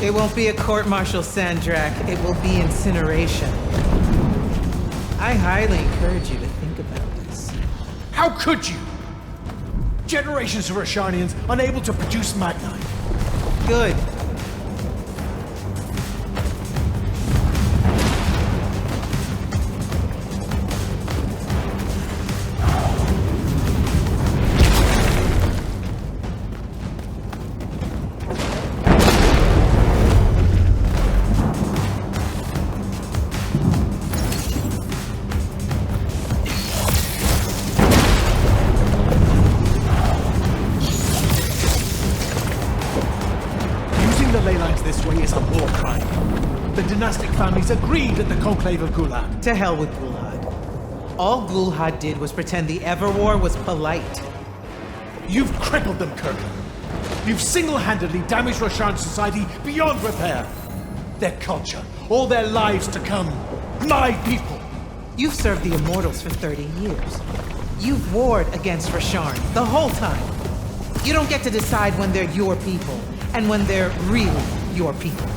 It won't be a court-martial, Sandrak. It will be incineration. I highly encourage you to think about this. How could you? Generations of Roshanians unable to produce Magnite. Good. Families agreed at the Conclave of Gulad. To hell with Gulad. All Gulad did was pretend the Everwar was polite. You've crippled them, Kirkham. You've single-handedly damaged Roshan society beyond repair. Their culture, all their lives to come. My people! You've served the Immortals for 30 years. You've warred against Roshan the whole time. You don't get to decide when they're your people and when they're really your people.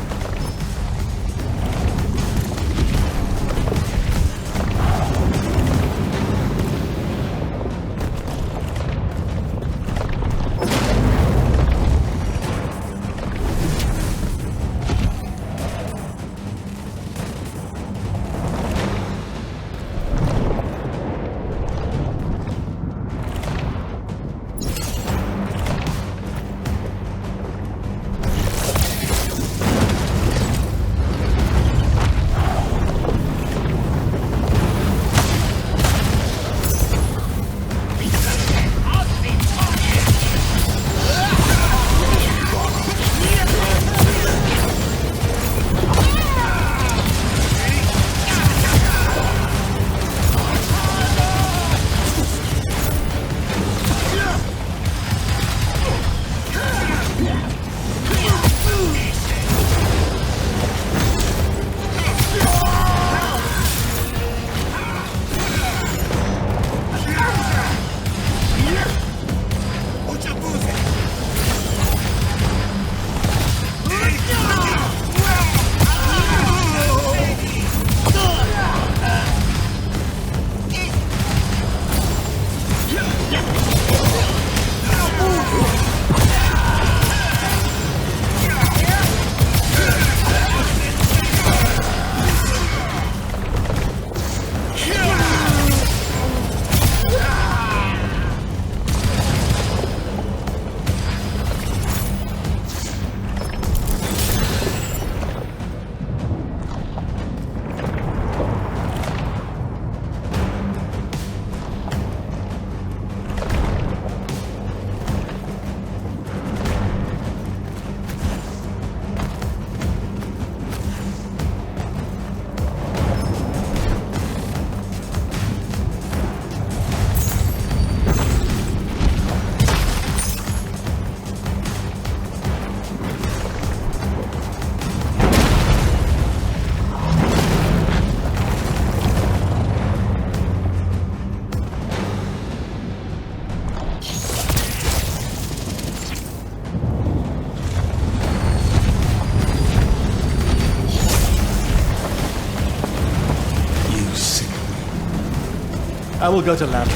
I will go to land.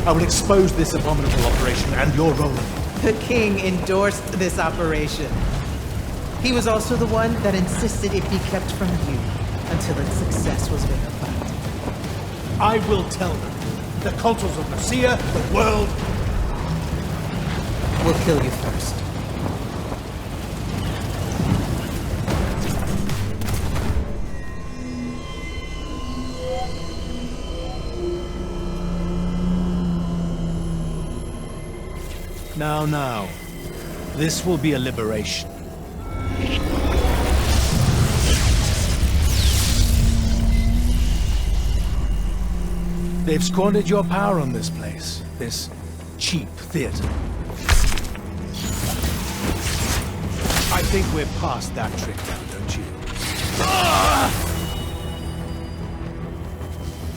I will expose this abominable operation and your role in it. The king endorsed this operation. He was also the one that insisted it be kept from you until its success was verified. I will tell them. The consuls of Nicaea, the world... We'll kill you first. Now. This will be a liberation. They've squandered your power on this place. This cheap theater. I think we're past that trick now, don't you?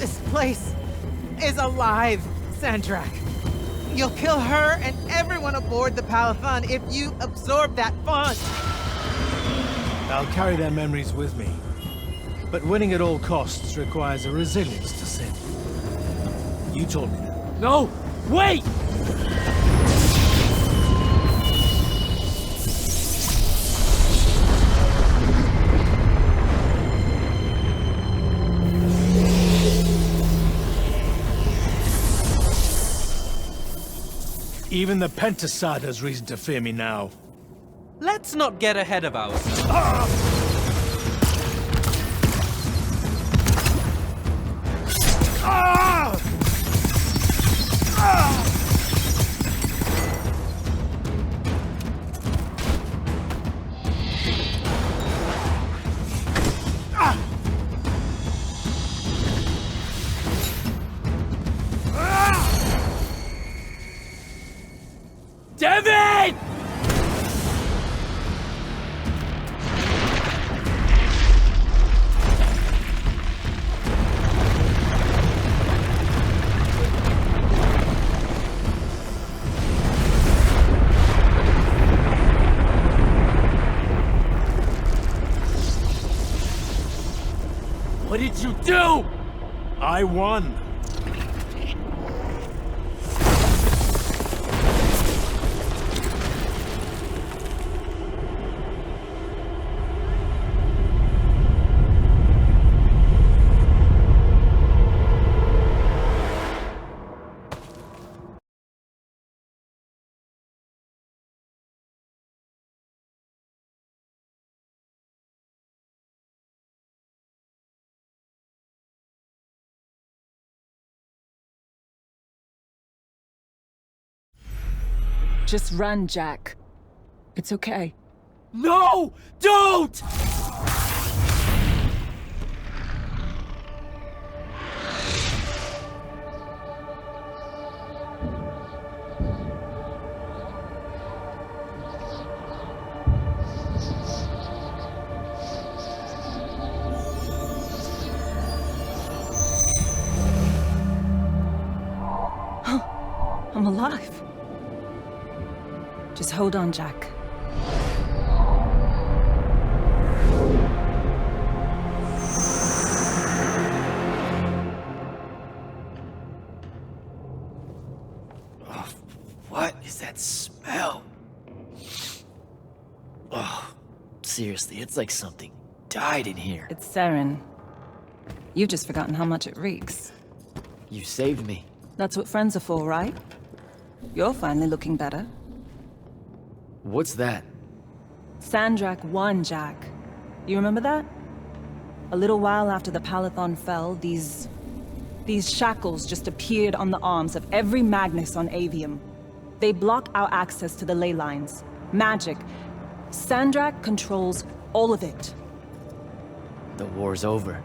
This place is alive, Sandrak. You'll kill her and everyone aboard the Palathan if you absorb that font. I'll carry their memories with me. But winning at all costs requires a resilience to sin. You told me that. No! Wait! Even the Pentasad has reason to fear me now. Let's not get ahead of ourselves. Devin! What did you do? I won. Just run, Jack. It's okay. No! Don't! I'm alive. Just hold on, Jack. What is that smell? Oh, seriously, it's like something died in here. It's sarin. You've just forgotten how much it reeks. You saved me. That's what friends are for, right? You're finally looking better. What's that? Sandrak won, Jack. You remember that? A little while after the Palathon fell, these shackles just appeared on the arms of every Magnus on Aveum. They block our access to the ley lines. Magic. Sandrak controls all of it. The war's over.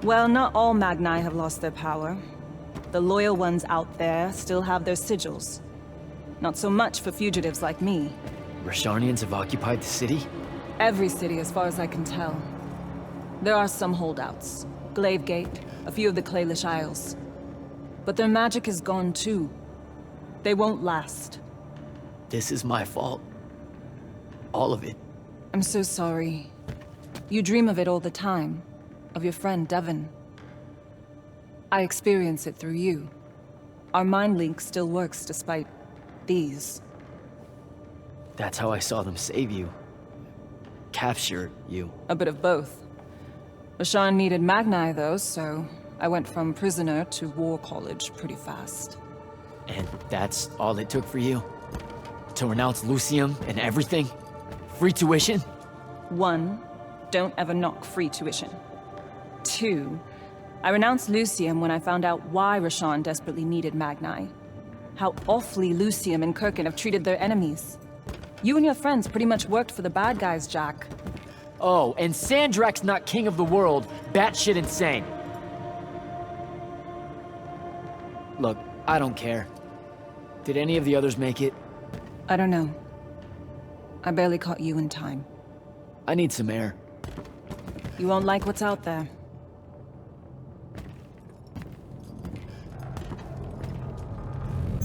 Well, not all Magni have lost their power. The loyal ones out there still have their sigils. Not so much for fugitives like me. Rosharnians have occupied the city? Every city, as far as I can tell. There are some holdouts. Glaivegate, a few of the Claylish Isles. But their magic is gone too. They won't last. This is my fault. All of it. I'm so sorry. You dream of it all the time. Of your friend, Devin. I experience it through you. Our mind link still works despite these. That's how I saw them save you. Capture you. A bit of both. Rasharn needed Magni though, so I went from prisoner to war college pretty fast. And that's all it took for you? To renounce Lucium and everything? Free tuition? 1, don't ever knock free tuition. 2, I renounced Lucium when I found out why Rasharn desperately needed Magni. How awfully Lucium and Kirkin have treated their enemies. You and your friends pretty much worked for the bad guys, Jack. Oh, and Sandrak's not king of the world. Batshit insane. Look, I don't care. Did any of the others make it? I don't know. I barely caught you in time. I need some air. You won't like what's out there.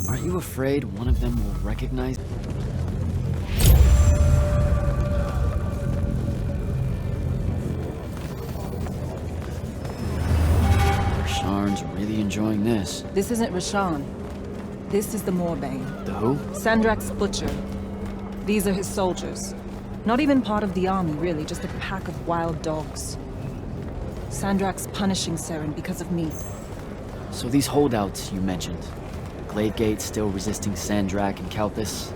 Are you afraid one of them will recognize? Terrans are really enjoying this. This isn't Rashawn. This is the Moorbane. The who? Sandrak's butcher. These are his soldiers. Not even part of the army, really, just a pack of wild dogs. Sandrak's punishing Saren because of me. So these holdouts you mentioned, Glaivegate still resisting Sandrak and Kalthus?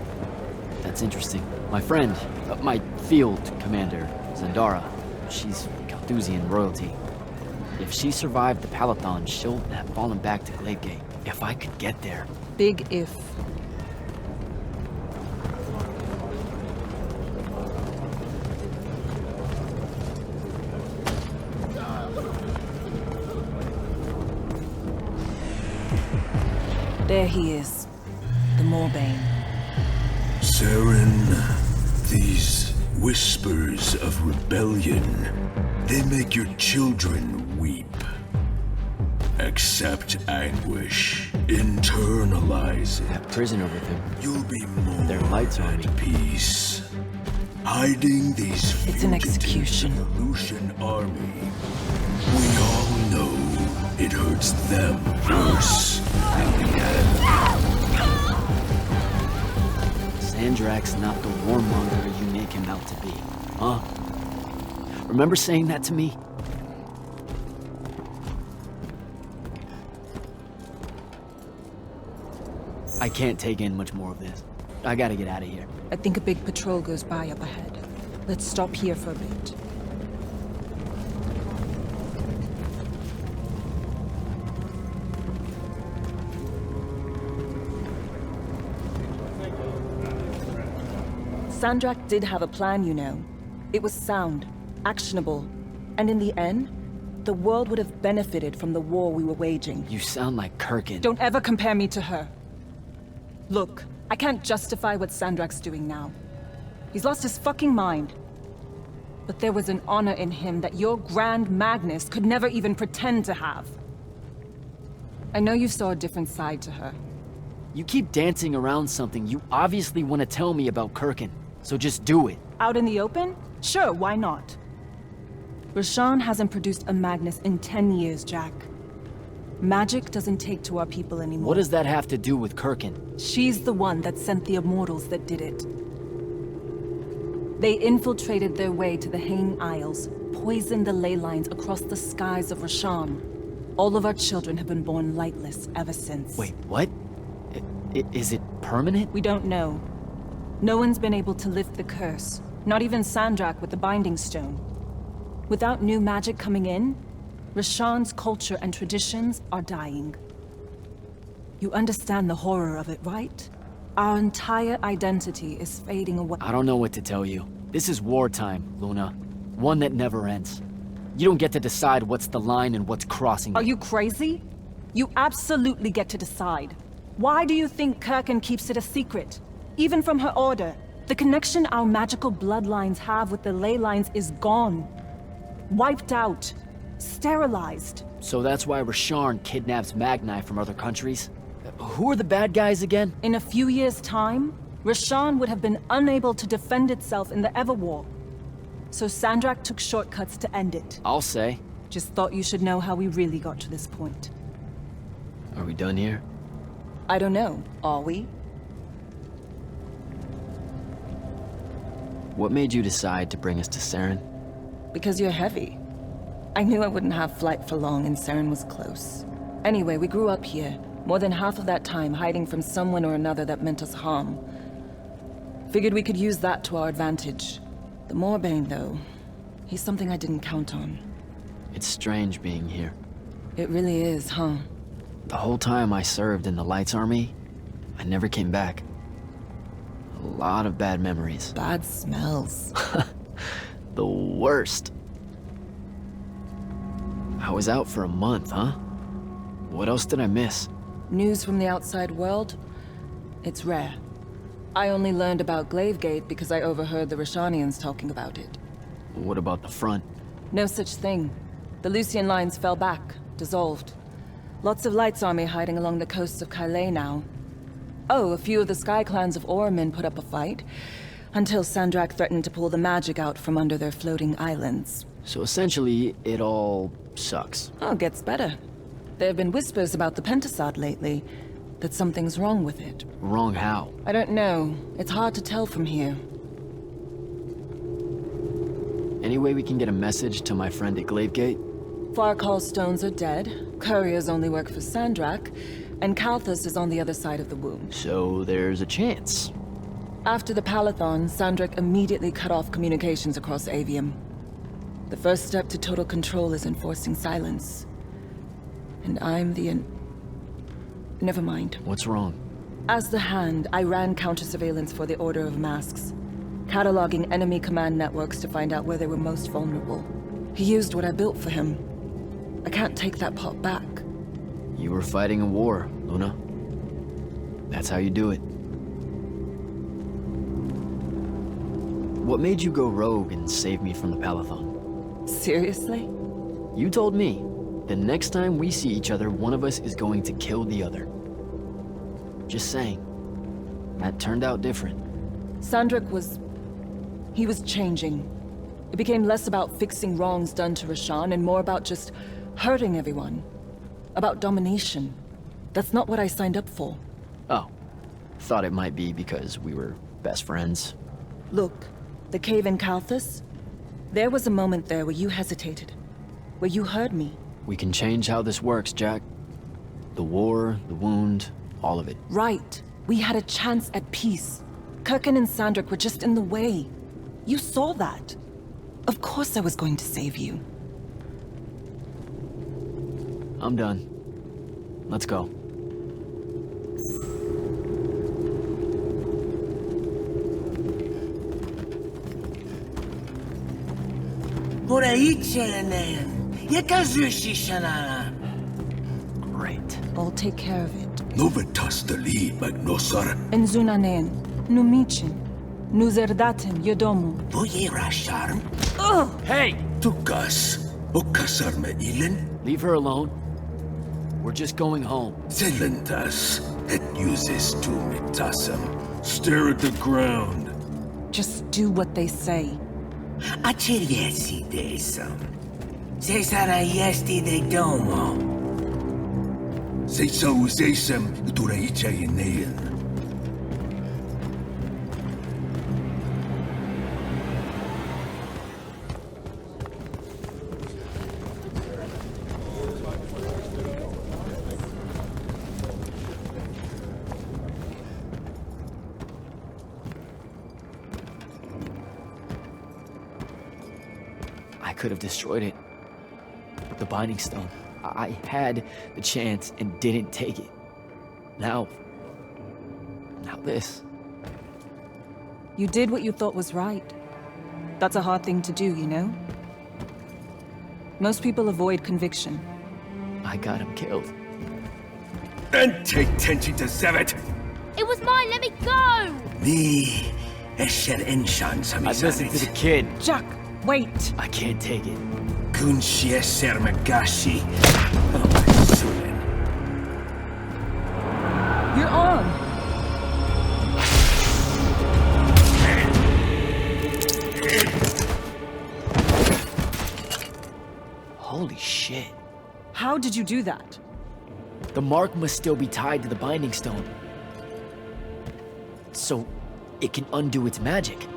That's interesting. My friend, my field commander, Zandara, she's Kalthusian royalty. If she survived the Palathon, she'll have fallen back to Glaivegate. If I could get there. Big if. There he is. The Moorbane. Saren, these whispers of rebellion, they make your children weep. Accept anguish. Internalize it. That prisoner with him. You'll be more Their lights on at peace. Hiding these It's an execution. Evolution army. We all know it hurts them worse than we have. Sandrak's not the warmonger you make him out to be, huh? Remember saying that to me? I can't take in much more of this. I gotta get out of here. I think a big patrol goes by up ahead. Let's stop here for a bit. Sandrak did have a plan, you know. It was sound, actionable, and in the end, the world would have benefited from the war we were waging. You sound like Kirkin. Don't ever compare me to her. Look, I can't justify what Sandrak's doing now. He's lost his fucking mind. But there was an honor in him that your Grand Magnus could never even pretend to have. I know you saw a different side to her. You keep dancing around something you obviously want to tell me about Kirkin. So just do it. Out in the open? Sure, why not? Rashawn hasn't produced a Magnus in 10 years, Jack. Magic doesn't take to our people anymore. What does that have to do with Kirkin? She's the one that sent the Immortals that did it. They infiltrated their way to the Hanging Isles, poisoned the ley lines across the skies of Rashawn. All of our children have been born lightless ever since. Wait, what? Is it permanent? We don't know. No one's been able to lift the curse. Not even Sandrak with the Binding Stone. Without new magic coming in, Rashawn's culture and traditions are dying. You understand the horror of it, right? Our entire identity is fading away. I don't know what to tell you. This is wartime, Luna. One that never ends. You don't get to decide what's the line and what's crossing it. Are you crazy? You absolutely get to decide. Why do you think Kirkin keeps it a secret? Even from her order, the connection our magical bloodlines have with the ley lines is gone. Wiped out. Sterilized. So that's why Rasharn kidnaps Magni from other countries? Who are the bad guys again? In a few years' time, Rashawn would have been unable to defend itself in the Everwar. So Sandrak took shortcuts to end it. I'll say. Just thought you should know how we really got to this point. Are we done here? I don't know. Are we? What made you decide to bring us to Saren? Because you're heavy. I knew I wouldn't have flight for long and Saren was close. Anyway, we grew up here. More than half of that time hiding from someone or another that meant us harm. Figured we could use that to our advantage. The Moorbane, though, he's something I didn't count on. It's strange being here. It really is, huh? The whole time I served in the Lights Army, I never came back. A lot of bad memories. Bad smells. The worst. I was out for a month, huh? What else did I miss? News from the outside world? It's rare. I only learned about Glaivegate because I overheard the Rashanians talking about it. What about the front? No such thing. The Lucian lines fell back, dissolved. Lots of Lights Army hiding along the coasts of Calais now. Oh, a few of the Sky Clans of Orman put up a fight, until Sandrak threatened to pull the magic out from under their floating islands. So essentially, it all sucks. Oh, gets better. There have been whispers about the Pentasod lately, that something's wrong with it. Wrong how? I don't know. It's hard to tell from here. Any way we can get a message to my friend at Glaivegate? Farkal's stones are dead, couriers only work for Sandrak, and Kalthus is on the other side of the womb. So there's a chance. After the Palathon, Sandrak immediately cut off communications across Aveum. The first step to total control is enforcing silence. And I'm the Never mind. What's wrong? As the Hand, I ran counter-surveillance for the Order of Masks, cataloging enemy command networks to find out where they were most vulnerable. He used what I built for him. I can't take that pot back. You were fighting a war, Luna. That's how you do it. What made you go rogue and save me from the Palathon? Seriously? You told me, the next time we see each other, one of us is going to kill the other. Just saying. That turned out different. Sandrak was... he was changing. It became less about fixing wrongs done to Rashan and more about just hurting everyone. About domination. That's not what I signed up for. Oh. Thought it might be because we were best friends. Look, the cave in Kalthus? There was a moment there where you hesitated. Where you heard me. We can change how this works, Jack. The war, the wound, all of it. Right. We had a chance at peace. Kirkin and Sandrak were just in the way. You saw that. Of course I was going to save you. I'm done. Let's go. Great. I'll take care of it. Novitastali Magnosar. Enzunanen, Numichin, Nuzerdatin, Yodomu. Voyerasharm. Ugh! Hey! Tukas. Okasarme Ilen. Leave her alone. We're just going home. Zelentas. Et uses to mitasam. Stare at the ground. Just do what they say. Achiriesi desam. Cesara yesti de domo. Sesa usesam duraicha yenean. I could have destroyed it. But the Binding Stone, I had the chance and didn't take it. Now this. You did what you thought was right. That's a hard thing to do, you know? Most people avoid conviction. I got him killed. And take Tenchi to Zevet! It was mine, let me go! Me, Esher Enshan I listened to the kid. Jack, wait! I can't take it. Kunshi Esher Magashi. You're on! Holy shit. How did you do that? The mark must still be tied to the Binding Stone. So it can undo its magic.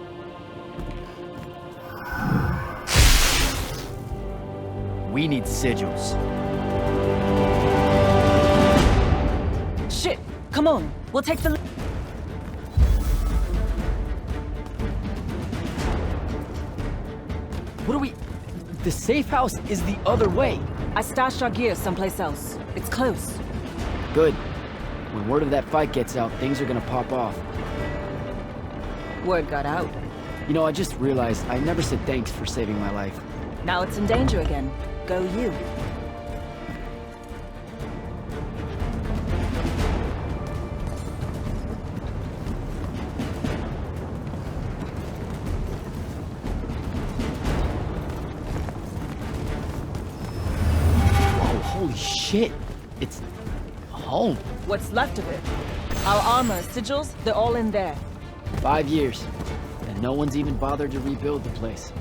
We need sigils. Shit! Come on, we'll take the... What do we... The safe house is the other way. I stashed our gear someplace else. It's close. Good. When word of that fight gets out, things are gonna pop off. Word got out. You know, I just realized I never said thanks for saving my life. Now it's in danger again. Go you. Holy shit! It's... home. What's left of it? Our armor, sigils, they're all in there. 5 years. And no one's even bothered to rebuild the place.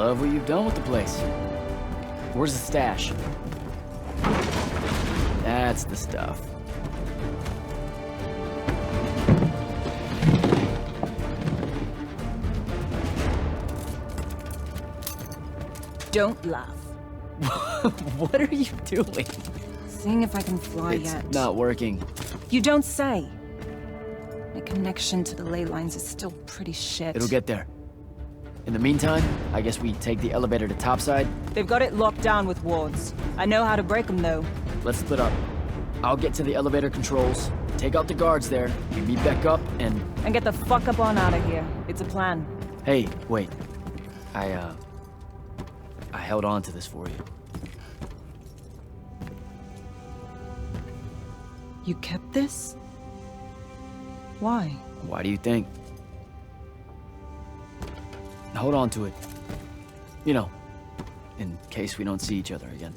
love what you've done with the place. Where's the stash? That's the stuff. Don't laugh. What are you doing? Seeing if I can fly It's yet. not working. You don't say. My connection to the ley lines is still pretty shit. It'll get there. In the meantime, I guess we take the elevator to topside. They've got it locked down with wards. I know how to break them, though. Let's split up. I'll get to the elevator controls, take out the guards there, you meet back up, and... And get the fuck up on out of here. It's a plan. Hey, wait. I held on to this for you. You kept this? Why? Why do you think? Hold on to it. You know, in case we don't see each other again.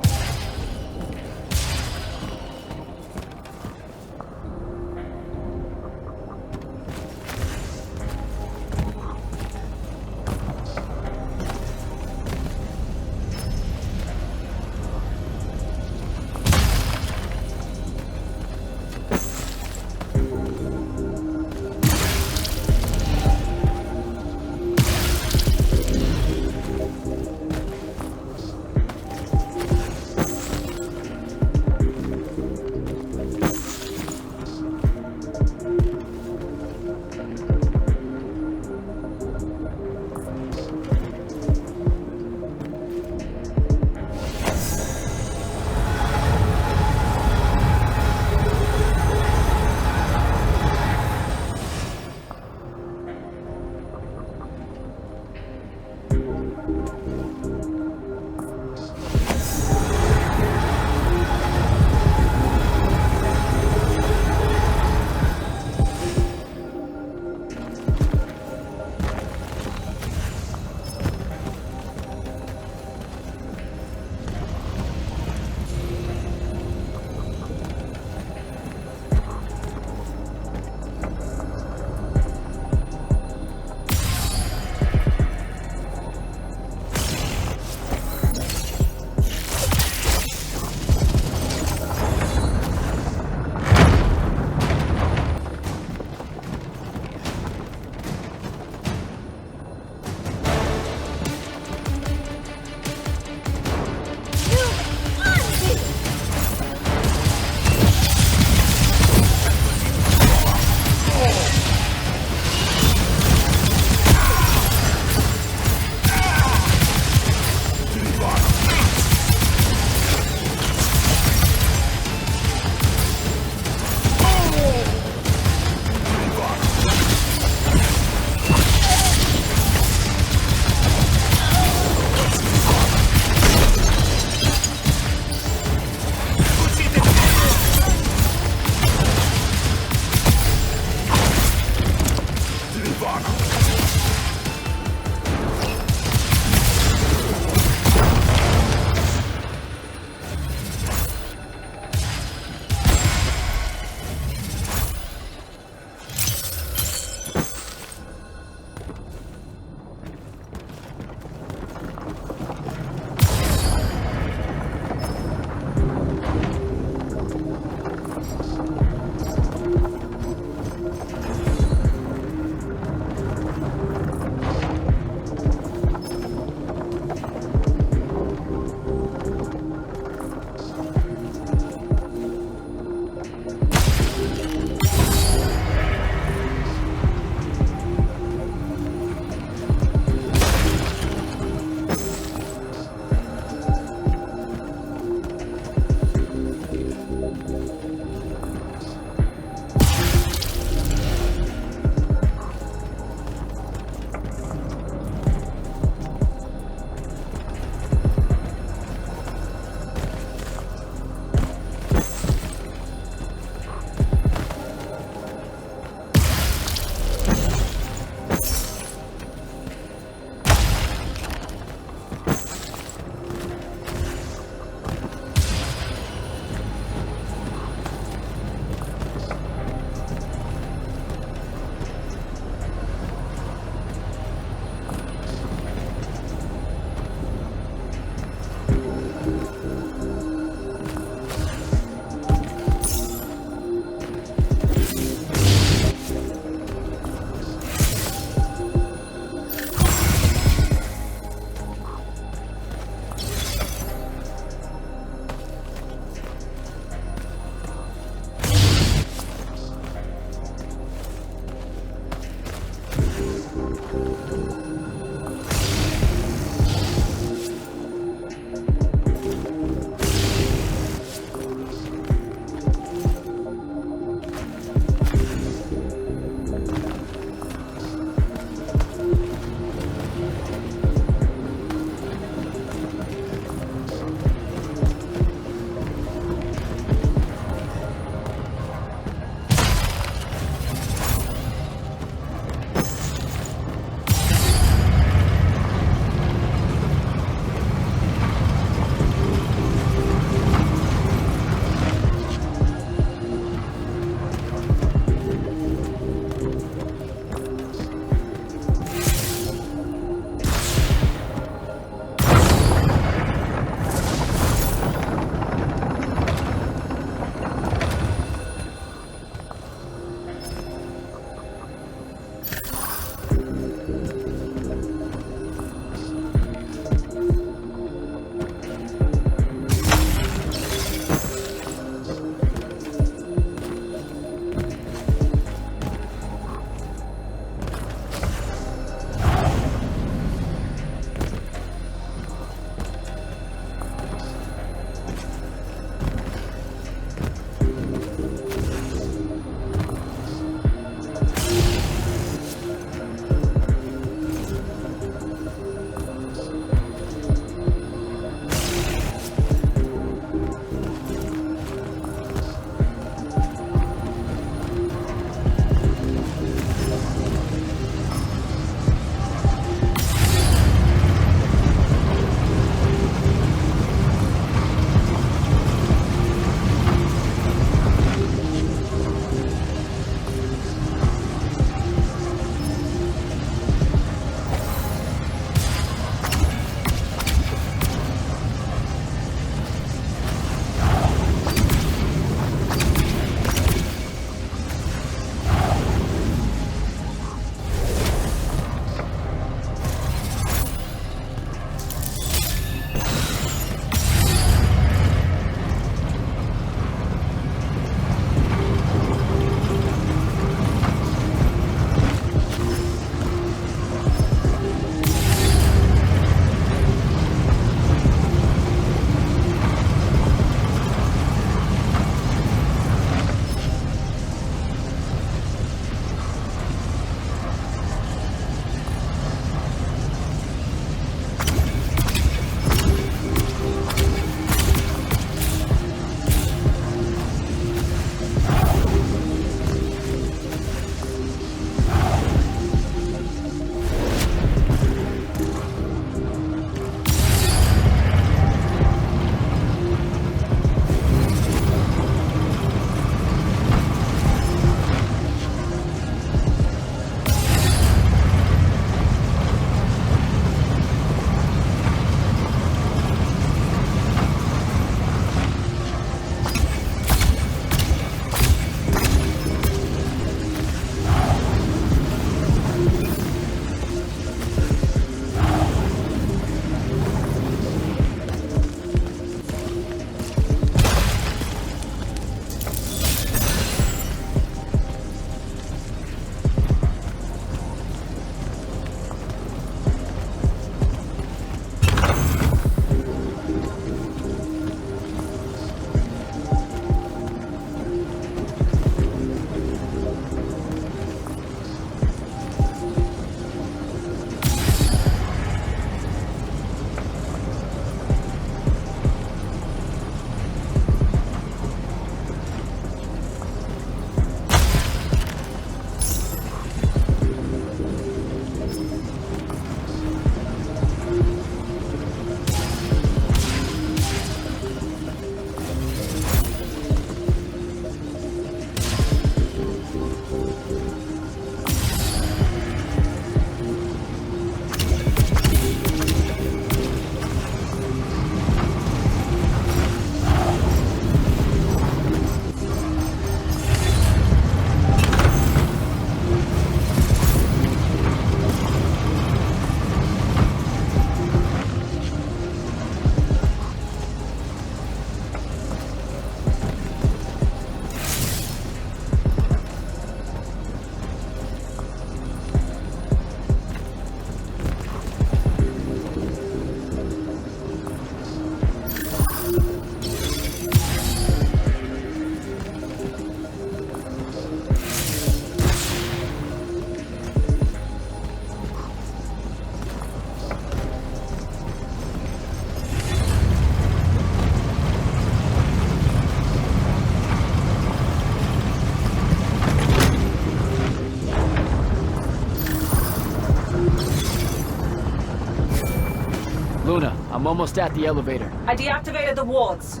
I'm almost at the elevator. I deactivated the wards.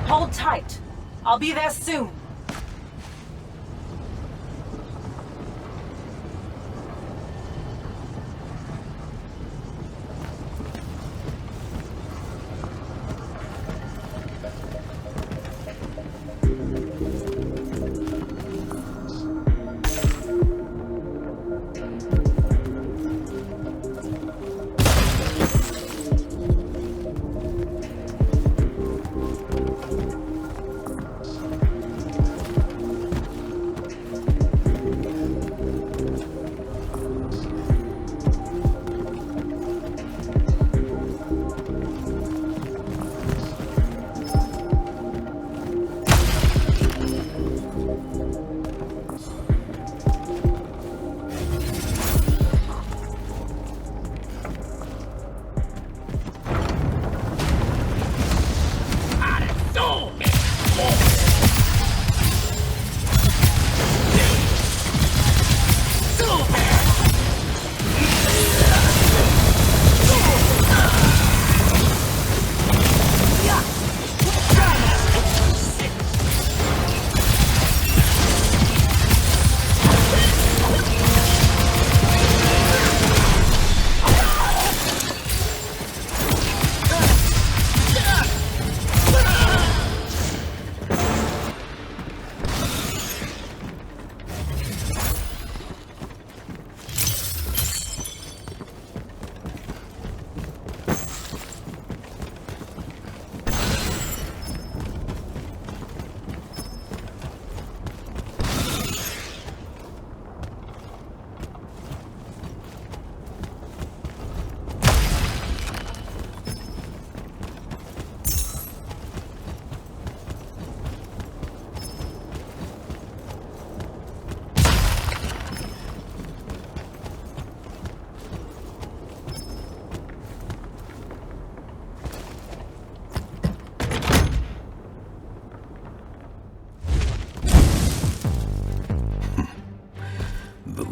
Hold tight. I'll be there soon.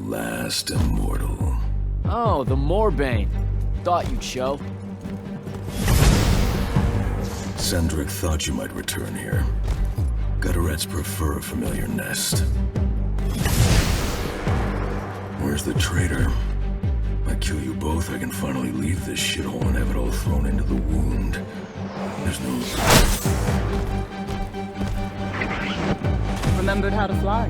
Last immortal. Oh, the Moorbane. Thought you'd show. Sendrick thought you might return here. Gutterets prefer a familiar nest. Where's the traitor? I kill you both, I can finally leave this shithole and have it all thrown into the wound. There's no... Remembered how to fly.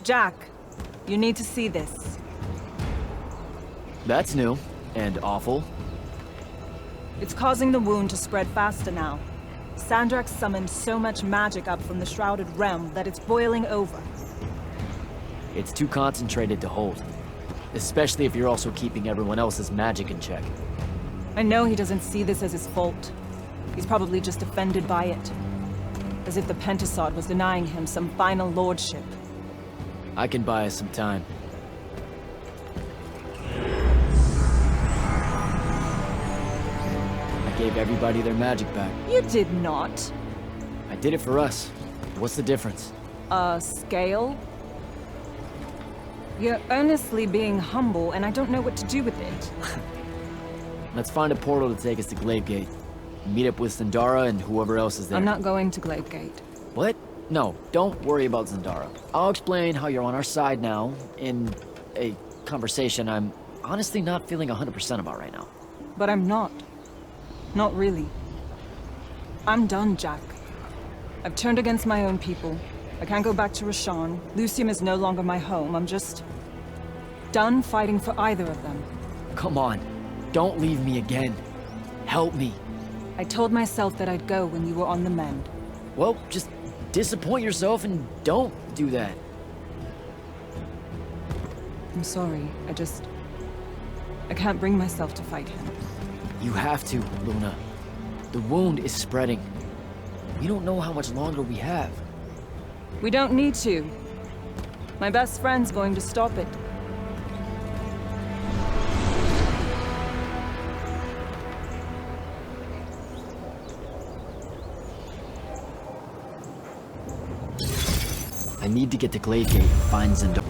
Jack, you need to see this. That's new. And awful. It's causing the wound to spread faster now. Sandrak summoned so much magic up from the Shrouded realm that it's boiling over. It's too concentrated to hold. Especially if you're also keeping everyone else's magic in check. I know he doesn't see this as his fault. He's probably just offended by it. As if the Pentasod was denying him some final lordship. I can buy us some time. I gave everybody their magic back. You did not. I did it for us. What's the difference? Scale? You're earnestly being humble, and I don't know what to do with it. Let's find a portal to take us to Glaivegate. Meet up with Zendara and whoever else is there. I'm not going to Glaivegate. What? No, don't worry about Zendara. I'll explain how you're on our side now, in a conversation I'm honestly not feeling 100% about right now. But I'm not. Not really. I'm done, Jack. I've turned against my own people. I can't go back to Rasharn. Lucium is no longer my home. I'm just... done fighting for either of them. Come on. Don't leave me again. Help me. I told myself that I'd go when you were on the mend. Well, just disappoint yourself and don't do that. I'm sorry. I can't bring myself to fight him. You have to, Luna. The wound is spreading. We don't know how much longer we have. We don't need to. My best friend's going to stop it. I need to get to Glaivegate and find Zendara.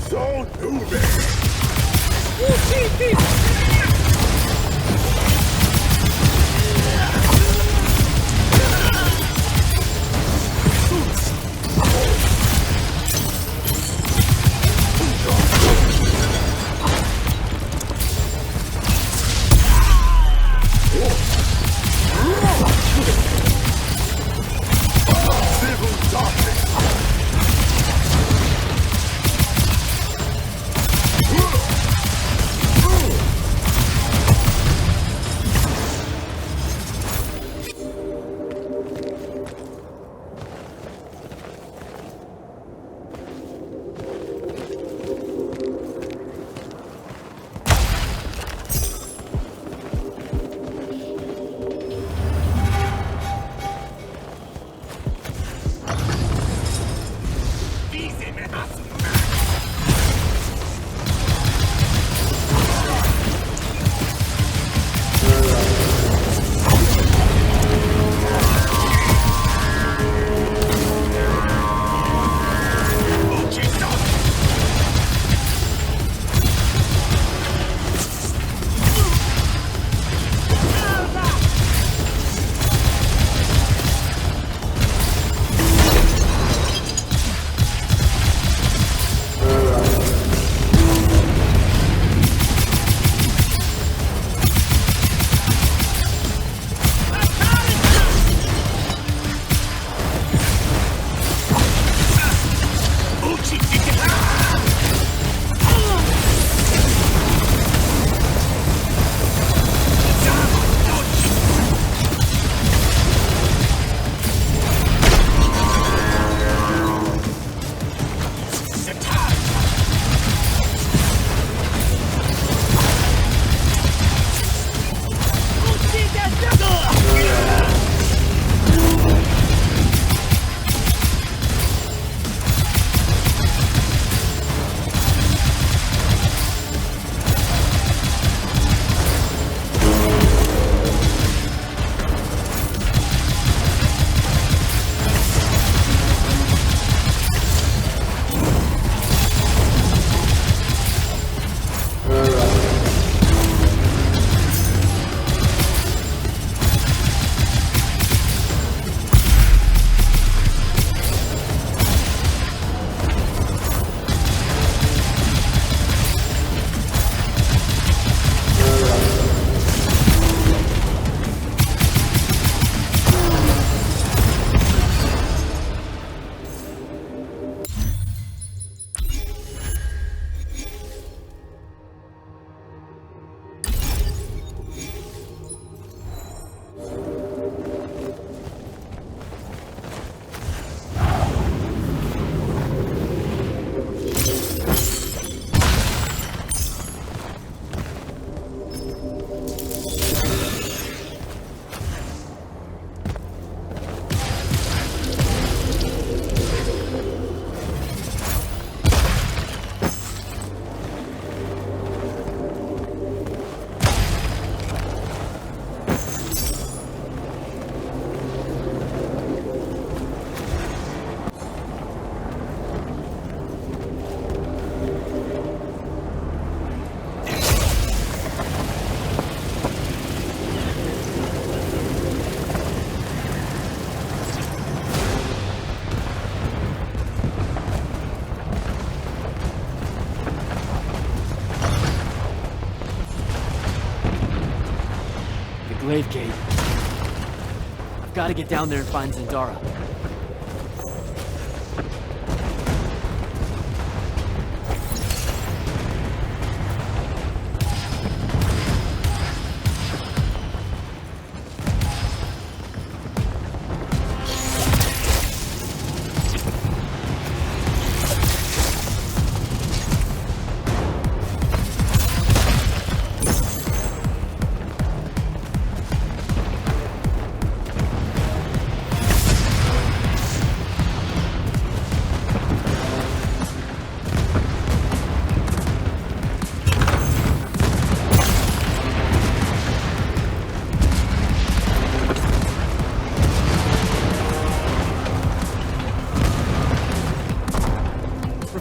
So do this! Glaivegate. I've got to get down there and find Zendara.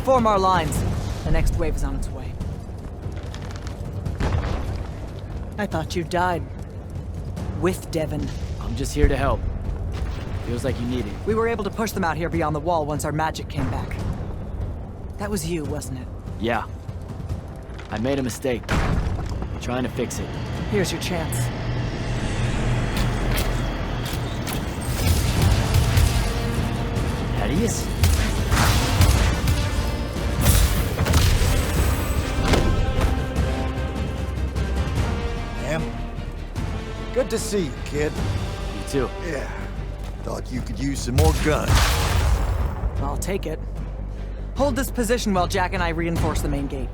Form our lines. The next wave is on its way. I thought you died. With Devon. I'm just here to help. Feels like you need it. We were able to push them out here beyond the wall once our magic came back. That was you, wasn't it? Yeah. I made a mistake. I'm trying to fix it. Here's your chance. Thaddeus? Good to see you, kid. You too. Yeah. Thought you could use some more guns. I'll take it. Hold this position while Jack and I reinforce the main gate.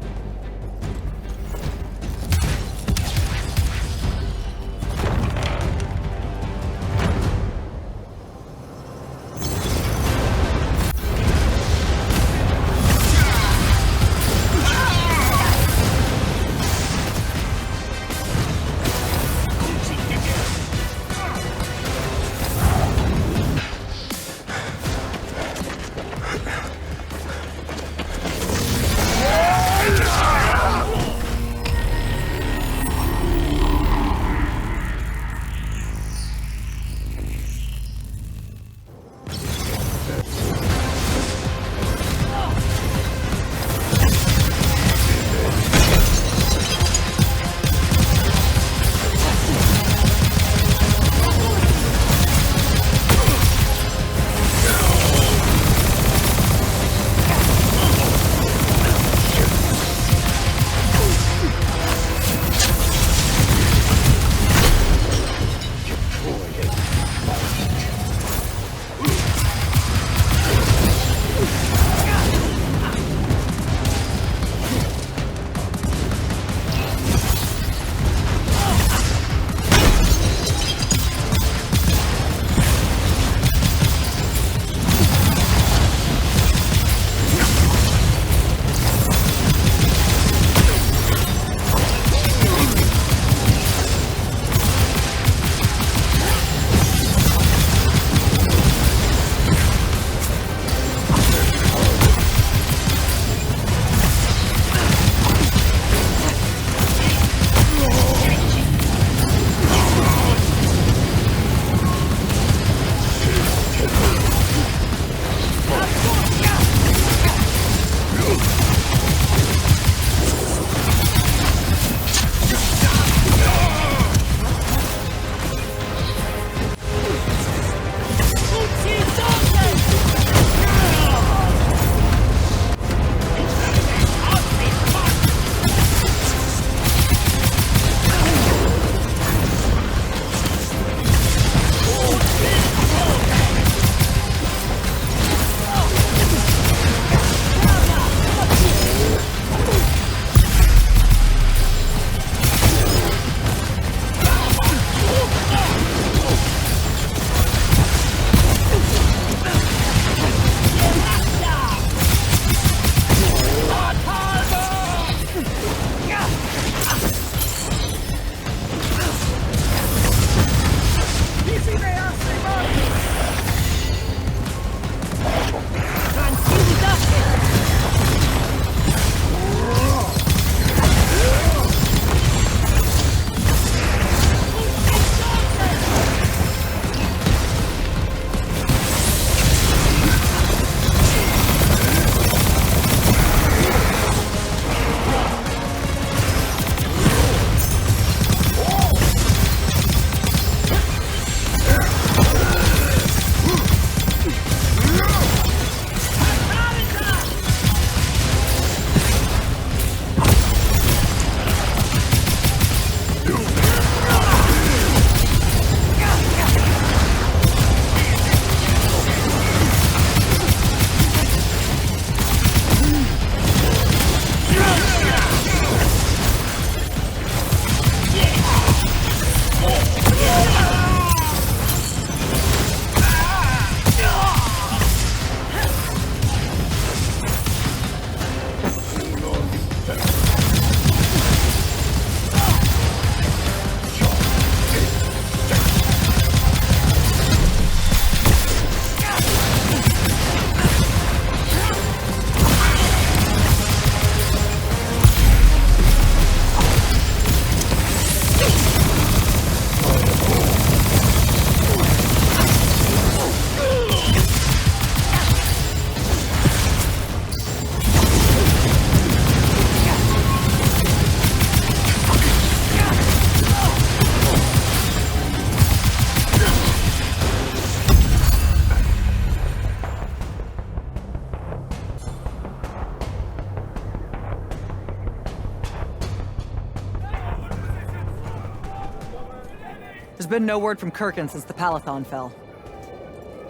been no word from Kirkin since the Palathon fell.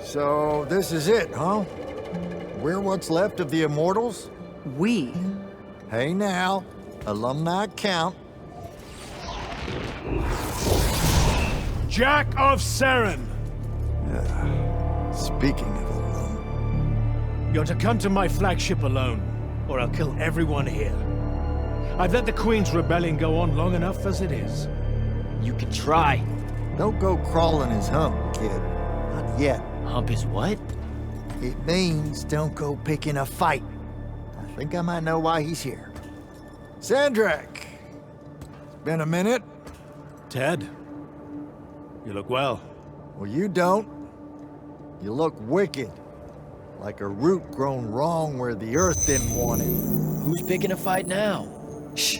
So, this is it, huh? We're what's left of the Immortals? We? Hey now, alumni count. Jack of Saren! Speaking of alum... You're to come to my flagship alone, or I'll kill everyone here. I've let the Queen's rebellion go on long enough as it is. You can try. Don't go crawling his hump, kid. Not yet. Hump his what? It means don't go picking a fight. I think I might know why he's here. Sandrak! It's been a minute. Ted, you look well. Well, you don't. You look wicked. Like a root grown wrong where the earth didn't want it. Who's picking a fight now? Shh.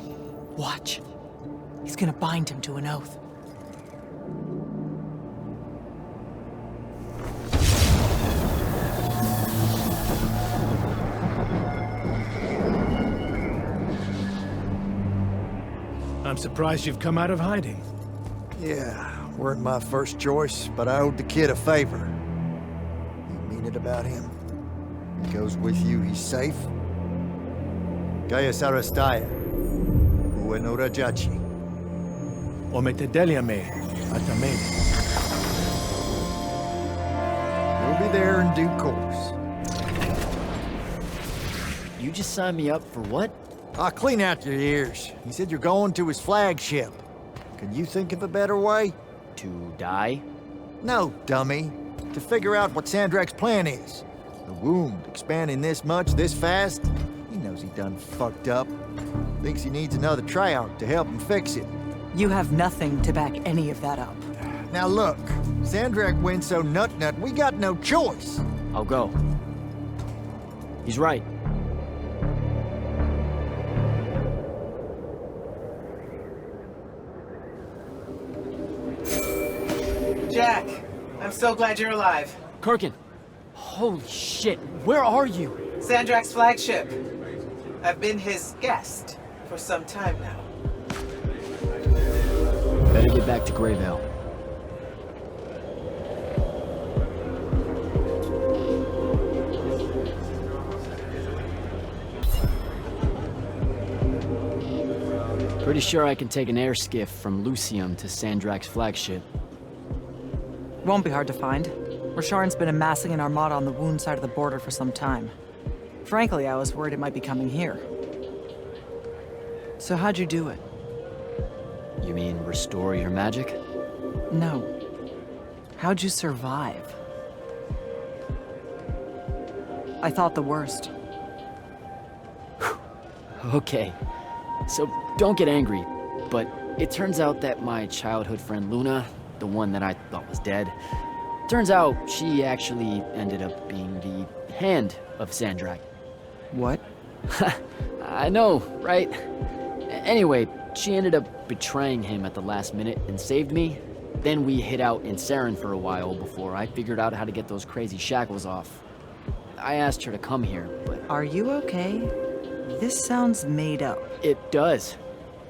Watch. He's gonna bind him to an oath. I'm surprised you've come out of hiding. Yeah, weren't my first choice, but I owed the kid a favor. You mean it about him? He goes with you, he's safe? Gaius Arastaya, Ueno Rajachi. Ometedeliame, Atamene. We'll be there in due course. You just signed me up for what? I'll clean out your ears. He said you're going to his flagship. Can you think of a better way? To die? No, dummy. To figure out what Sandrak's plan is. The wound expanding this much, this fast? He knows he done fucked up. Thinks he needs another tryout to help him fix it. You have nothing to back any of that up. Now look, Sandrak went so nut-nut, we got no choice. I'll go. He's right. Jack, I'm so glad you're alive. Kirkin! Holy shit, where are you? Sandrak's flagship. I've been his guest for some time now. Better get back to Greyvale. Pretty sure I can take an air skiff from Lucium to Sandrak's flagship. Won't be hard to find. Rasharn's been amassing an armada on the Wound side of the border for some time. Frankly, I was worried it might be coming here. So how'd you do it? You mean restore your magic? No. How'd you survive? I thought the worst. Okay, so don't get angry, but it turns out that my childhood friend Luna, the one that I thought was dead, turns out she actually ended up being the hand of Sandrak. What? I know, right? Anyway, she ended up betraying him at the last minute and saved me. Then we hid out in Saren for a while before I figured out how to get those crazy shackles off. I asked her to come here, but... Are you okay? This sounds made up. It does,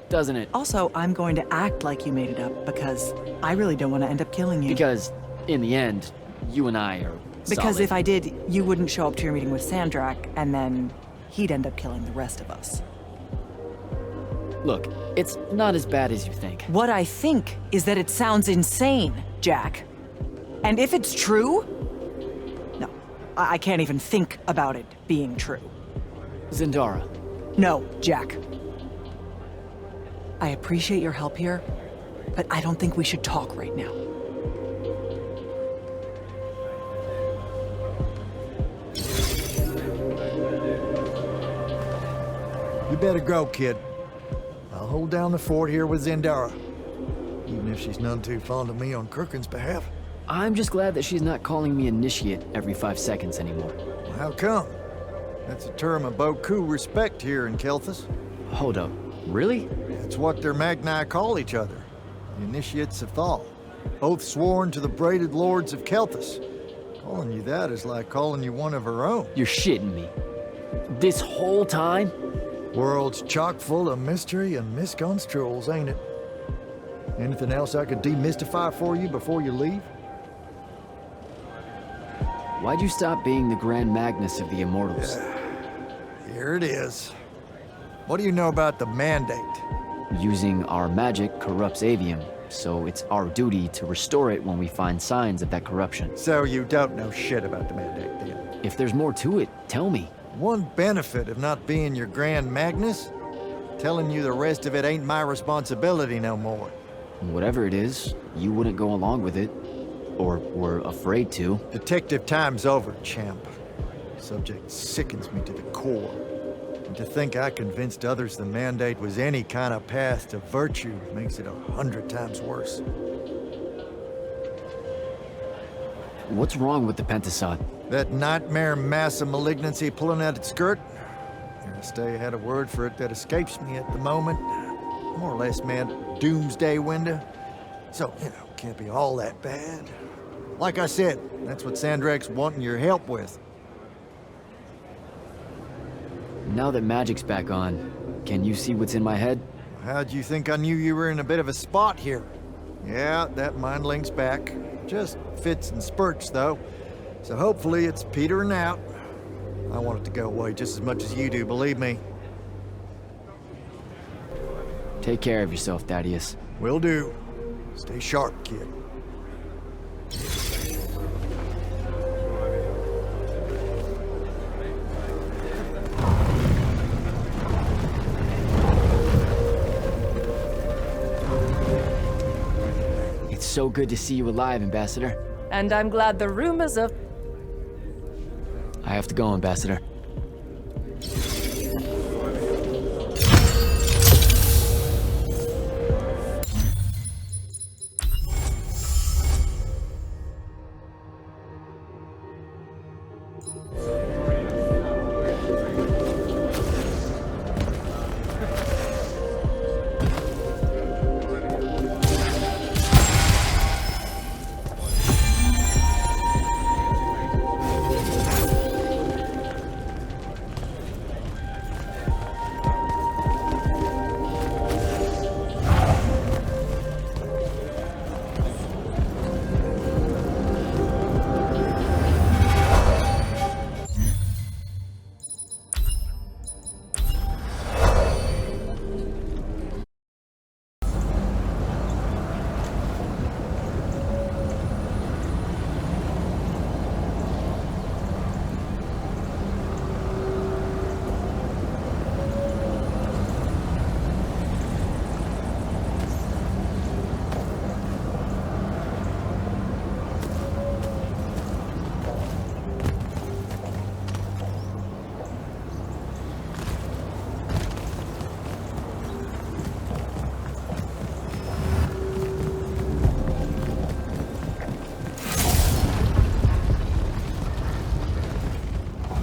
doesn't it? Also, I'm going to act like you made it up because I really don't want to end up killing you. Because, in the end, you and I are Because solid. if I did, you wouldn't show up to your meeting with Sandrak, and then he'd end up killing the rest of us. Look, it's not as bad as you think. What I think is that it sounds insane, Jack. And if it's true... No, I can't even think about it being true. Zendara. No, Jack. I appreciate your help here, but I don't think we should talk right now. You better go, kid. I'll hold down the fort here with Zendara. Even if she's none too fond of me on Kirkin's behalf. I'm just glad that she's not calling me initiate every 5 seconds anymore. Well, how come? That's a term of Boku respect here in Kelthus. Hold up, really? It's what their Magni call each other. The Initiates of Thal. Oath sworn to the braided lords of Kelthus. Calling you that is like calling you one of her own. You're shitting me. This whole time? World's chock full of mystery and misconstruals, ain't it? Anything else I could demystify for you before you leave? Why'd you stop being the Grand Magnus of the Immortals? Here it is. What do you know about the Mandate? Using our magic corrupts Aveum, so it's our duty to restore it when we find signs of that corruption. So you don't know shit about the Mandate, then? If there's more to it, tell me. One benefit of not being your Grand Magnus? Telling you the rest of it ain't my responsibility no more. Whatever it is, you wouldn't go along with it. Or were afraid to. Detective time's over, champ. Subject sickens me to the core. And to think I convinced others the Mandate was any kind of path to virtue makes it 100 times worse. What's wrong with the Pentasod? That nightmare mass of malignancy pulling at its skirt? Aristea had a word for it that escapes me at the moment. More or less meant doomsday window. So, can't be all that bad. Like I said, that's what Sandrak's wanting your help with. Now that magic's back on, can you see what's in my head? How'd you think I knew you were in a bit of a spot here? Yeah, that mind link's back. Just fits and spurts, though. So hopefully it's petering out. I want it to go away just as much as you do, believe me. Take care of yourself, Thaddeus. Will do. Stay sharp, kid. It's so good to see you alive, Ambassador. And I'm glad the rumors of... I have to go, Ambassador.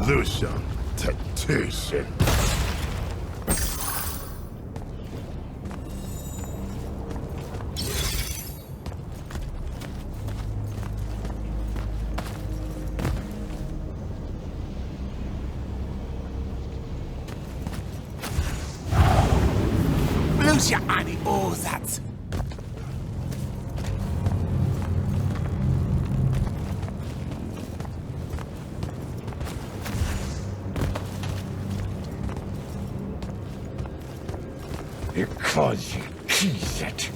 Lucian, Tatution. Lucia ani ozat. Because you keys it.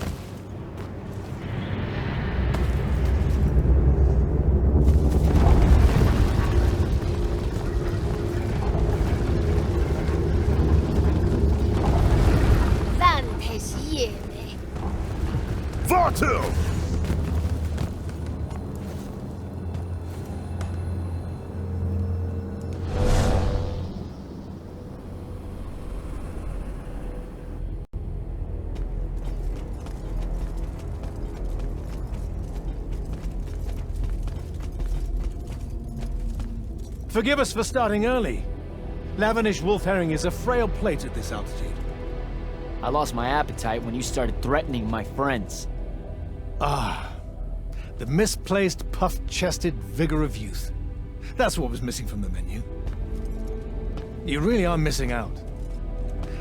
Vartu! Forgive us for starting early. Lavinish wolf herring is a frail plate at this altitude. I lost my appetite when you started threatening my friends. Ah, the misplaced, puff-chested vigor of youth. That's what was missing from the menu. You really are missing out.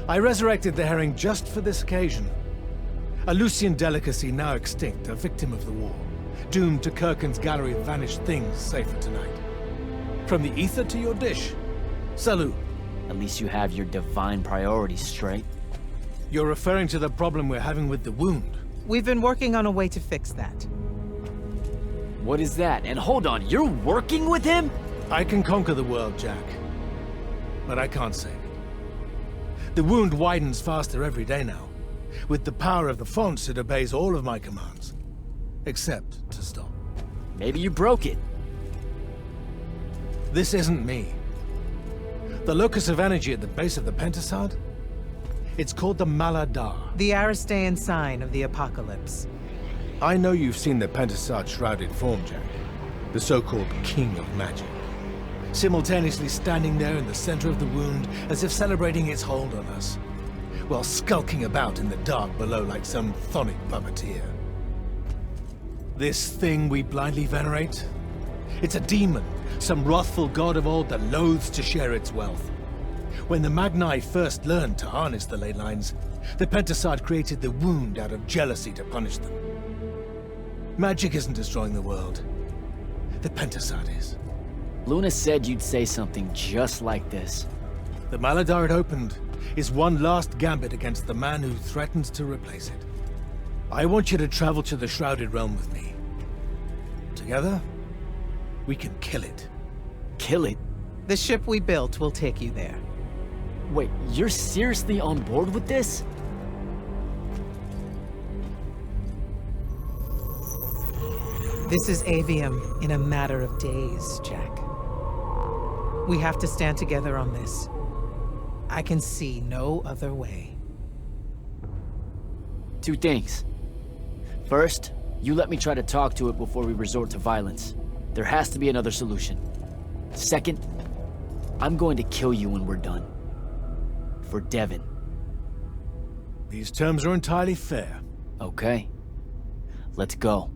I resurrected the herring just for this occasion. A Lucian delicacy now extinct, a victim of the war. Doomed to Kirkin's gallery of vanished things, safer tonight. From the ether to your dish. Salut. At least you have your divine priorities straight. You're referring to the problem we're having with the wound. We've been working on a way to fix that. What is that? And hold on, you're working with him? I can conquer the world, Jack. But I can't save it. The wound widens faster every day now. With the power of the fonts, it obeys all of my commands. Except to stop. Maybe you broke it. This isn't me. The locus of energy at the base of the Pentasod? It's called the MALA-DAR. The Aristean sign of the apocalypse. I know you've seen the Pentasod shrouded form, Jack. The so-called King of Magic. Simultaneously standing there in the center of the wound, as if celebrating its hold on us, while skulking about in the dark below like some chthonic puppeteer. This thing we blindly venerate? It's a demon, some wrathful god of old that loathes to share its wealth. When the Magni first learned to harness the ley lines, the Pentasod created the wound out of jealousy to punish them. Magic isn't destroying the world. The Pentasod is. Luna said you'd say something just like this. The MALA-DAR it opened is one last gambit against the man who threatens to replace it. I want you to travel to the Shrouded Realm with me. Together, we can kill it. Kill it? The ship we built will take you there. Wait, you're seriously on board with this? This is Aveum in a matter of days, Jack. We have to stand together on this. I can see no other way. Two things. First, you let me try to talk to it before we resort to violence. There has to be another solution. Second, I'm going to kill you when we're done. For Devon. These terms are entirely fair. Okay. Let's go.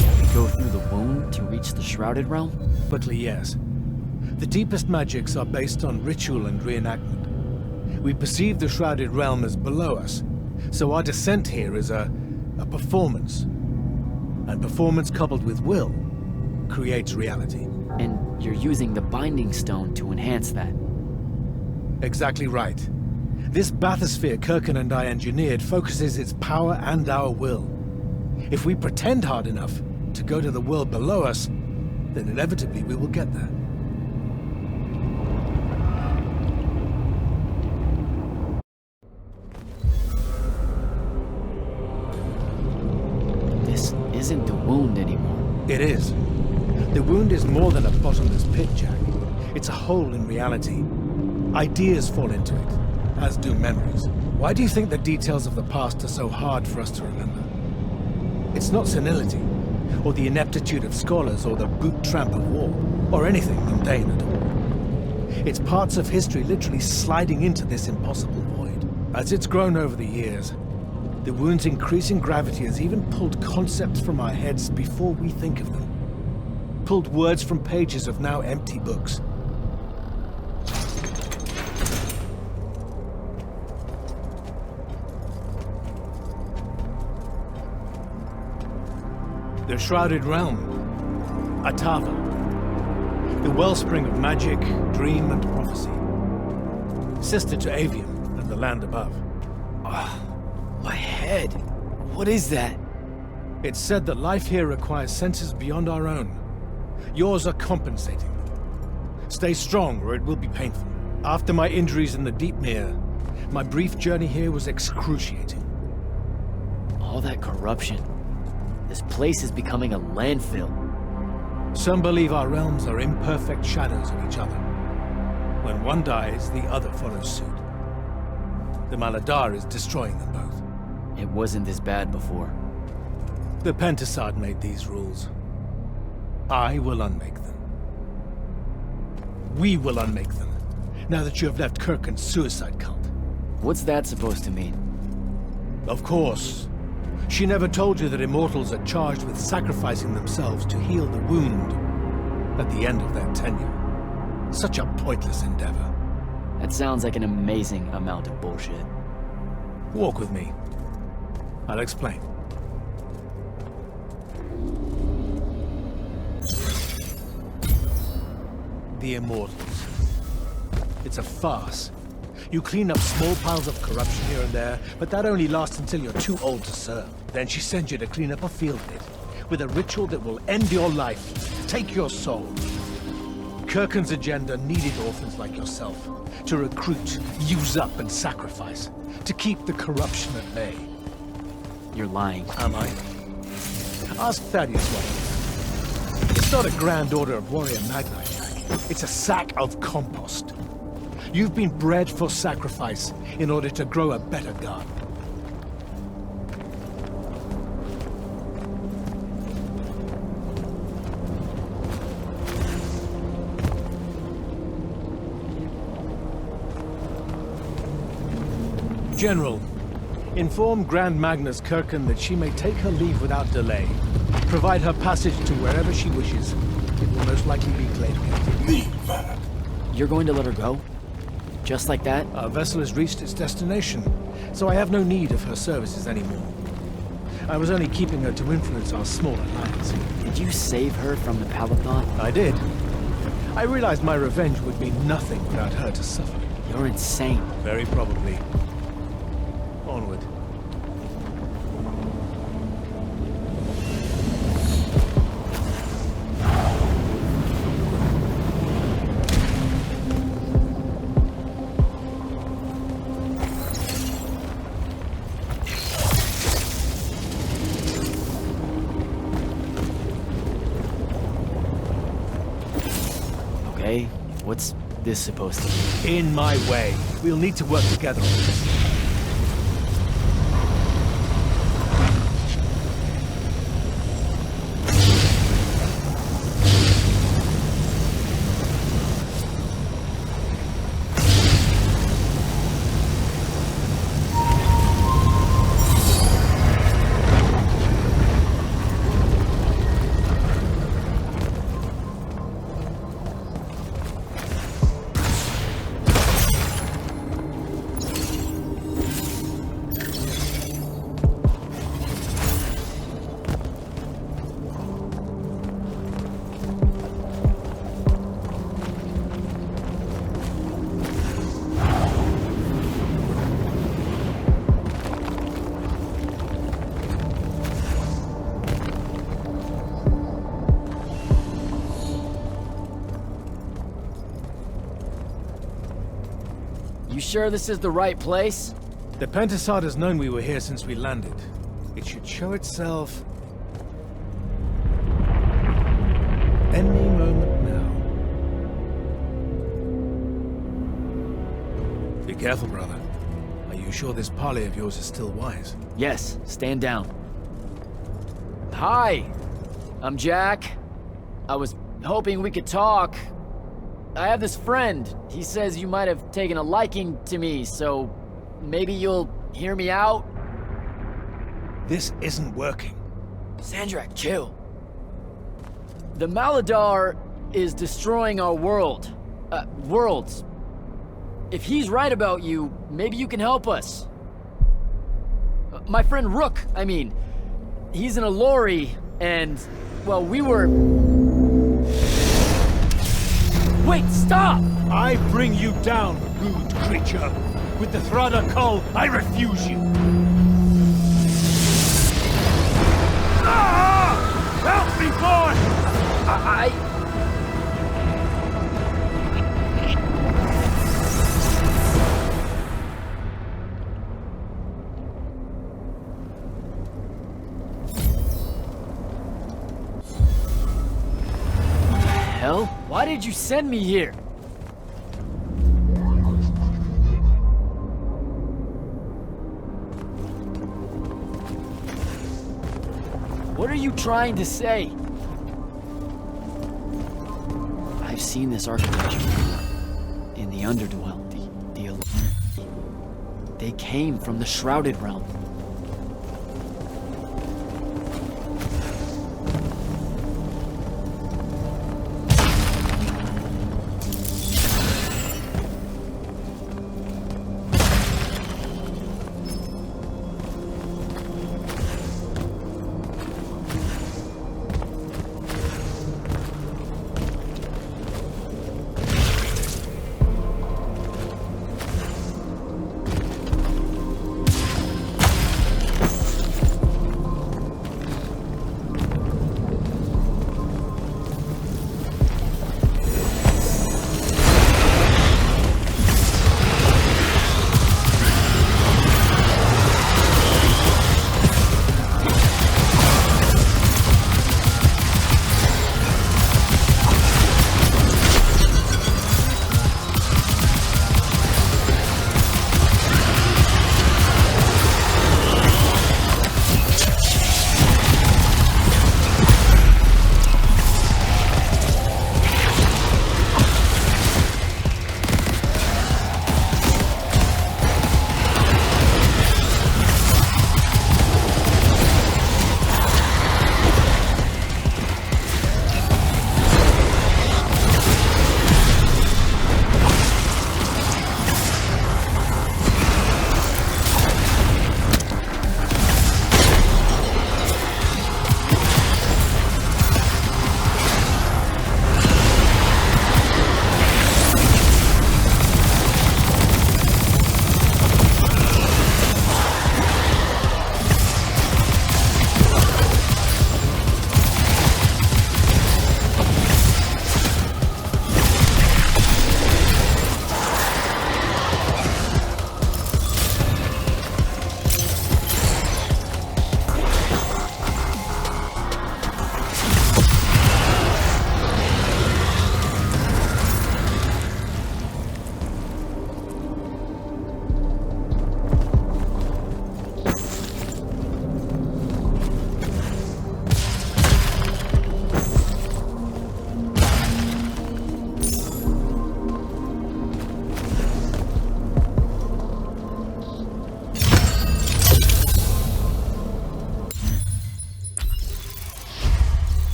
We go through the wound to reach the Shrouded Realm? Quickly, yes. The deepest magics are based on ritual and reenactment. We perceive the Shrouded Realm as below us, so our descent here is a performance. And performance coupled with will creates reality. And you're using the Binding Stone to enhance that. Exactly right. This bathysphere Kirkin and I engineered focuses its power and our will. If we pretend hard enough to go to the world below us, then inevitably we will get there. This isn't the wound anymore. It is. The wound is more than a bottomless pit, Jack. It's a hole in reality. Ideas fall into it, as do memories. Why do you think the details of the past are so hard for us to remember? It's not senility, or the ineptitude of scholars, or the boot tramp of war, or anything mundane at all. It's parts of history literally sliding into this impossible void. As it's grown over the years, the wound's increasing gravity has even pulled concepts from our heads before we think of them. Pulled words from pages of now empty books. The Shrouded Realm. Atava. The wellspring of magic, dream, and prophecy. Sister to Aveum and the land above. My head. What is that? It's said that life here requires senses beyond our own. Yours are compensating. Stay strong, or it will be painful. After my injuries in the Deep Mere, my brief journey here was excruciating. All that corruption. This place is becoming a landfill. Some believe our realms are imperfect shadows of each other. When one dies, the other follows suit. The MALA-DAR is destroying them both. It wasn't this bad before. The Pentasod made these rules. I will unmake them. We will unmake them, now that you have left Kirkin's suicide cult. What's that supposed to mean? Of course. She never told you that Immortals are charged with sacrificing themselves to heal the wound at the end of their tenure. Such a pointless endeavor. That sounds like an amazing amount of bullshit. Walk with me. I'll explain. The Immortals. It's a farce. You clean up small piles of corruption here and there, but that only lasts until you're too old to serve. Then she sends you to clean up a field of it, with a ritual that will end your life, take your soul. Kirken's agenda needed orphans like yourself, to recruit, use up, and sacrifice, to keep the corruption at bay. You're lying. Am I? Ask Thaddeus what. It's not a grand order of warrior Magni, Jack. It's a sack of compost. You've been bred for sacrifice in order to grow a better garden. General, inform Grand Magnus Kirken that she may take her leave without delay. Provide her passage to wherever she wishes. It will most likely be Glaivegate. Leave her. You're going to let her go? Just like that? Our vessel has reached its destination, so I have no need of her services anymore. I was only keeping her to influence our small alliance. Did you save her from the Palathan? I did. I realized my revenge would mean nothing without her to suffer. You're insane. Very probably. Onward. Okay, what's this supposed to be? In my way. We'll need to work together on this. You sure this is the right place? The Pentasod has known we were here since we landed. It should show itself any moment now. Be careful, brother. Are you sure this parley of yours is still wise? Yes, stand down. Hi, I'm Jack. I was hoping we could talk. I have this friend. He says you might have taken a liking to me, so maybe you'll hear me out? This isn't working. Sandrak, chill. The MALA-DAR is destroying our world. Worlds. If he's right about you, maybe you can help us. My friend Rook, I mean. He's an Alori, and, well, we were... Wait, stop! I bring you down, rude creature. With the Thrada Call, I refuse you. Ah! Help me, boy! Hell? Why did you send me here? What are you trying to say? I've seen this architecture in the Underdwell, They came from the Shrouded realm.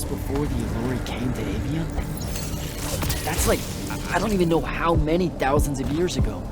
was before the Alluri came to Aveum? That's like, I don't even know how many thousands of years ago.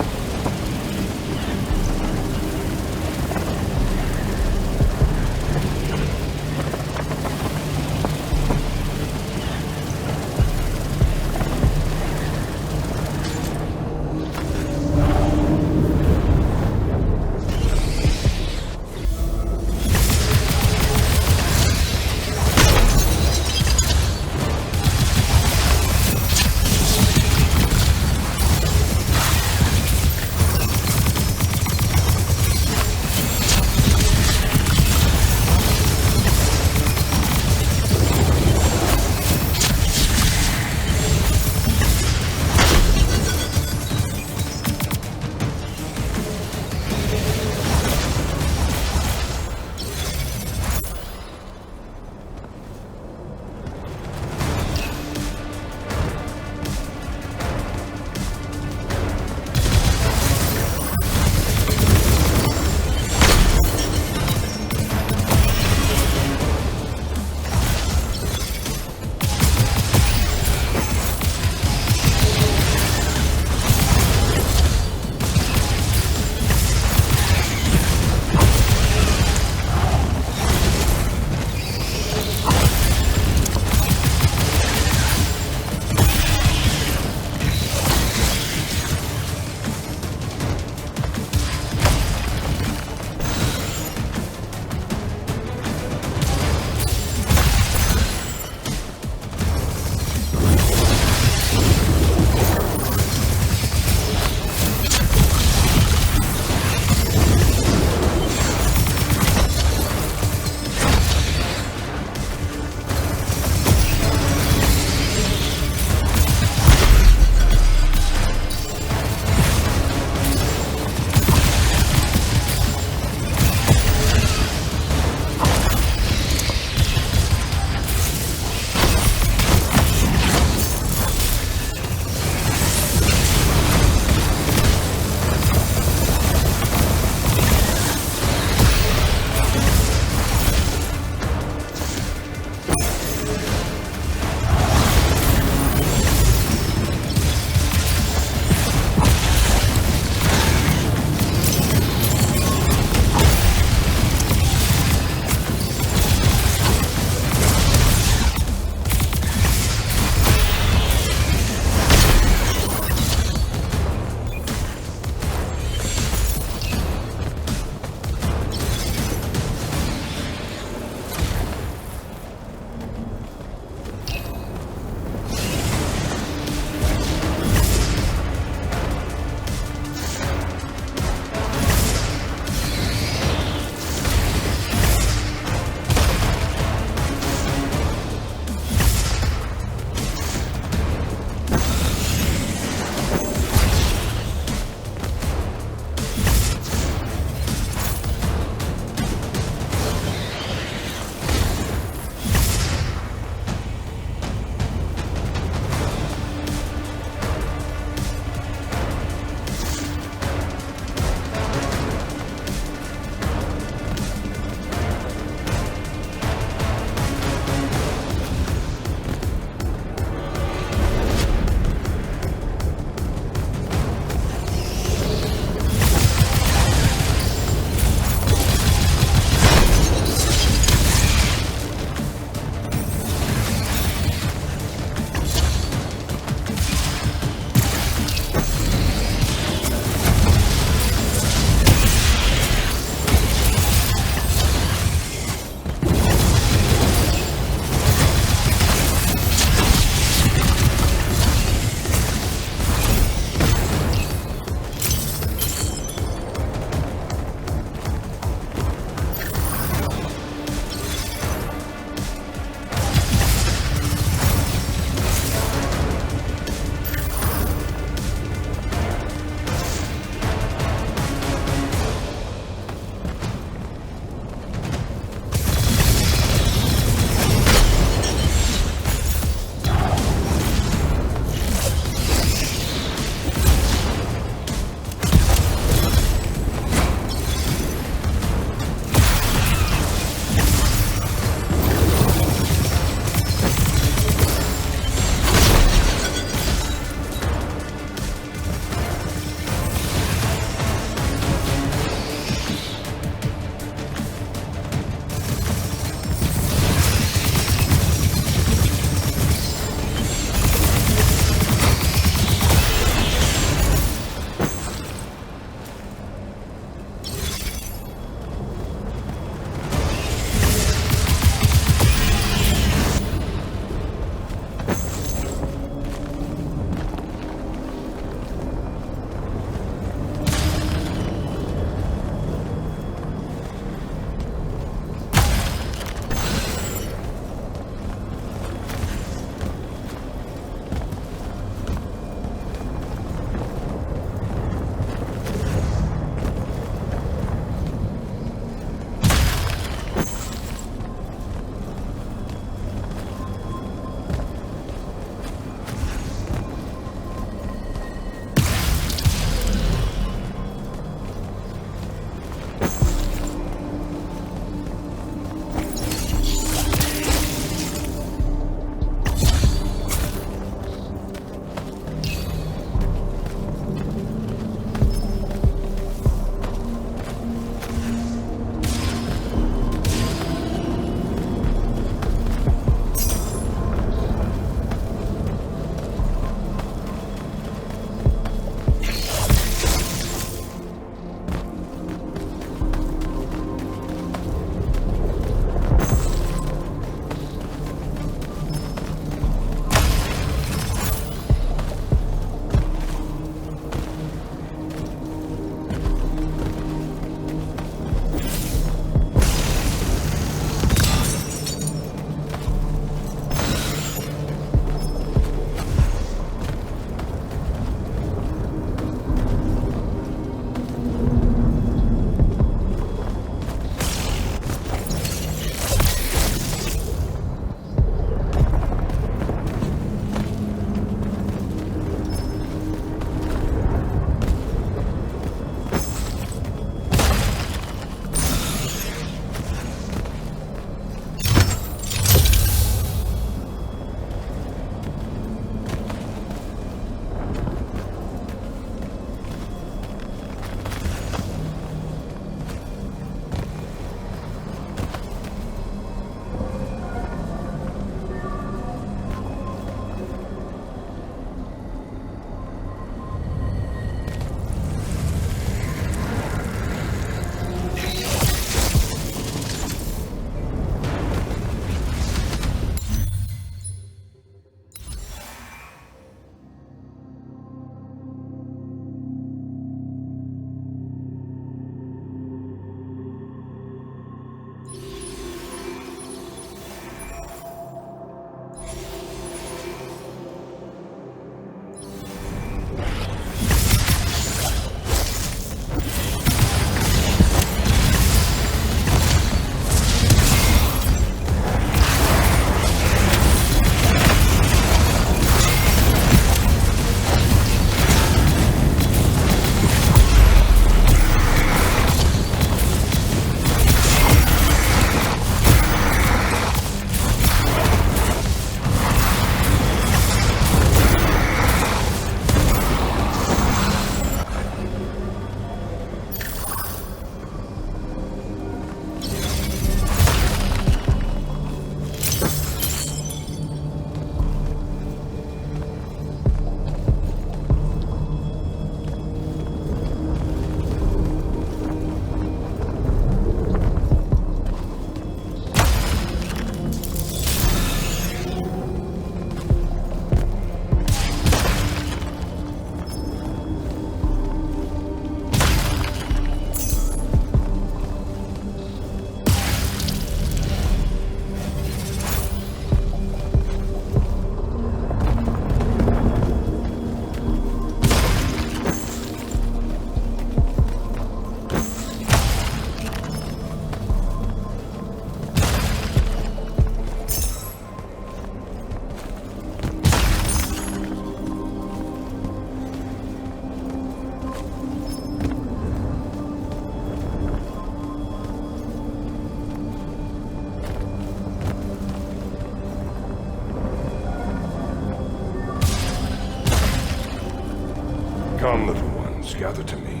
Come, little ones, gather to me.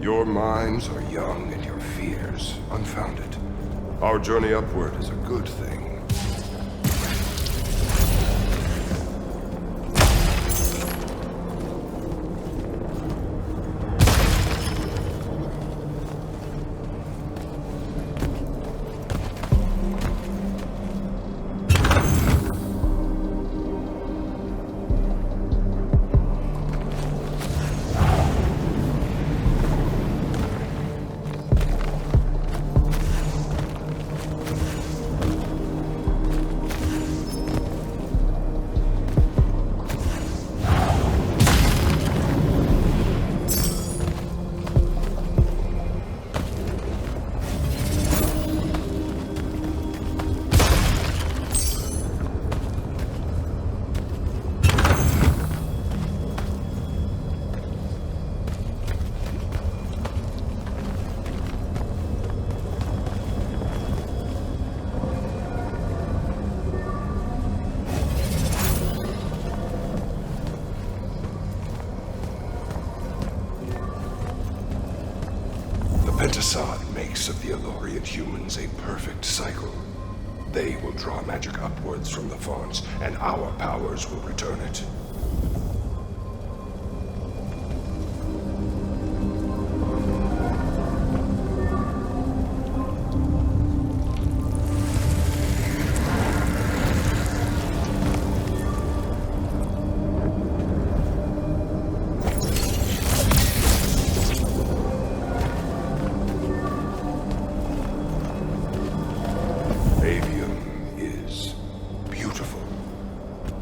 Your minds are young and your fears unfounded. Our journey upward is a good thing. Pentasod makes of the Elorian humans a perfect cycle. They will draw magic upwards from the fonts, and our powers will return it.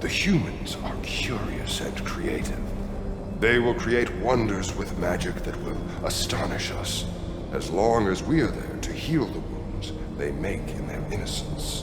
Humans are curious and creative. They will create wonders with magic that will astonish us, as long as we are there to heal the wounds they make in their innocence.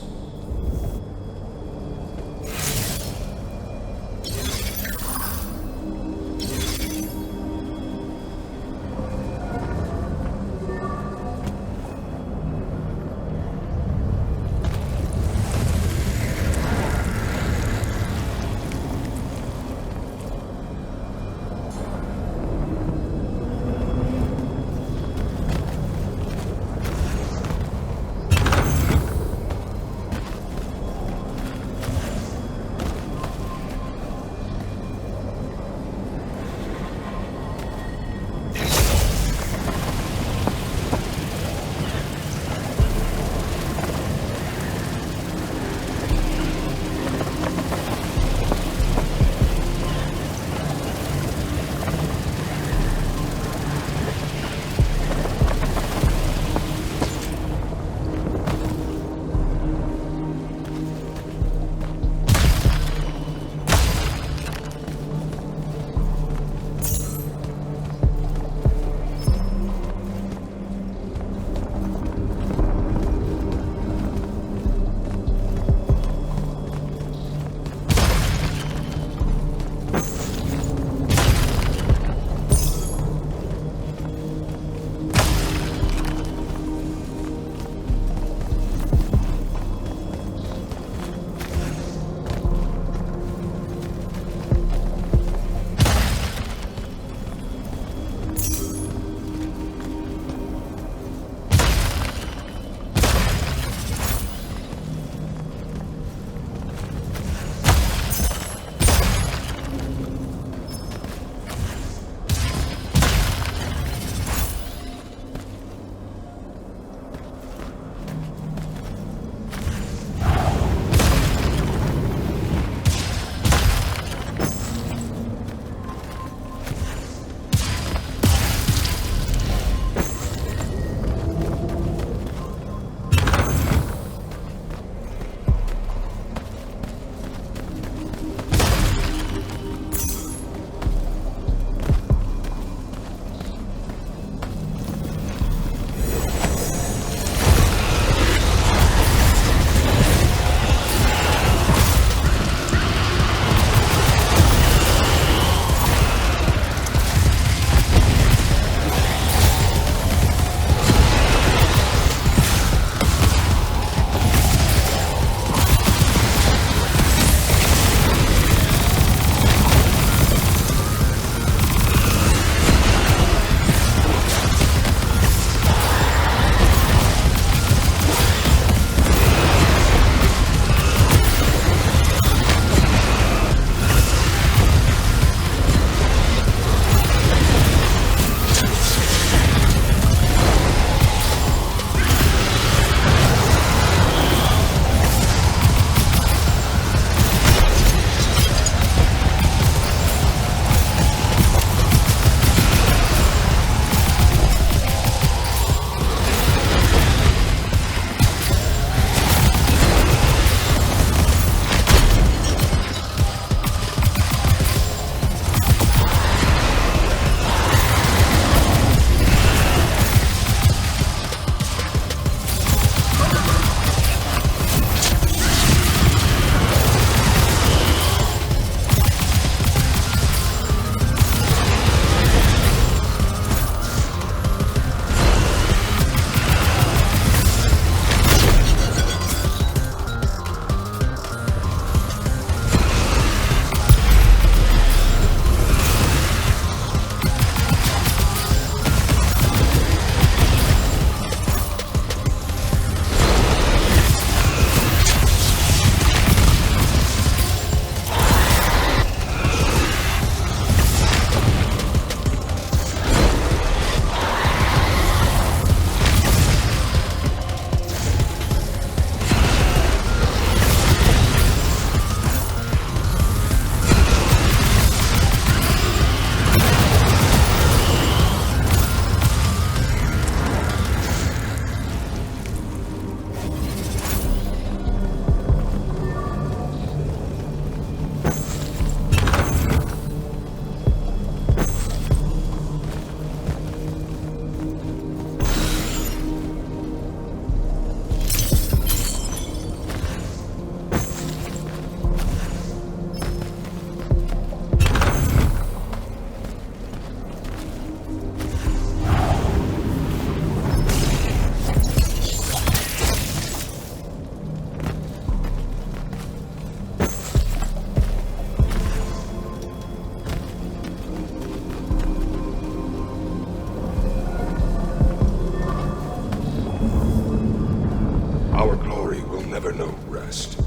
rest.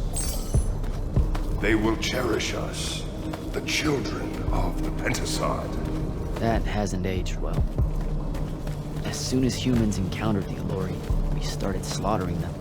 They will cherish us, the children of the Pentasod. That hasn't aged well. As soon as humans encountered the Alluri, we started slaughtering them.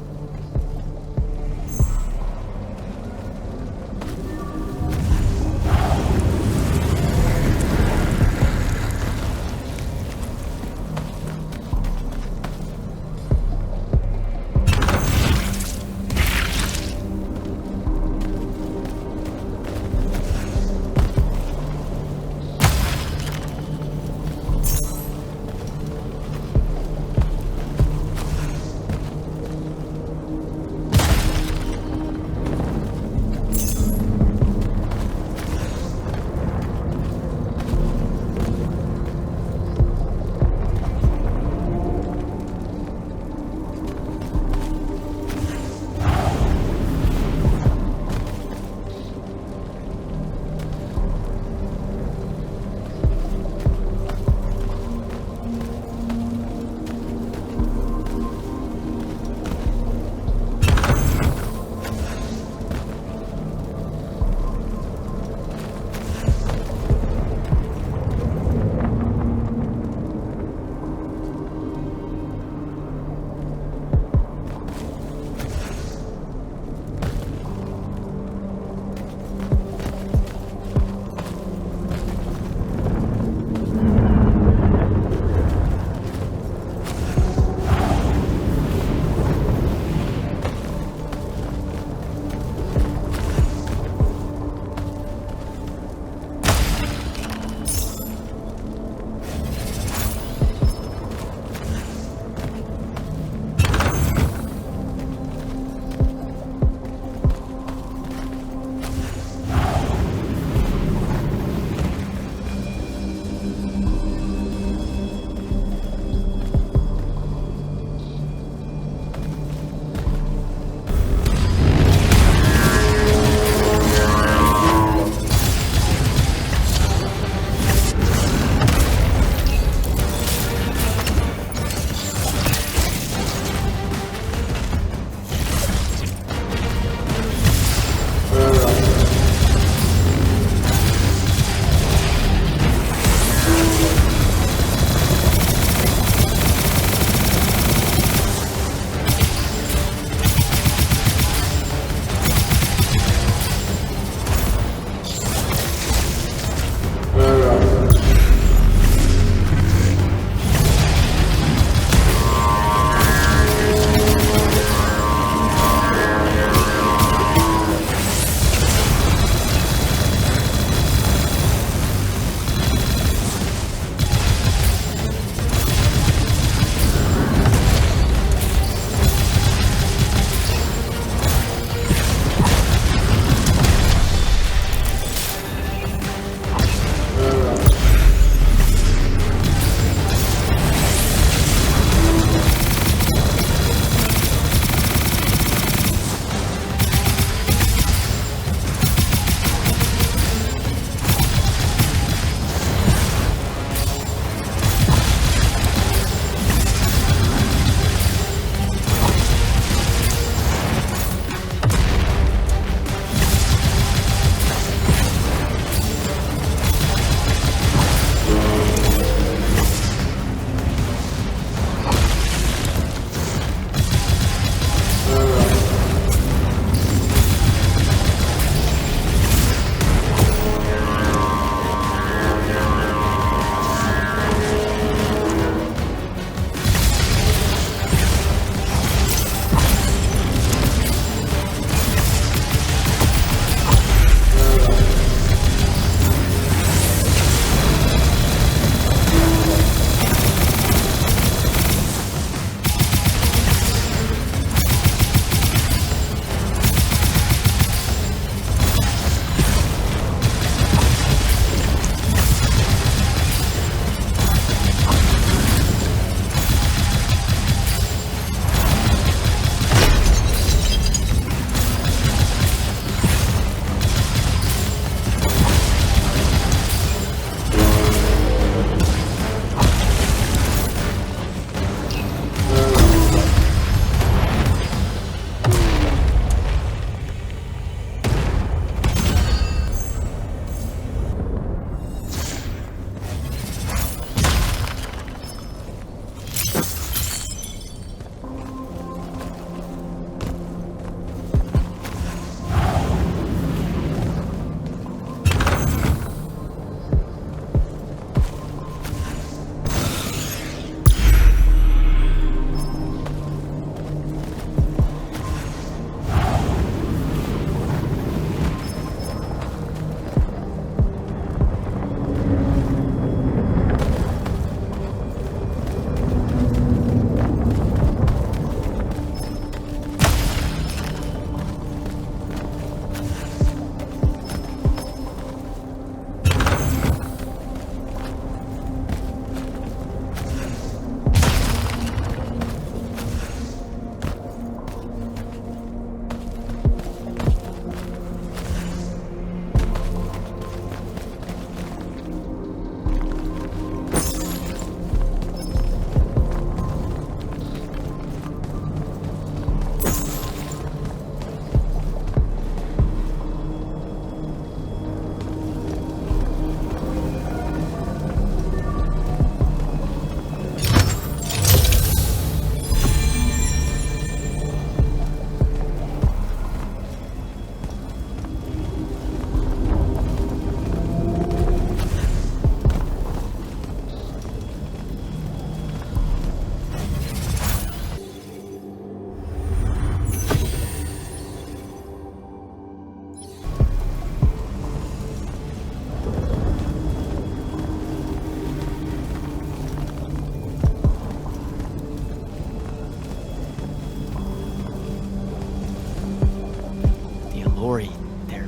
Allori,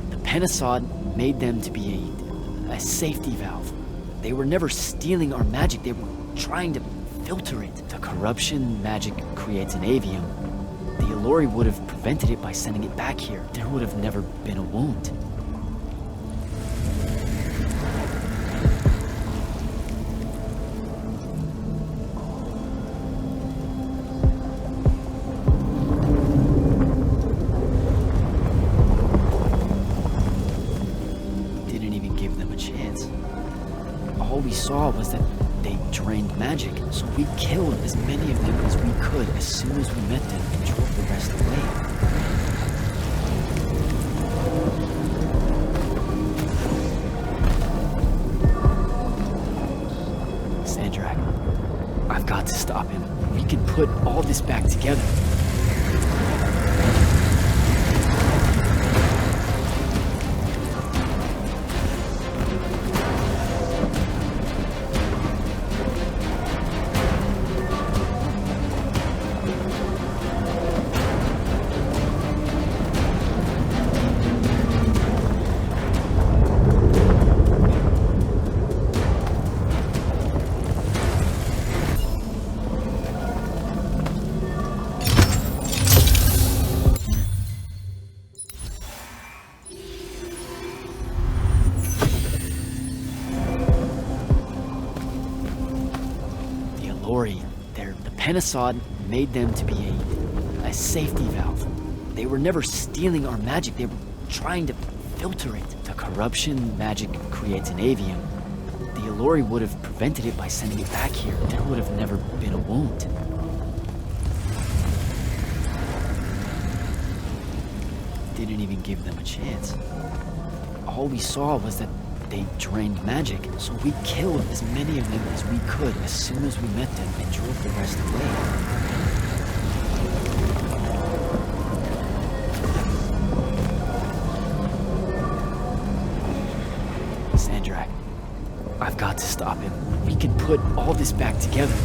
the Penasod made them to be a safety valve. They were never stealing our magic, they were trying to filter it. The corruption magic creates in Aveum. The Allori would have prevented it by sending it back here. There would have never been a wound. Didn't even give them a chance. All we saw was that they drained magic, so we killed as many of them as we could as soon as we met them and drove the rest away. Sandrak, I've got to stop him. We can put all this back together. The Penasod made them to be a safety valve. They were never stealing our magic, they were trying to filter it. The corruption magic creates in Aveum. The Allori would have prevented it by sending it back here. There would have never been a wound. Didn't even give them a chance. All we saw was that they drained magic, so we killed as many of them as we could as soon as we met them and drove the rest away. Sandrak, I've got to stop him. We can put all this back together.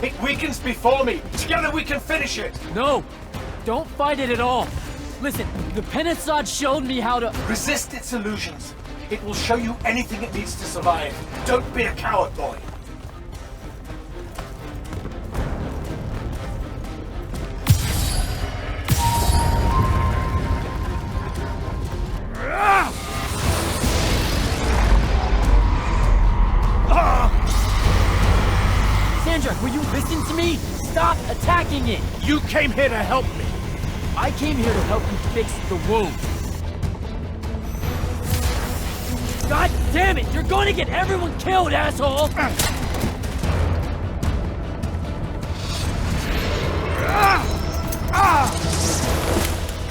It weakens before me. Together we can finish it. No! Don't fight it at all. Listen, the Penasod showed me how to... Resist its illusions. It will show you anything it needs to survive. Don't be a coward, boy. Sandrak, will you listen to me? Stop attacking it! You came here to help me. I came here to help you fix the wound. God damn it! You're going to get everyone killed, asshole!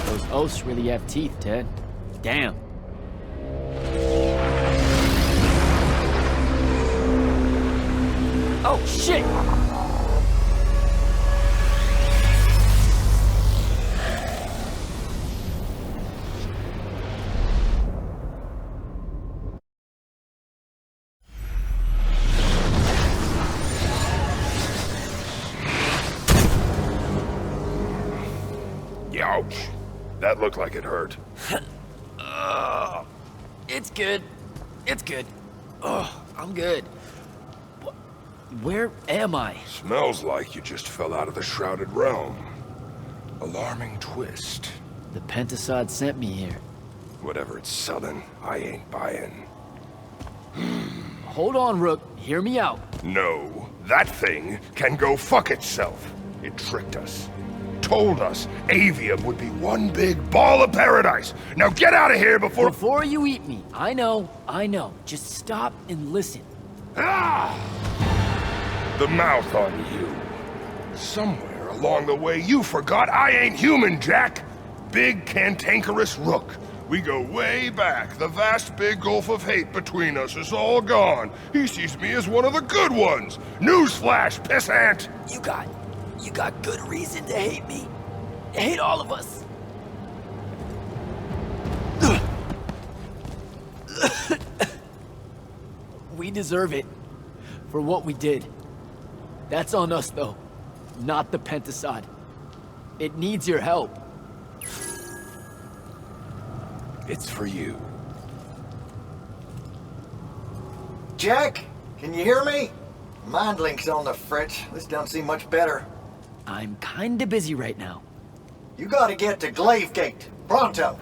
Those oaths really have teeth, Ted. Damn. Oh, shit! Ouch. That looked like it hurt. It's good. It's good. Oh, I'm good. Where am I? Smells like you just fell out of the Shrouded realm. Alarming twist. The Pentasod sent me here. Whatever it's selling, I ain't buying. Hold on, Rook. Hear me out. No, that thing can go fuck itself. It tricked us. Told us Aveum would be one big ball of paradise. Now get out of here before... Before you eat me. I know. Just stop and listen. Ah! The mouth on you. Somewhere along the way you forgot I ain't human, Jack. Big cantankerous Rook. We go way back. The vast big gulf of hate between us is all gone. He sees me as one of the good ones. Newsflash, pissant! You got good reason to hate me. Hate all of us. We deserve it for what we did. That's on us, though, not the Pentasod. It needs your help. It's for you. Jack, can you hear me? Mind link's on the fritz. This don't seem much better. I'm kinda busy right now. You gotta get to Glaivegate, pronto.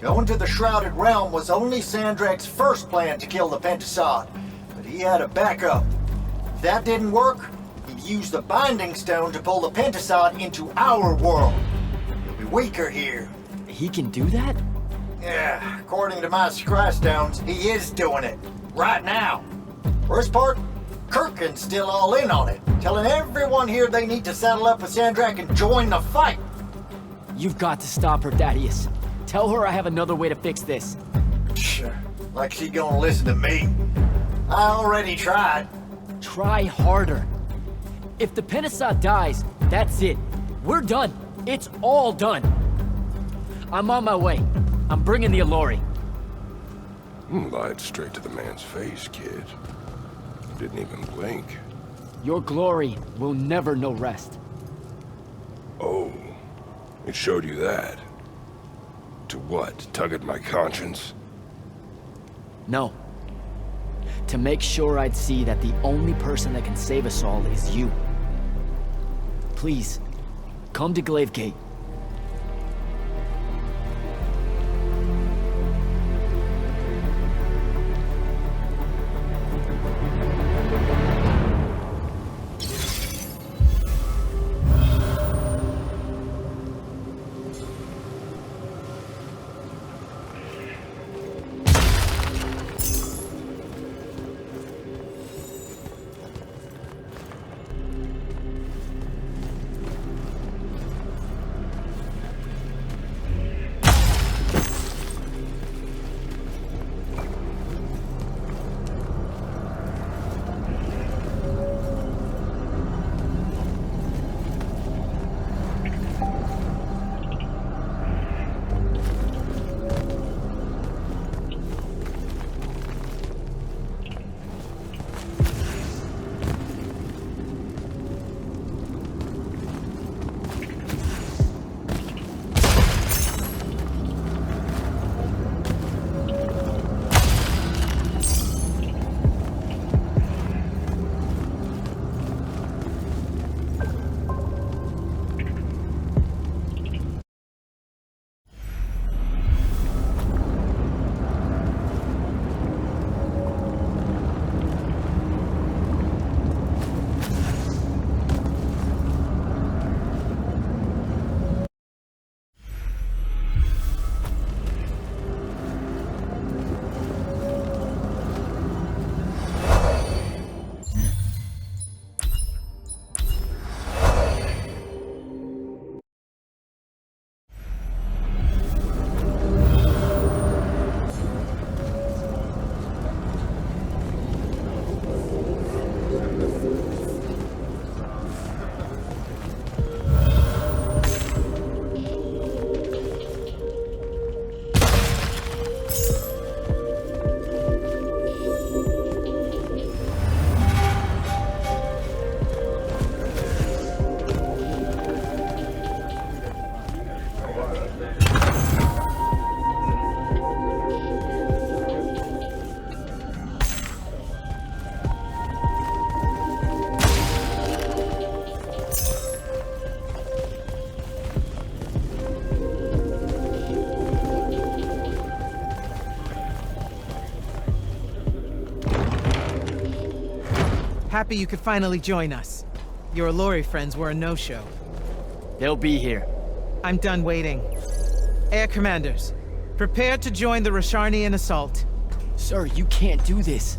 Going to the Shrouded Realm was only Sandrak's first plan to kill the Pentasod, but he had a backup. If that didn't work, he'd use the Binding Stone to pull the Pentasod into our world. He'll be weaker here. He can do that? Yeah, according to my scry stones, he is doing it. Right now. Worst part? Kirkin's still all in on it, telling everyone here they need to saddle up with Sandrak and join the fight. You've got to stop her, Thaddeus. Tell her I have another way to fix this. Sure. Like she gonna listen to me. I already tried. Try harder. If the Pentasod dies, that's it. We're done. It's all done. I'm on my way. I'm bringing the Allori. Lied straight to the man's face, kid. Didn't even blink. Your glory will never know rest. Oh, it showed you that. To what? Tug at my conscience? No. To make sure I'd see that the only person that can save us all is you. Please, come to Glaivegate. happy you could finally join us. Your Allori friends were a no-show. They'll be here. I'm done waiting. Air Commanders, prepare to join the Rosharnian assault. Sir, you can't do this.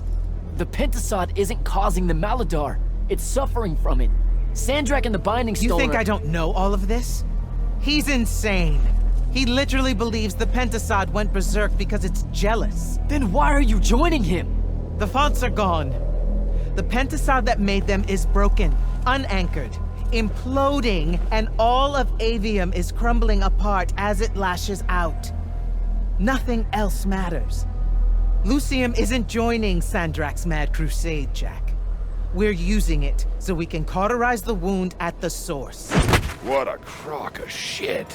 The Pentasod isn't causing the MALA-DAR. It's suffering from it. Sandrak and the Binding Stone You think I don't know all of this? He's insane. He literally believes the Pentasod went berserk because it's jealous. Then why are you joining him? The fonts are gone. The Pentasod that made them is broken, unanchored, imploding, and all of Aveum is crumbling apart as it lashes out. Nothing else matters. Lucium isn't joining Sandrak's mad crusade, Jack. We're using it so we can cauterize the wound at the source. What a crock of shit.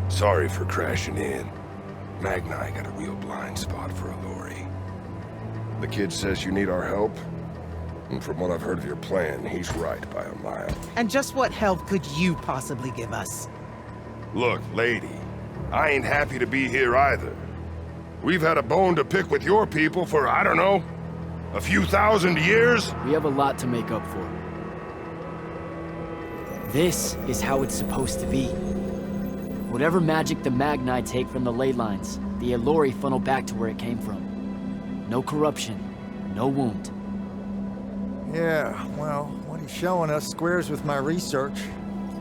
Sorry for crashing in. Magni got a real blind spot for Allori. The kid says you need our help. And from what I've heard of your plan, he's right by a mile. And just what help could you possibly give us? Look, lady, I ain't happy to be here either. We've had a bone to pick with your people for, I don't know, a few thousand years? We have a lot to make up for. This is how it's supposed to be. Whatever magic the Magni take from the ley lines, the Allori funnel back to where it came from. No corruption, no wound. Yeah, well, what he's showing us squares with my research.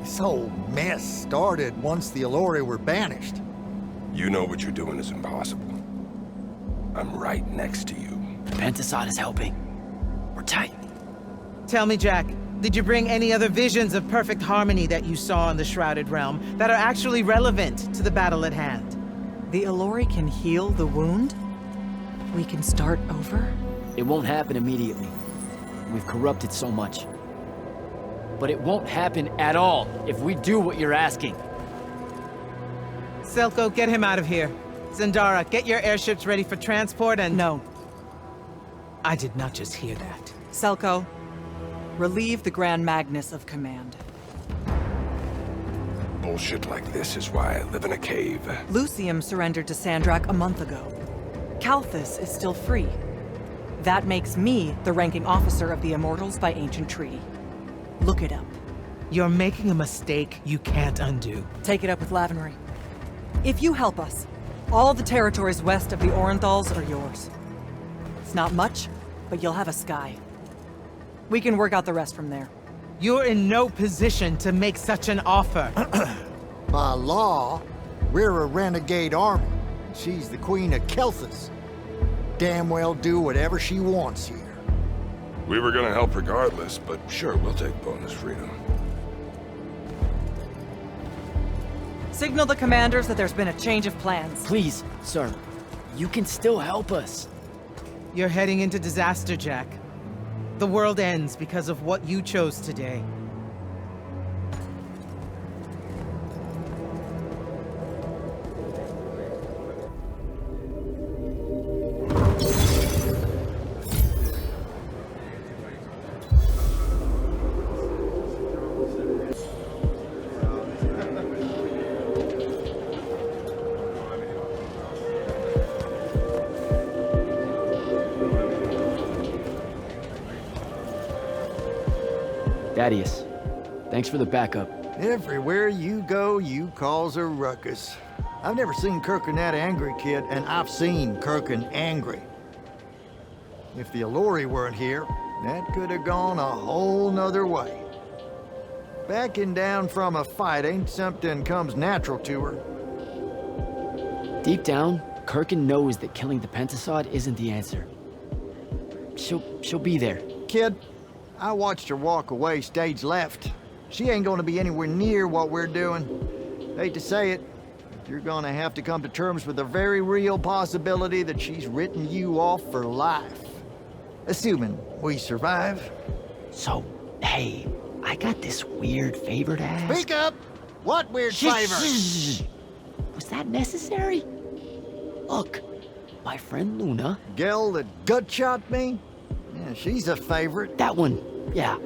This whole mess started once the Allori were banished. You know what you're doing is impossible. I'm right next to you. The Pentasod is helping. We're tight. Tell me, Jack, did you bring any other visions of perfect harmony that you saw in the Shrouded Realm that are actually relevant to the battle at hand? The Allori can heal the wound? We can start over? It won't happen immediately. We've corrupted so much. But it won't happen at all if we do what you're asking. Selko, get him out of here. Zendara, get your airships ready for transport and— No. I did not just hear that. Selko, relieve the Grand Magnus of command. Bullshit like this is why I live in a cave. Lucium surrendered to Sandrak a month ago. Kalthus is still free. That makes me the ranking officer of the Immortals by ancient treaty. Look it up. You're making a mistake you can't undo. Take it up with Lavenry. If you help us, all the territories west of the Orenthals are yours. It's not much, but you'll have a sky. We can work out the rest from there. You're in no position to make such an offer. By law, we're a renegade army. She's the Queen of Kalthus. Damn well do whatever she wants here. We were gonna help regardless, but sure, we'll take bonus freedom. Signal the commanders that there's been a change of plans. Please, sir. You can still help us. You're heading into disaster, Jack. The world ends because of what you chose today. Thaddeus, thanks for the backup. Everywhere you go, you cause a ruckus. I've never seen Kirkin that angry, kid, and I've seen Kirkin angry. If the Allori weren't here, that could have gone a whole nother way. Backing down from a fight ain't something comes natural to her. Deep down, Kirkin knows that killing the Pentasod isn't the answer. She'll be there. Kid, I watched her walk away stage left. She ain't gonna be anywhere near what we're doing. Hate to say it, but you're gonna have to come to terms with the very real possibility that she's written you off for life. Assuming we survive. So, hey, I got this weird favor to ask. Speak up! What weird favor? Was that necessary? Look, my friend Luna. Gel that gut shot me? Yeah, she's a favorite. That one, yeah.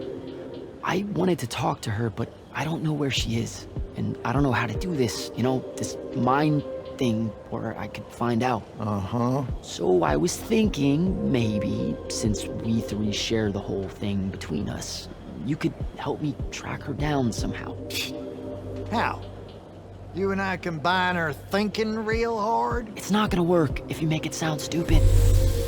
I wanted to talk to her, but I don't know where she is. And I don't know how to do this, you know, this mind thing where I could find out. Uh-huh. So I was thinking, maybe, since we three share the whole thing between us, you could help me track her down somehow. How? You and I combine our thinking real hard? It's not gonna work if you make it sound stupid.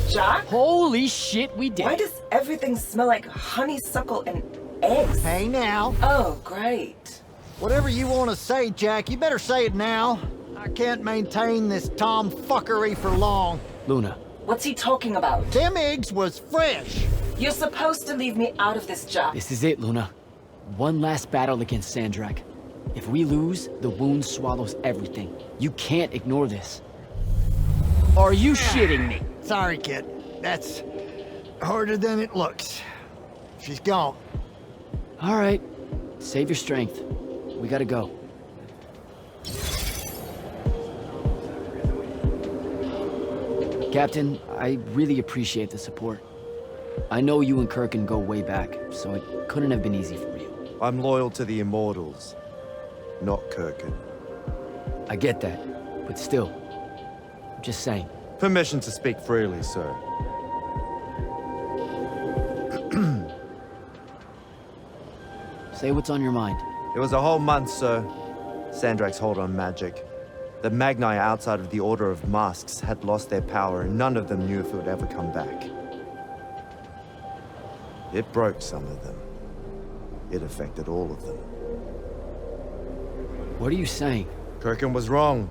Jack? Holy shit, we did. Why does everything smell like honeysuckle and eggs? Hey now. Oh, great. Whatever you want to say, Jack, you better say it now. I can't maintain this tomfuckery for long. Luna. What's he talking about? Them eggs was fresh. You're supposed to leave me out of this, Jack. This is it, Luna. One last battle against Sandrak. If we lose, the wound swallows everything. You can't ignore this. Are you shitting me? Sorry, kid. That's harder than it looks. She's gone. All right. Save your strength. We gotta go. Captain, I really appreciate the support. I know you and Kirkin go way back, so it couldn't have been easy for you. I'm loyal to the Immortals, not Kirkin. I get that, but still, I'm just saying. Permission to speak freely, sir. Say what's on your mind. It was a whole month, sir. Sandrak's hold on magic. The Magni outside of the Order of Masks had lost their power, and none of them knew if it would ever come back. It broke some of them. It affected all of them. What are you saying? Kirkin was wrong,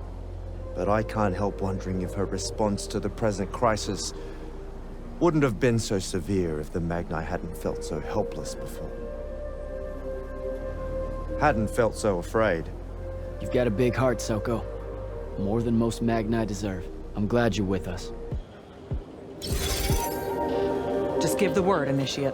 but I can't help wondering if her response to the present crisis wouldn't have been so severe if the Magni hadn't felt so helpless before. Hadn't felt so afraid. You've got a big heart, Soko. More than most Magni deserve. I'm glad you're with us. Just give the word, Initiate.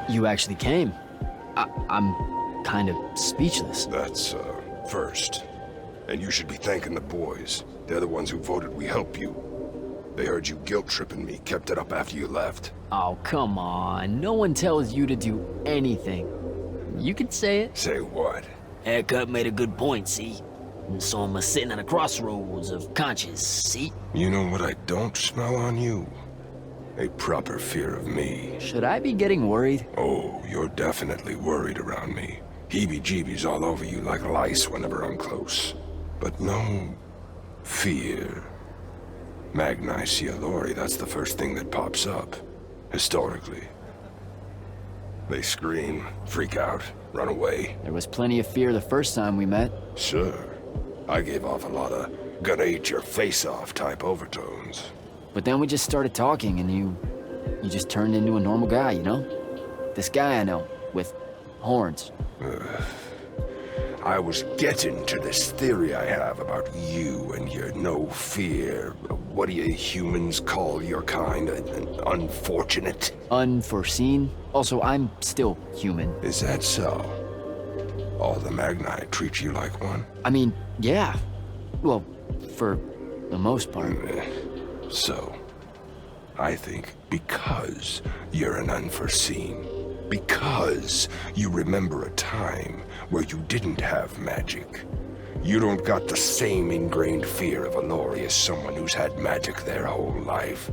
You actually came. I'm kind of speechless. That's, first. And you should be thanking the boys. They're the ones who voted we help you. They heard you guilt-tripping me, kept it up after you left. Oh, come on. No one tells you to do anything. You can say it. Say what? Haircut made a good point, see? And so I'm sitting at a crossroads of conscience, see? You know what I don't smell on you? A proper fear of me. Should I be getting worried? Oh, you're definitely worried around me. Heebie-jeebies all over you like lice whenever I'm close. But no fear. Magni see a Lori, that's the first thing that pops up. Historically. They scream, freak out, run away. There was plenty of fear the first time we met. Sure. I gave off a lot of gonna eat your face off type overtones. But then we just started talking and you just turned into a normal guy, you know? This guy I know, with horns. I was getting to this theory I have about you and your no fear. What do you humans call your kind? Unfortunate? Unforeseen? Also, I'm still human. Is that so? All the Magni treat you like one? I mean, yeah. Well, for the most part. So, I think because you're an unforeseen, because you remember a time where you didn't have magic, you don't got the same ingrained fear of Alori as someone who's had magic their whole life.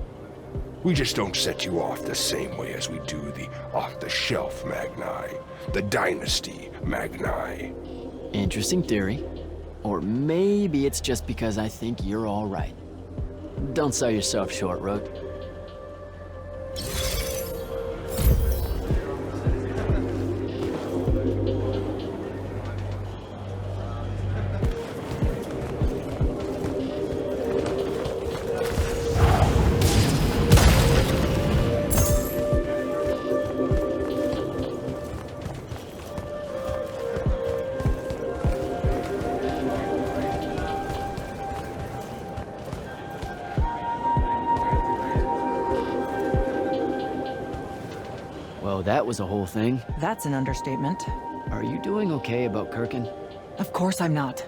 We just don't set you off the same way as we do the off-the-shelf Magni, the Dynasty Magni. Interesting theory. Or maybe it's just because I think you're all right. Don't sell yourself short, Road. that was a whole thing. That's an understatement. Are you doing okay about Kirkin? Of course I'm not.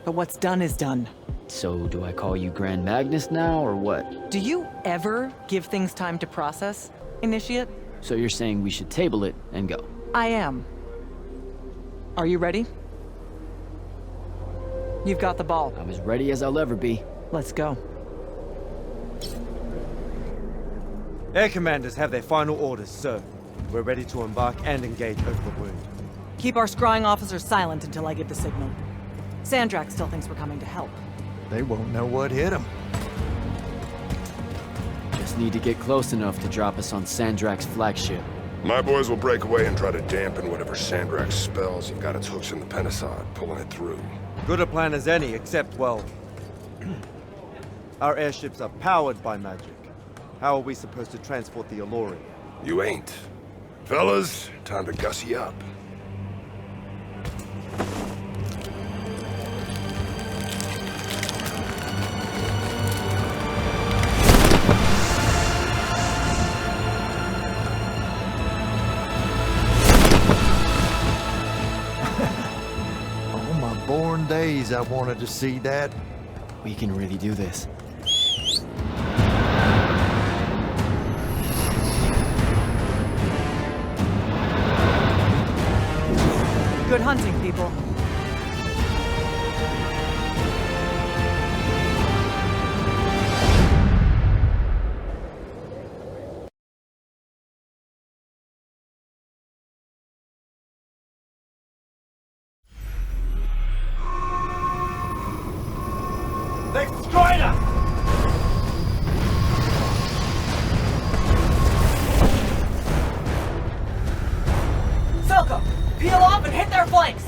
But what's done is done. So do I call you Grand Magnus now, or what? Do you ever give things time to process, Initiate? So you're saying we should table it and go? I am. Are you ready? You've got the ball. I'm as ready as I'll ever be. Let's go. Air commanders have their final orders, sir. We're ready to embark and engage over the wound. Keep our scrying officers silent until I give the signal. Sandrak still thinks we're coming to help. They won't know what hit them. Just need to get close enough to drop us on Sandrak's flagship. My boys will break away and try to dampen whatever Sandrak spells and got its hooks in the Penasod, pulling it through. Good a plan as any, except, well... our airships are powered by magic. How are we supposed to transport the Alluri? You ain't. Fellas, time to gussy up. All my born days I wanted to see that. We can really do this. Good hunting, people. They've destroyed us! Selko, peel off and hit their flanks!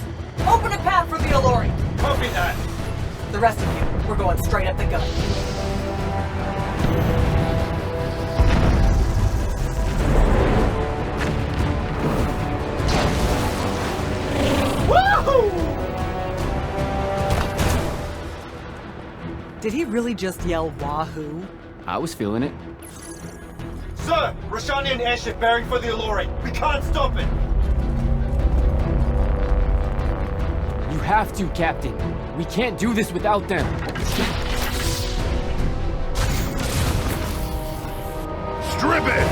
Open a path for the Alluri! Copy that! The rest of you, we're going straight at the gun. Woohoo! Did he really just yell wahoo? I was feeling it. Sir! Rashanian airship bearing for the Alluri! We can't stop it! You have to, Captain. We can't do this without them. Strip it!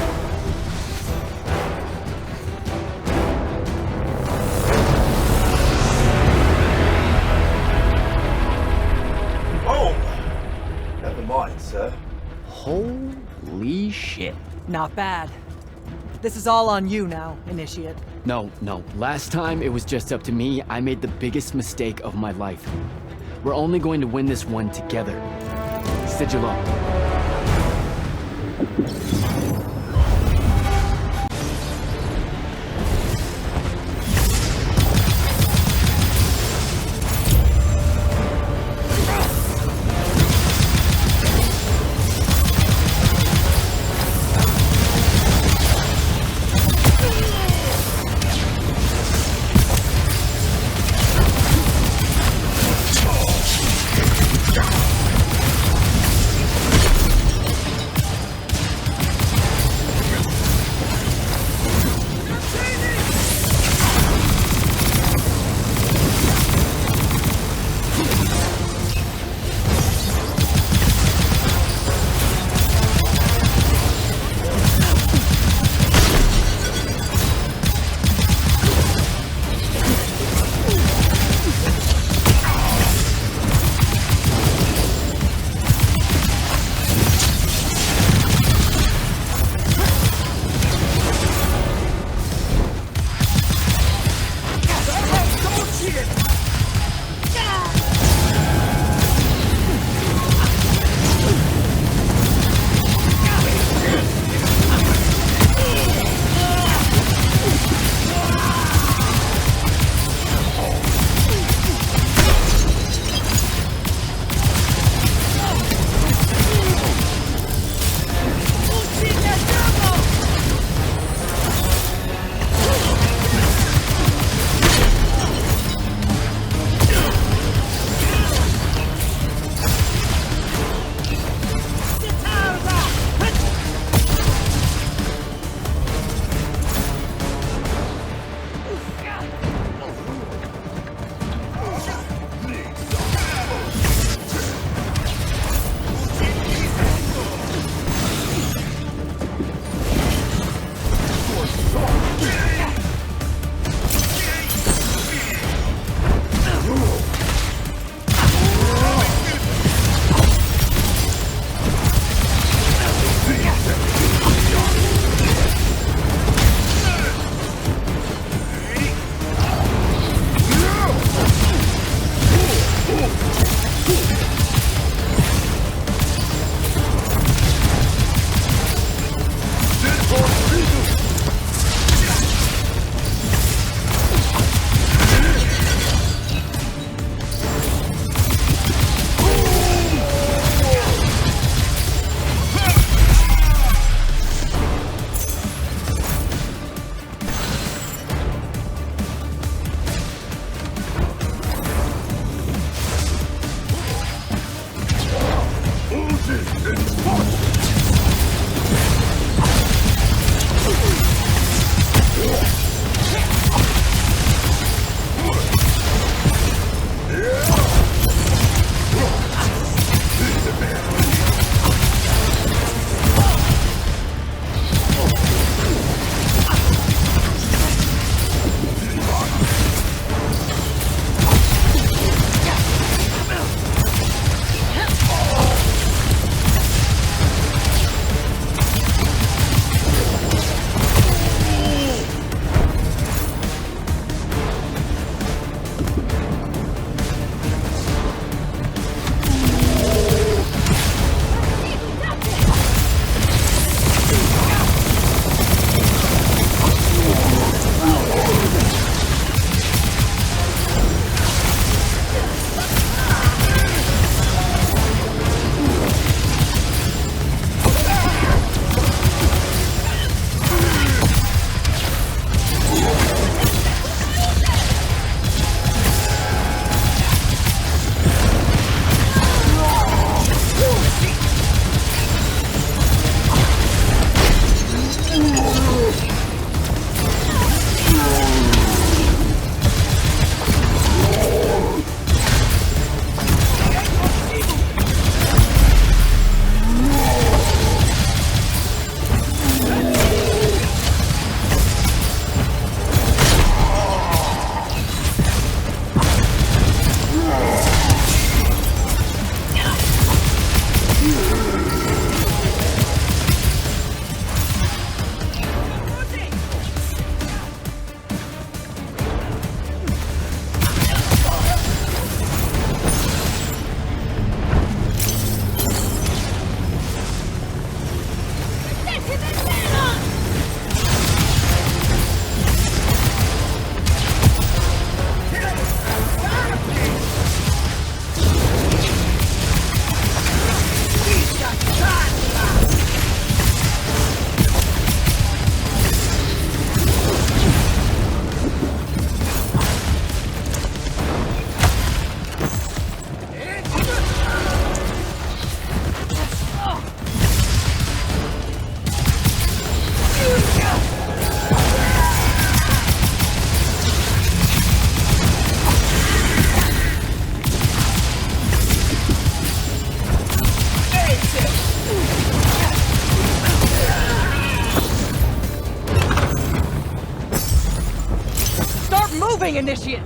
Oh! Never mind, sir. Holy shit. Not bad. This is all on you now, Initiate. No. Last time it was just up to me. I made the biggest mistake of my life. We're only going to win this one together. Sigil up. moving, Initiate!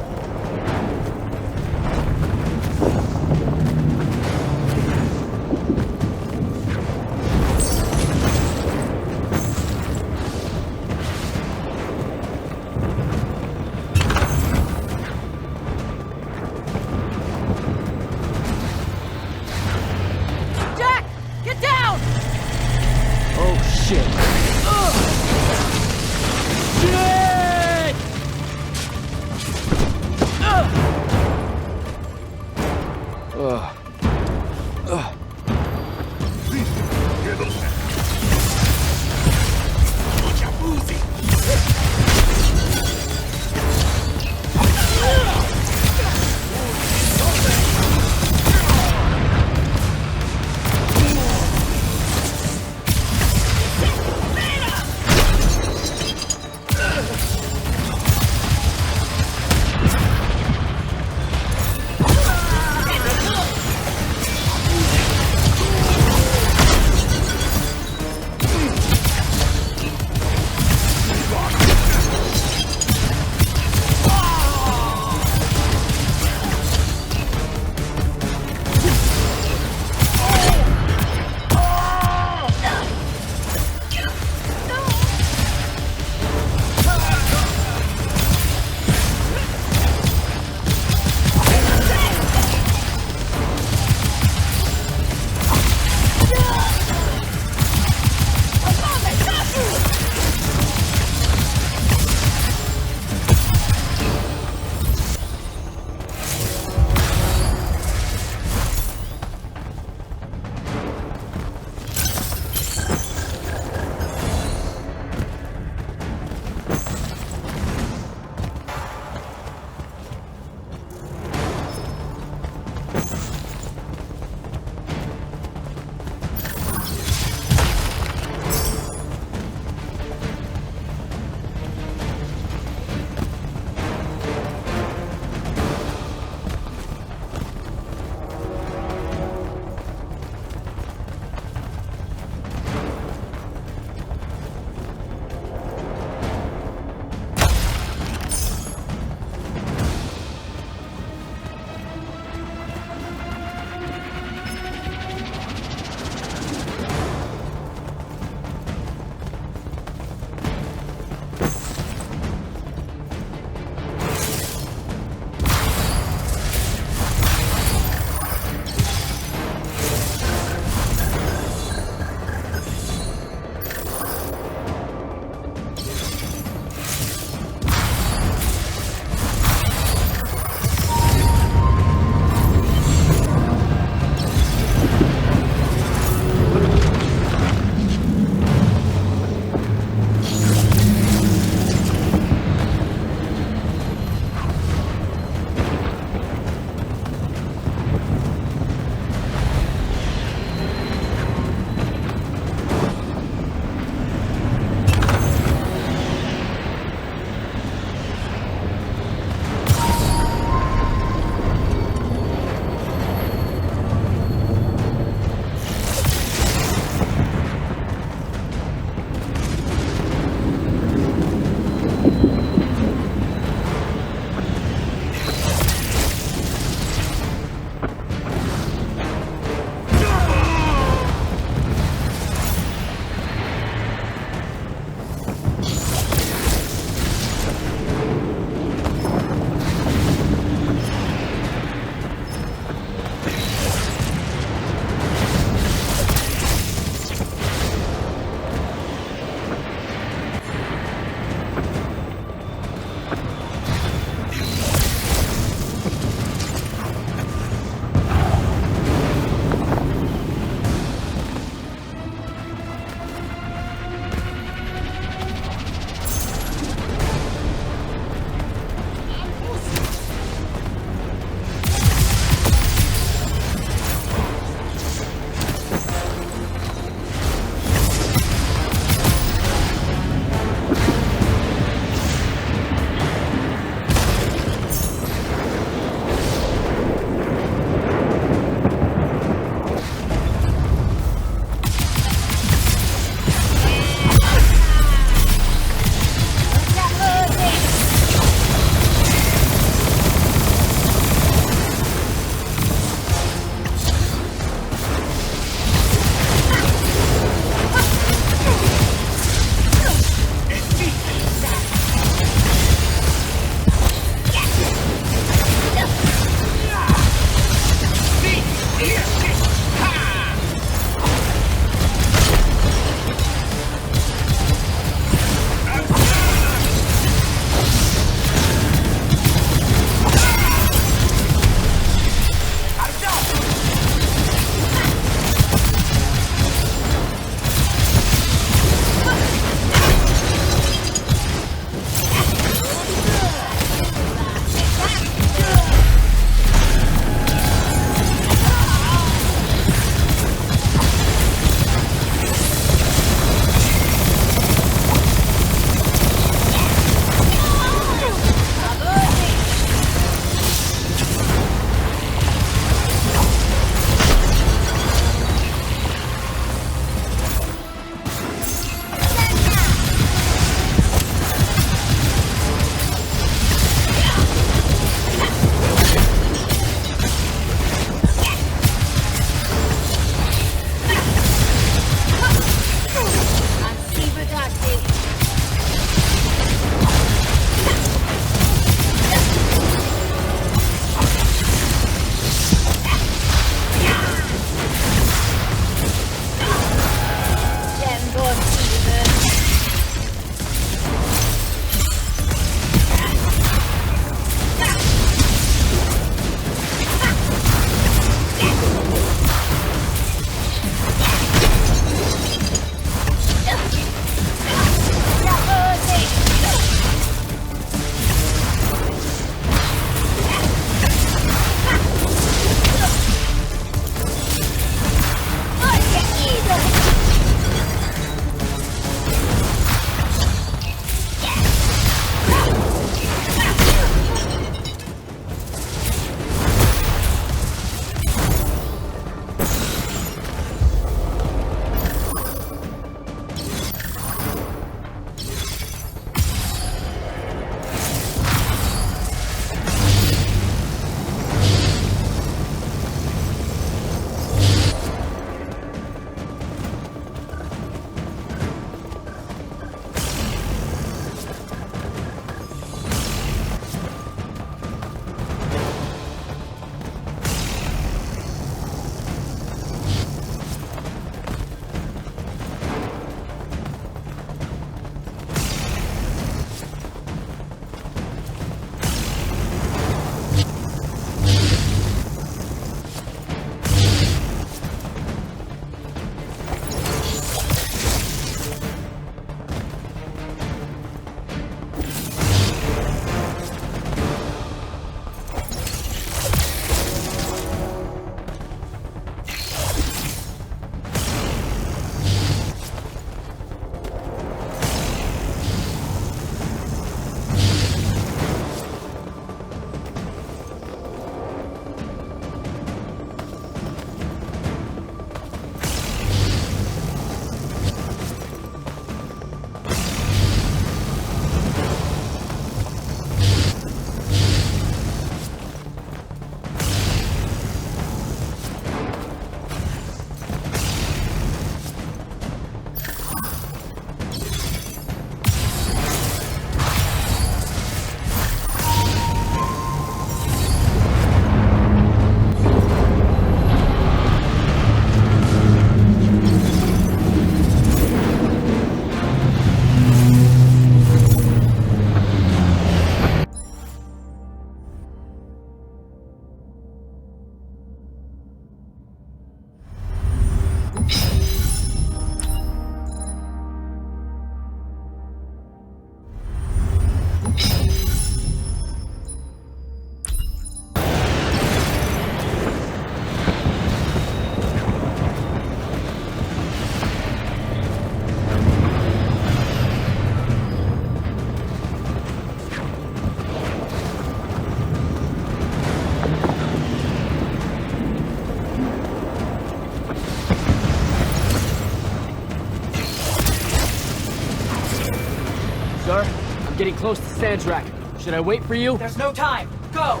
Sir, I'm getting close to Sandrak. Should I wait for you? There's no time. Go!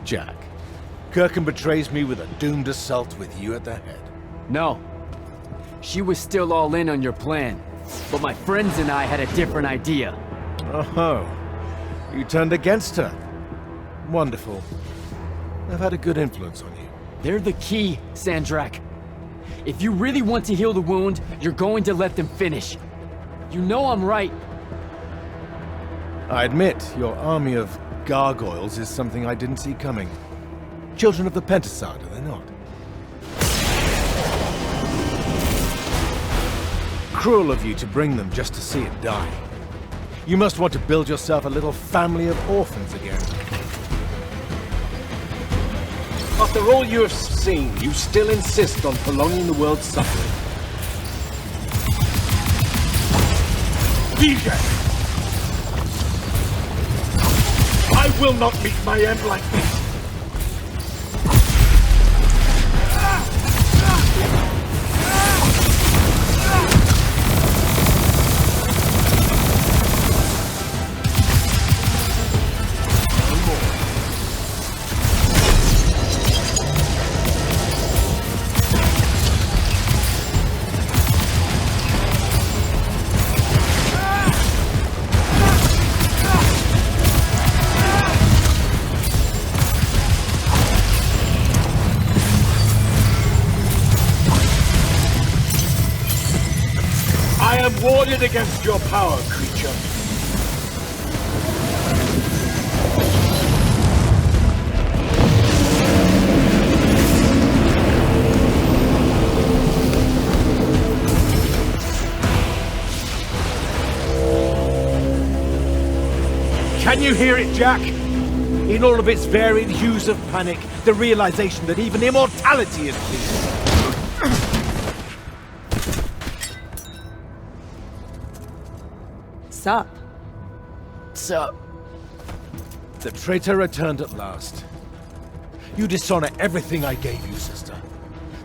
Jack, Kirkham betrays me with a doomed assault with you at the head. No. She was still all in on your plan. But my friends and I had a different idea. Oh, you turned against her. Wonderful. I've had a good influence on you. They're the key, Sandrak. If you really want to heal the wound, you're going to let them finish. You know I'm right. I admit, your army of gargoyles is something I didn't see coming. Children of the Pentasad, are they not? Cruel of you to bring them just to see it die. You must want to build yourself a little family of orphans again. After all you have seen, you still insist on prolonging the world's suffering. DJ! I will not meet my end like this! Warded against your power, creature. Can you hear it, Jack? In all of its varied hues of panic, the realization that even immortality is pleasing. Sup? Sup? The traitor returned at last. You dishonor everything I gave you, sister.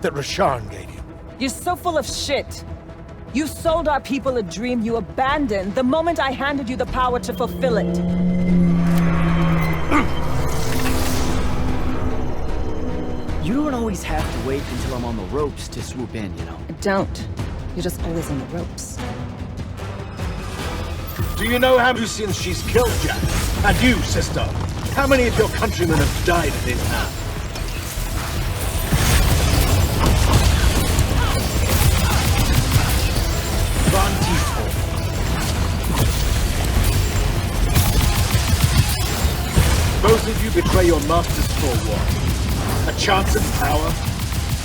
That Rasharn gave you. You're so full of shit. You sold our people a dream you abandoned the moment I handed you the power to fulfill it. You don't always have to wait until I'm on the ropes to swoop in, you know? I don't. You're just always on the ropes. Do you know how many sins she's killed, Jack? And you, sister, how many of your countrymen have died at his hand? Both of you betray your masters for what? A chance of power?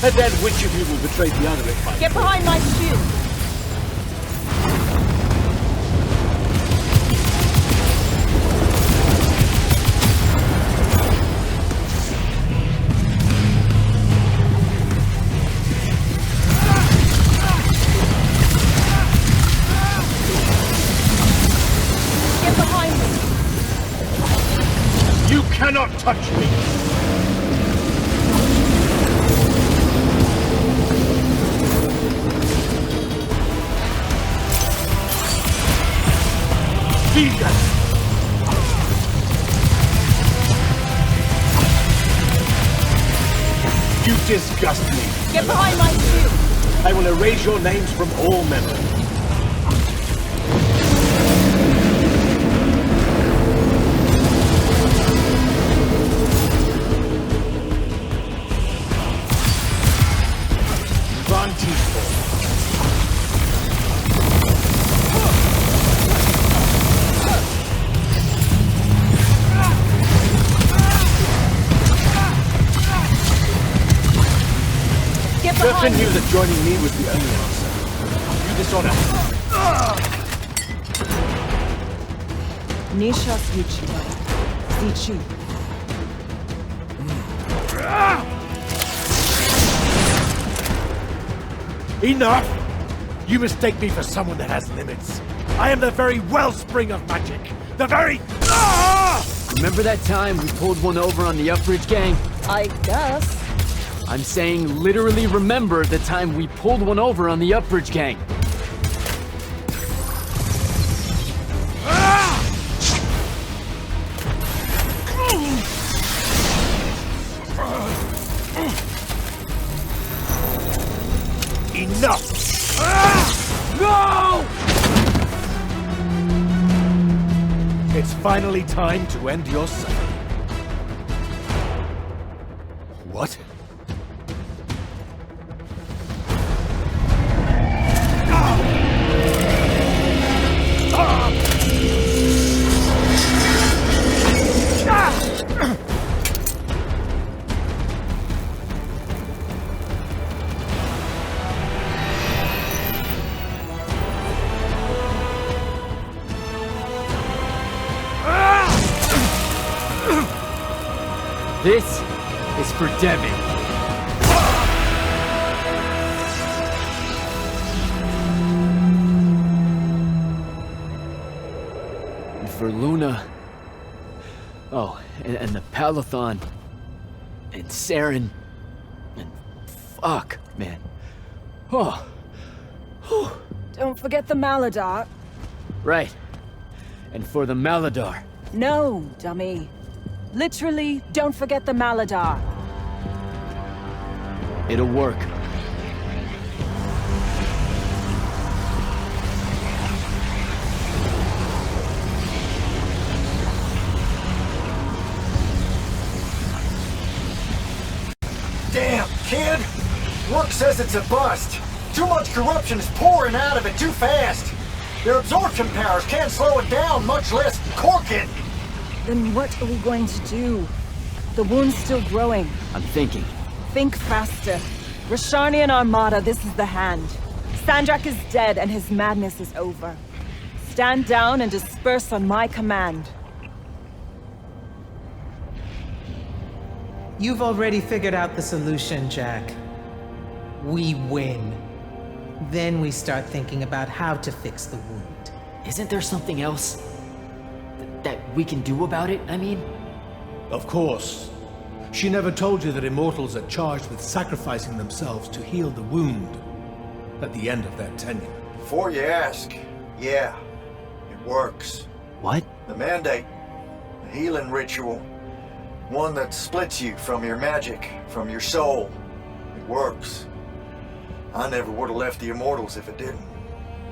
And then which of you will betray the other if I... Get behind my shield! Cannot touch me! Vegan! You disgust me! Get behind my shield! I will erase your names from all memory. Kirkin knew that joining me was the only answer. You dishonor. Nisha Zichi. Enough! You mistake me for someone that has limits. I am the very wellspring of magic. The very... Remember that time we pulled one over on the Upbridge gang? I guess. I'm saying literally remember the time we pulled one over on the Upbridge gang. Enough! No! It's finally time to end your suffering. What? This is for Devin. And for Luna. Oh, and the Palathon. And Saren. And fuck, man. Oh. Whew. Don't forget the MALA-DAR. Right. And for the MALA-DAR. No, dummy. Literally, don't forget the MALA-DAR. It'll work. Damn, kid! Work says it's a bust. Too much corruption is pouring out of it too fast. Their absorption powers can't slow it down, much less cork it. Then what are we going to do? The wound's still growing. I'm thinking. Think faster. Rashanian Armada, this is the hand. Sandrak is dead and his madness is over. Stand down and disperse on my command. You've already figured out the solution, Jack. We win. Then we start thinking about how to fix the wound. Isn't there something else that we can do about it, I mean? Of course. She never told you that Immortals are charged with sacrificing themselves to heal the wound at the end of their tenure. Before you ask, yeah, it works. What? The Mandate. The healing ritual. One that splits you from your magic, from your soul. It works. I never would have left the Immortals if it didn't.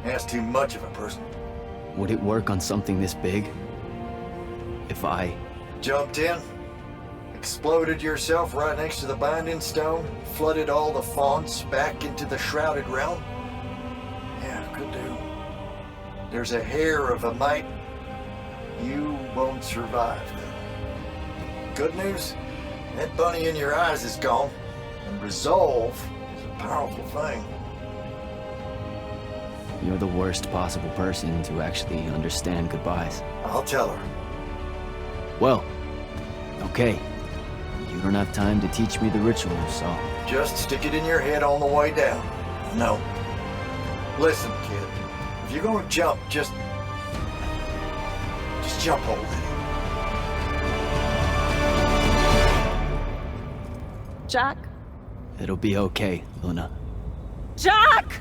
That's too much of a person. Would it work on something this big? If I... Jumped in, exploded yourself right next to the Binding Stone, flooded all the fonts back into the Shrouded realm? Yeah, could do. There's a hair of a mite. You won't survive, though. Good news, that bunny in your eyes is gone, and resolve is a powerful thing. You're the worst possible person to actually understand goodbyes. I'll tell her. Well, okay. You don't have time to teach me the ritual, so... Just stick it in your head on the way down. No. Listen, kid. If you're gonna jump, just jump already. Jack? It'll be okay, Luna. Jack!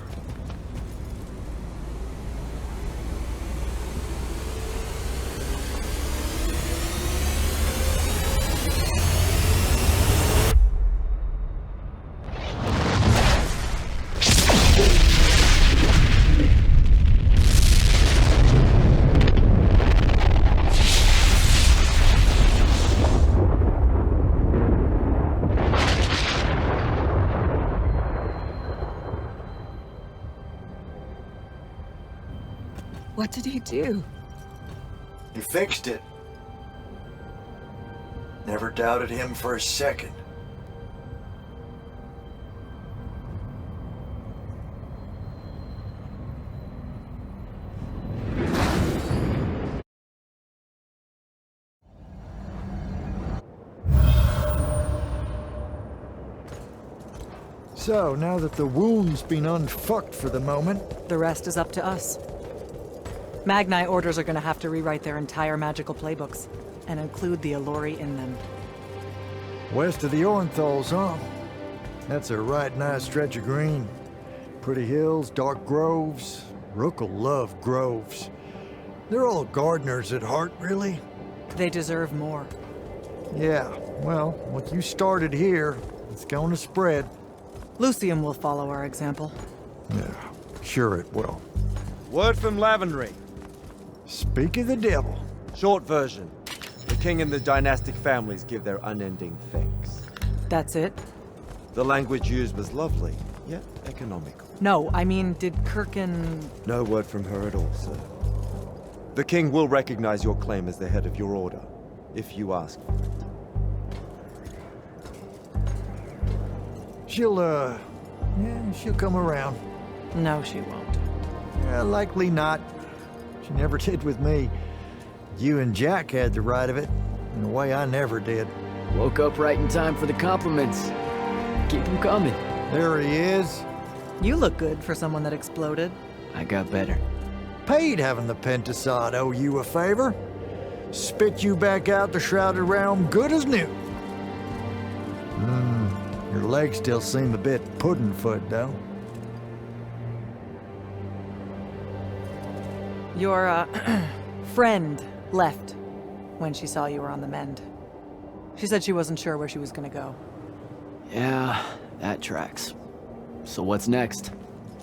What did he do? He fixed it. Never doubted him for a second. So, now that the wound's been unfucked for the moment... The rest is up to us. Magni orders are gonna have to rewrite their entire magical playbooks, and include the Allori in them. West of the Orenthals, huh? That's a right nice stretch of green. Pretty hills, dark groves. Rook'll love groves. They're all gardeners at heart, really. They deserve more. Yeah, well, what you started here, it's going to spread. Lucium will follow our example. Yeah, sure it will. Word from Lavenry. Speak of the devil. Short version. The king and the dynastic families give their unending thanks. That's it? The language used was lovely, yet economical. No, I mean, did Kirkin... No word from her at all, sir. The king will recognize your claim as the head of your order, if you ask for it. She'll come around. No, she won't. Likely not. She never did with me. You and Jack had the right of it, in a way I never did. Woke up right in time for the compliments. Keep them coming. There he is. You look good for someone that exploded. I got better. Paid having the Pentasod owe you a favor. Spit you back out the Shrouded Realm good as new. Your legs still seem a bit pudding-foot, though. Your, friend left when she saw you were on the mend. She said she wasn't sure where she was gonna go. Yeah, that tracks. So what's next?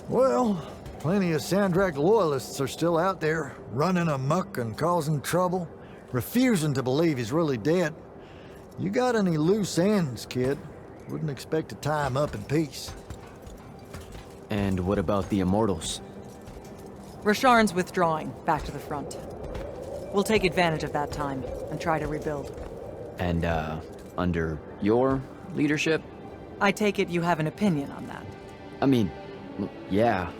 Well, plenty of Sandrak loyalists are still out there, running amok and causing trouble, refusing to believe he's really dead. You got any loose ends, kid? Wouldn't expect to tie him up in peace. And what about the Immortals? Rasharn's withdrawing back to the front. We'll take advantage of that time and try to rebuild. And, under your leadership? I take it you have an opinion on that. I mean, yeah.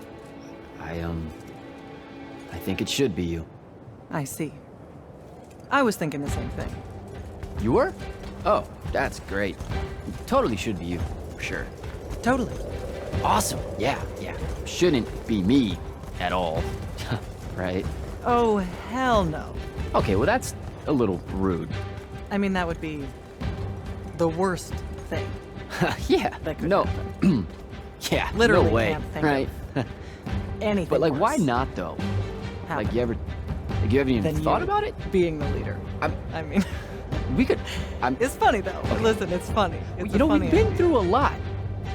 I think it should be you. I see. I was thinking the same thing. You were? Oh, that's great. Totally should be you, for sure. Totally. Awesome. Yeah. Shouldn't be me at all. Right? Oh, hell no. Okay, well that's a little rude. I mean, that would be the worst thing. Yeah. That could no. Yeah, literally no way, can't think right? of anything But like, worse. why not though? How? Like, you haven't even Than thought you about it? Being the leader. I mean... We could... It's funny, though. Okay. Listen, it's funny. It's you know, funny we've been idea. through a lot.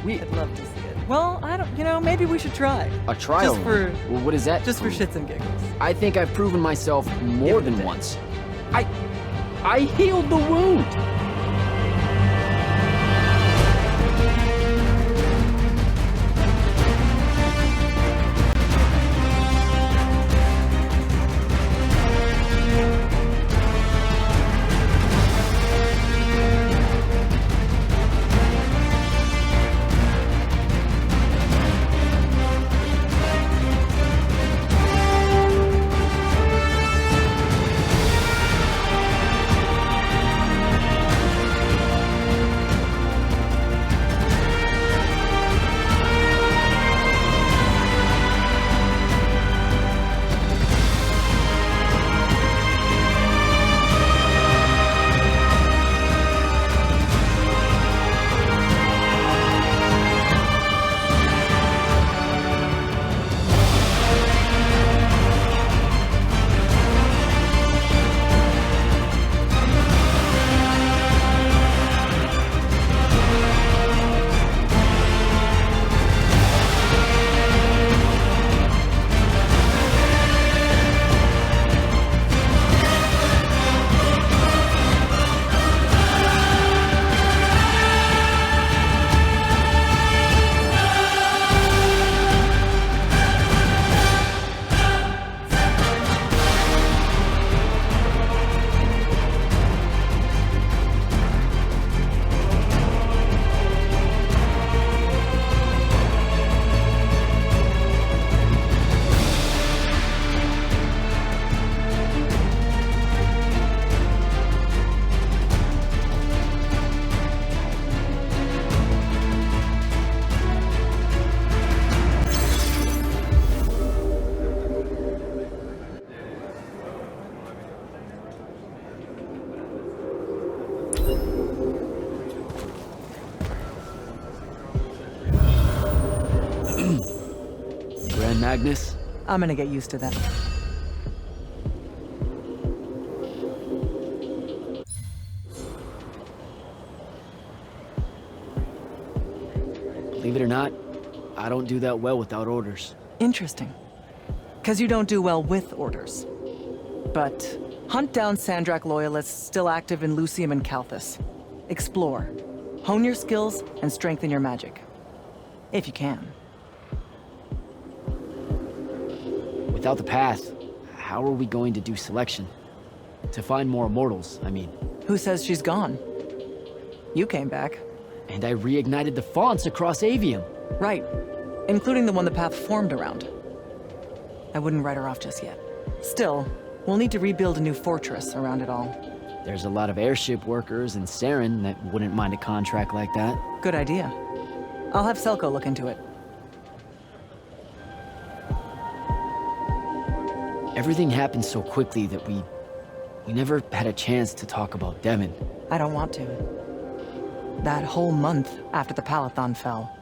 I'd love to see it. Well, I don't... maybe we should try. A trial? Just for... Well, what is that? Just for shits and giggles. I think I've proven myself more than once. I healed the wound! Magnus? I'm gonna get used to that. Believe it or not, I don't do that well without orders. Interesting. Because you don't do well with orders. But hunt down Sandrak loyalists still active in Lucium and Calthus. Explore. Hone your skills and strengthen your magic. If you can. Without the path, how are we going to do selection? To find more immortals, I mean. Who says she's gone? You came back. And I reignited the fonts across Aveum. Right. Including the one the path formed around. I wouldn't write her off just yet. Still, we'll need to rebuild a new fortress around it all. There's a lot of airship workers in Saren that wouldn't mind a contract like that. Good idea. I'll have Selko look into it. Everything happened so quickly that we never had a chance to talk about Devon. I don't want to. That whole month after the Palathon fell.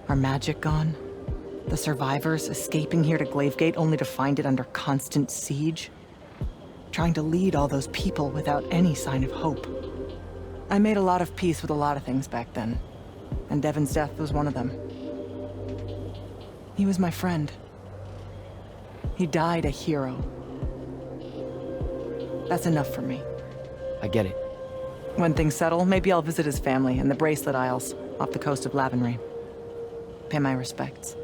Our magic gone. The survivors escaping here to Glaivegate only to find it under constant siege. Trying to lead all those people without any sign of hope. I made a lot of peace with a lot of things back then. And Devon's death was one of them. He was my friend. He died a hero. That's enough for me. I get it. When things settle, maybe I'll visit his family in the Bracelet Isles off the coast of Lavenry. Pay my respects.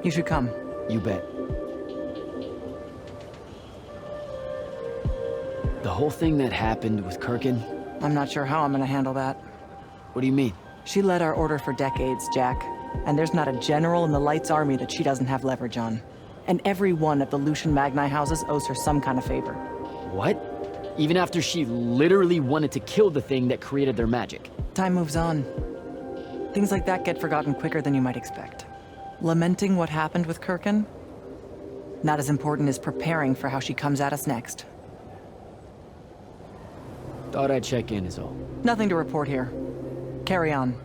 You should come. You bet. The whole thing that happened with Kirkin? I'm not sure how I'm gonna handle that. What do you mean? She led our order for decades, Jack. And there's not a general in the Light's army that she doesn't have leverage on. And every one of the Lucian Magni houses owes her some kind of favor. What? Even after she literally wanted to kill the thing that created their magic? Time moves on. Things like that get forgotten quicker than you might expect. Lamenting what happened with Kirkin? Not as important as preparing for how she comes at us next. Thought I'd check in is all. Nothing to report here. Carry on.